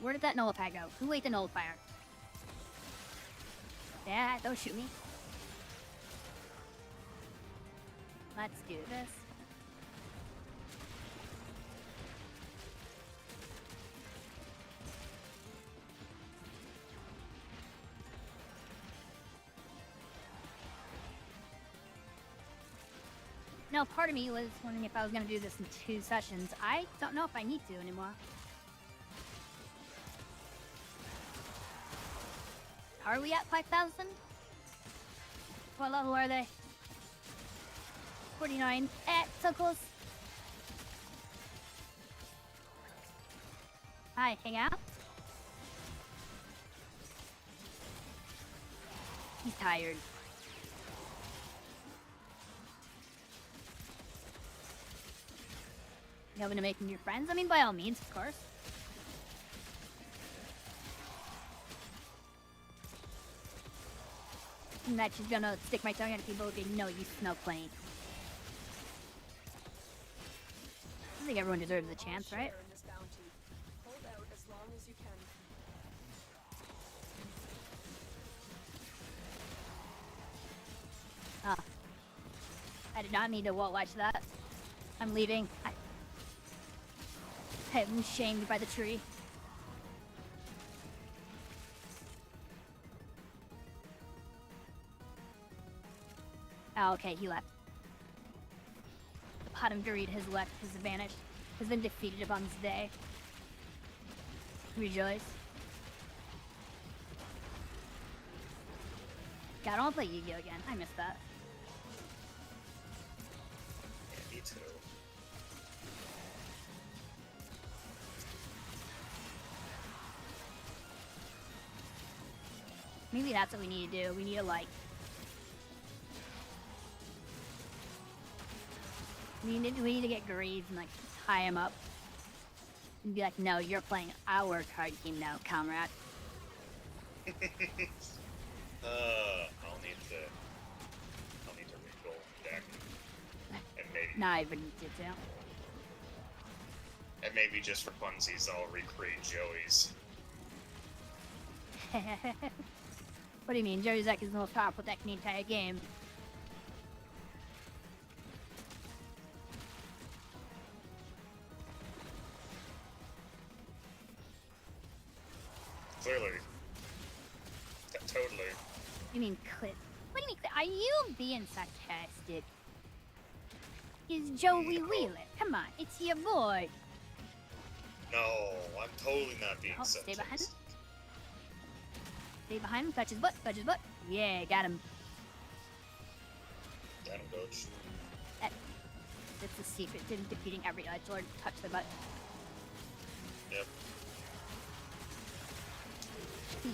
Where did that nullifier go? Who ate the nullifier? Yeah, don't shoot me. Let's do this. Now, part of me was wondering if I was going to do this in 2 sessions. I don't know if I need to anymore. Are we at 5,000? What level are they? 49. So close. Hi, hang out? He's tired. You hoping to make new friends? I mean, by all means, of course. And that she's gonna stick my tongue at people who know you smell plain. I think everyone deserves a chance, right? Hold out as long as you can. Ah. I did not need to watch that. I'm leaving. I'm shamed by the tree. Oh, okay, he left. The pot of greed has left, has vanished, has been defeated upon this day. Rejoice. God, I don't want to play Yu-Gi-Oh again. I missed that. Yeah, me too. Maybe that's what we need to do. We need to, like... We need to get Greaves and, like, tie him up. And be like, no, you're playing our card game now, comrade. I'll need to rebuild the deck. And maybe... Nah, I wouldn't need to. And maybe just for funsies, I'll recreate Joey's. What do you mean? Joey's deck is the most powerful deck in the entire game. Clearly. Totally. You mean clip? What do you mean? Are you being sarcastic? Is Joey No. Wheeler? Come on, it's your boy. No, I'm totally not being Oh, stay behind him. sarcastic. Stay behind him. Touch his butt. Touch his butt. Yeah, got him. Got him, coach. That's the secret to defeating every edgelord. Touch the butt. Yep.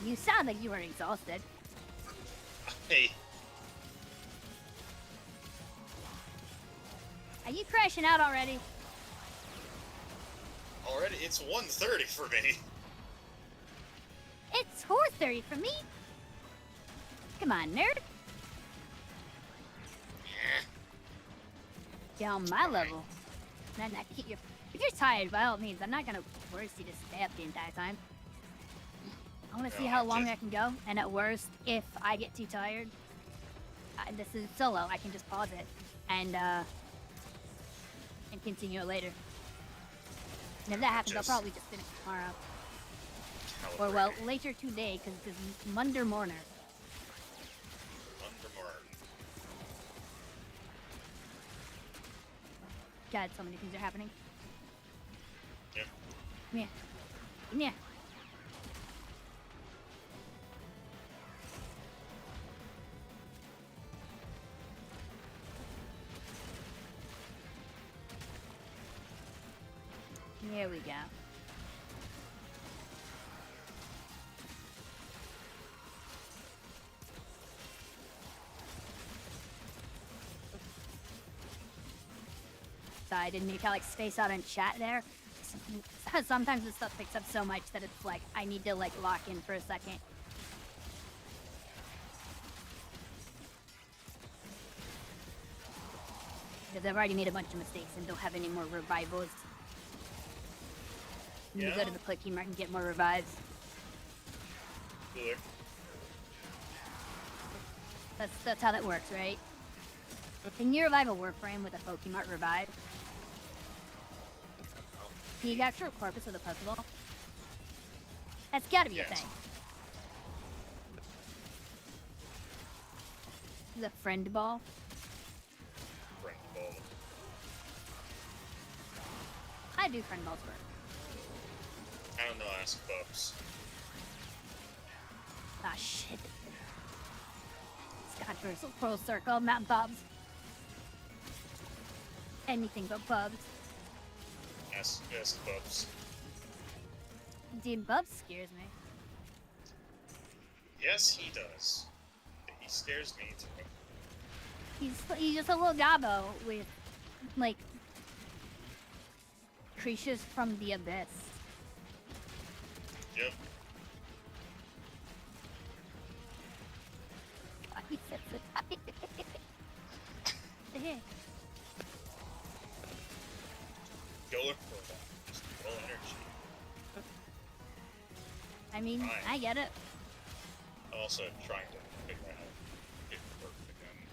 You sound like you were exhausted. Hey. Are you crashing out already? Already, it's 1:30 for me. It's 4:30 for me. Come on, nerd. Get on my level. Not keep your. If you're tired, by all means, I'm not gonna force you to stay up the entire time. I want to see No, how I'm long just- I can go, and at worst, if I get too tired, this is solo. I can just pause it and continue it later. And if that happens, Just- I'll probably just finish tomorrow, or well, later today, because it's Monday morning. God, so many things are happening. Yep. Come here. Come here. Here we go. I didn't mean to like space out and chat there. Sometimes this stuff picks up so much that it's like I need to like lock in for a second. Because I've already made a bunch of mistakes and don't have any more revivals. You go to the click mark and get more revives. Cooler. That's how that works, right? Can you revive a Warframe with a Pokemon revive? Can you capture a corpus with a Pokeball? That's gotta be a Yes. thing. The friend ball. Friend ball. I do friend balls work. I don't know, ask Bubs. Ah shit. Scotch versus Pearl Circle, Mountain Bobs. Anything but Bubs. Ask Bubs. Dude, Bubs scares me. Yes, he does. He scares me too. He's just a little gobbo with like creatures from the abyss. Yep. He said so. Hey. Going for that. Just full energy. I mean, Fine. I get it. I'm also trying to figure out how to get it work again.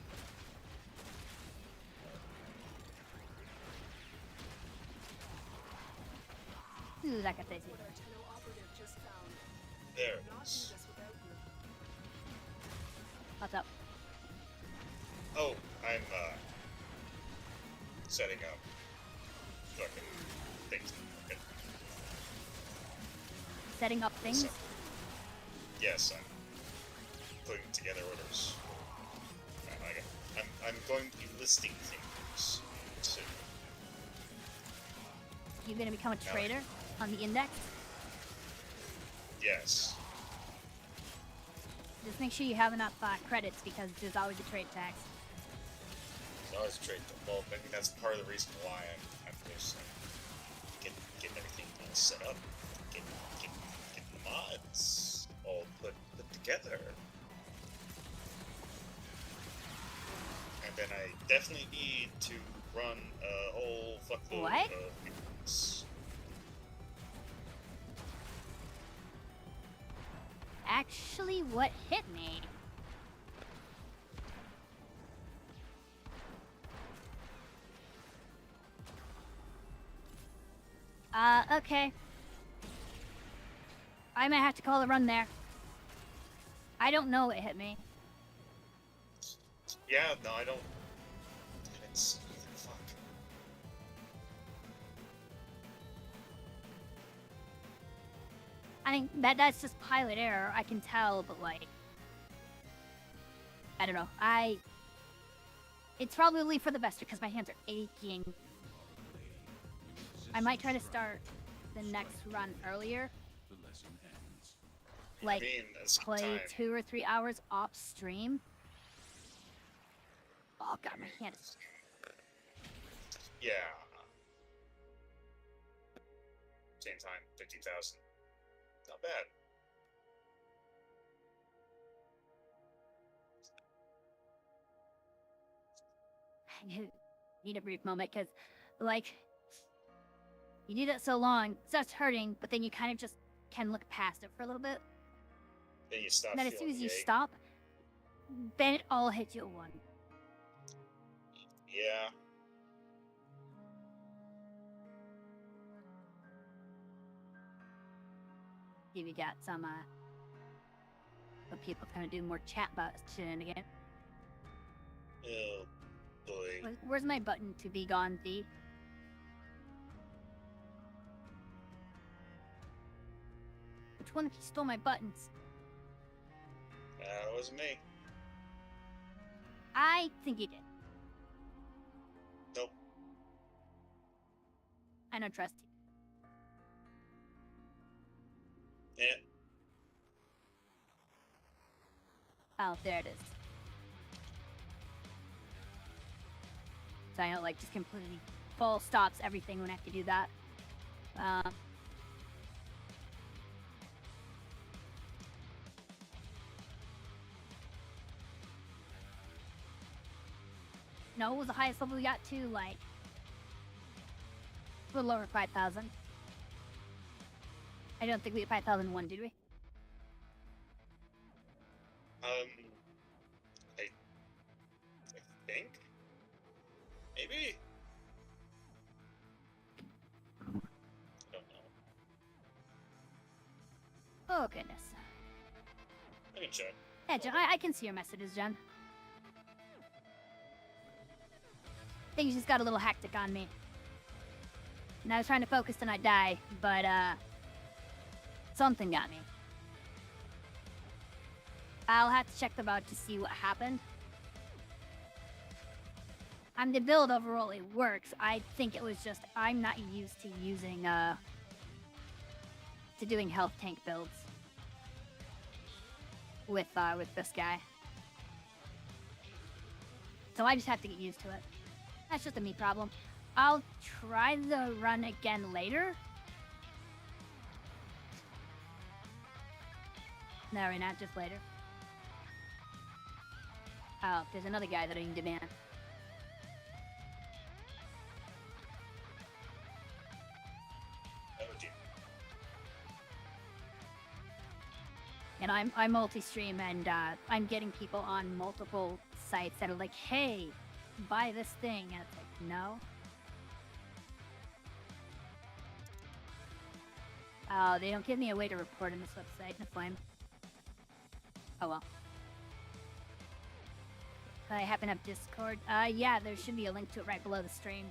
Ooh, that got tasty. What our Tenno operative just found. There it Not do is. this without you. What's up? Oh, I'm setting up fucking things. Okay. Setting up things? So, yes, I'm putting together orders. I'm going to be listing things soon. You gonna become a trader on the index? Yes. Just make sure you have enough credits because there's always a trade tax. There's always a trade. Well, I mean that's part of the reason why I'm just getting everything all set up, getting the mods all put together, and then I definitely need to run a whole fuckload What? of things. Actually, what hit me? Okay. I might have to call a run there. I don't know what hit me. Yeah, no, I didn't see either. Fuck. I think that's just pilot error. I can tell, but like, I don't know. It's probably for the best because my hands are aching. I might try to start the next run earlier. Like, I mean, that's play time. 2 or 3 hours off stream. Oh god, my hand is... Yeah. Same time, 50,000. Not bad. I need a brief moment because, like, you do that so long, it starts hurting, but then you kind of just can look past it for a little bit. Then you stop And then as soon feeling as you the ache. stop, then it all hits you at once. Yeah. If you got some, but people kind of do more chat about shenanigans. Oh, boy. Where's my button to be gone, D? Which one stole my buttons? That wasn't me. I think he did. Nope. I don't trust you. Yeah. Oh, there it is. So I don't like just completely full stops everything when I have to do that. No, what was the highest level we got to? Like, a little over 5,000. I don't think we hit 5,001, did we? I think? Maybe? I don't know. Oh, goodness. I can check. Yeah, Jen, I can see your messages, Jen. Things just got a little hectic on me. And I was trying to focus to not die, but, something got me. I'll have to check the VOD to see what happened. The build overall, it works. I think it was just, I'm not used to using, to doing health tank builds. With this guy. So I just have to get used to it. That's just a me problem. I'll try the run again later. No, right now, just later. Oh, there's another guy that I need to ban. Oh, dear. And I multi-stream and I'm getting people on multiple sites that are like, hey, buy this thing. And it's like, no. Oh, they don't give me a way to report on this website. No flame. Oh well. I happen to have Discord. Yeah, there should be a link to it right below the stream.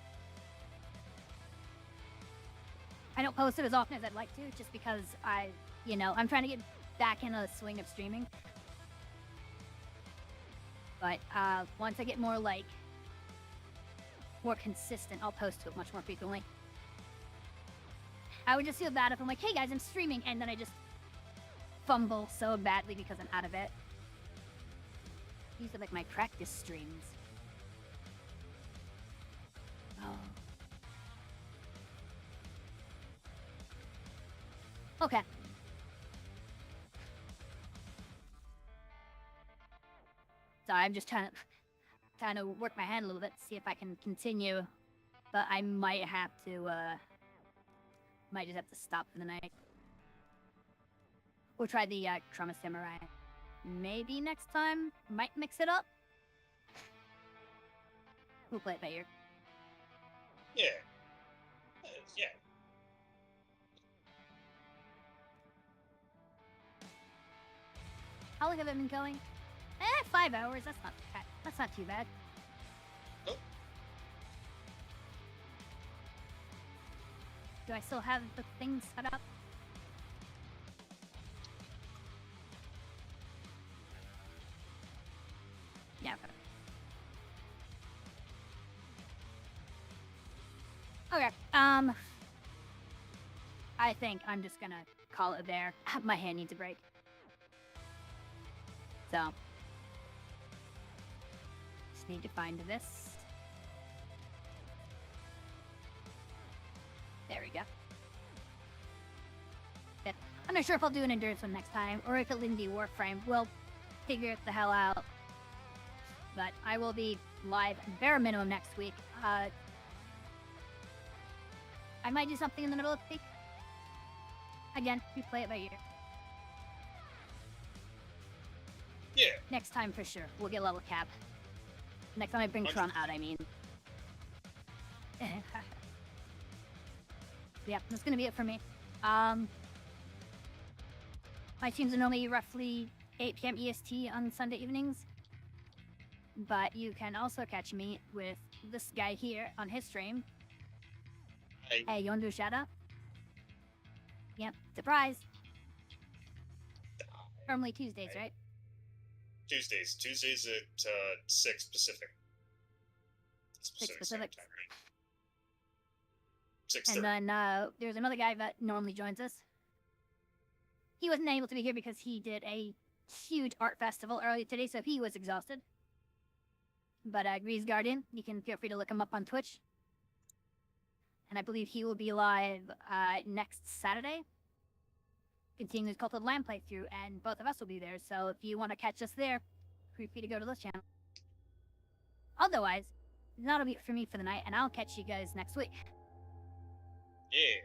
I don't post it as often as I'd like to, just because I'm trying to get back in a swing of streaming. But once I get more consistent, I'll post to it much more frequently. I would just feel bad if I'm like, hey guys, I'm streaming, and then I just fumble so badly because I'm out of it. These are like my practice streams. Oh. Okay. So I'm just trying to work my hand a little bit, see if I can continue. But I might have to, might just have to stop for the night. We'll try the Chroma Samurai. Maybe next time. Might mix it up. We'll play it by ear. Yeah. Yeah. How long have I been going? 5 hours. That's not bad. That's not too bad. Oh. Do I still have the things set up? Yeah. Okay. I think I'm just gonna call it there. My hand needs a break. So, just need to find this. There we go. But I'm not sure if I'll do an endurance one next time, or if it'll even be Warframe. We'll figure it the hell out. But I will be live bare minimum next week. I might do something in the middle of the week. Again, we play it by ear. Yeah. Next time for sure. We'll get level cap. Next time I bring Tron out, I mean. Yeah, that's gonna be it for me. My streams are normally roughly 8 p.m. EST on Sunday evenings. But you can also catch me with this guy here on his stream. Hey, Yondu Shada. Yep, surprise. Normally Tuesdays, right? Tuesdays. Tuesdays at 6 Pacific. 6 Pacific. Standard Time, right? 6:30. And then there's another guy that normally joins us. He wasn't able to be here because he did a huge art festival earlier today, so he was exhausted. But Grease Guardian, you can feel free to look him up on Twitch. And I believe he will be live next Saturday, continuing his Cult of the Lamb playthrough, and both of us will be there. So if you want to catch us there, feel free to go to this channel. Otherwise, that'll be it for me for the night, and I'll catch you guys next week. Yeah.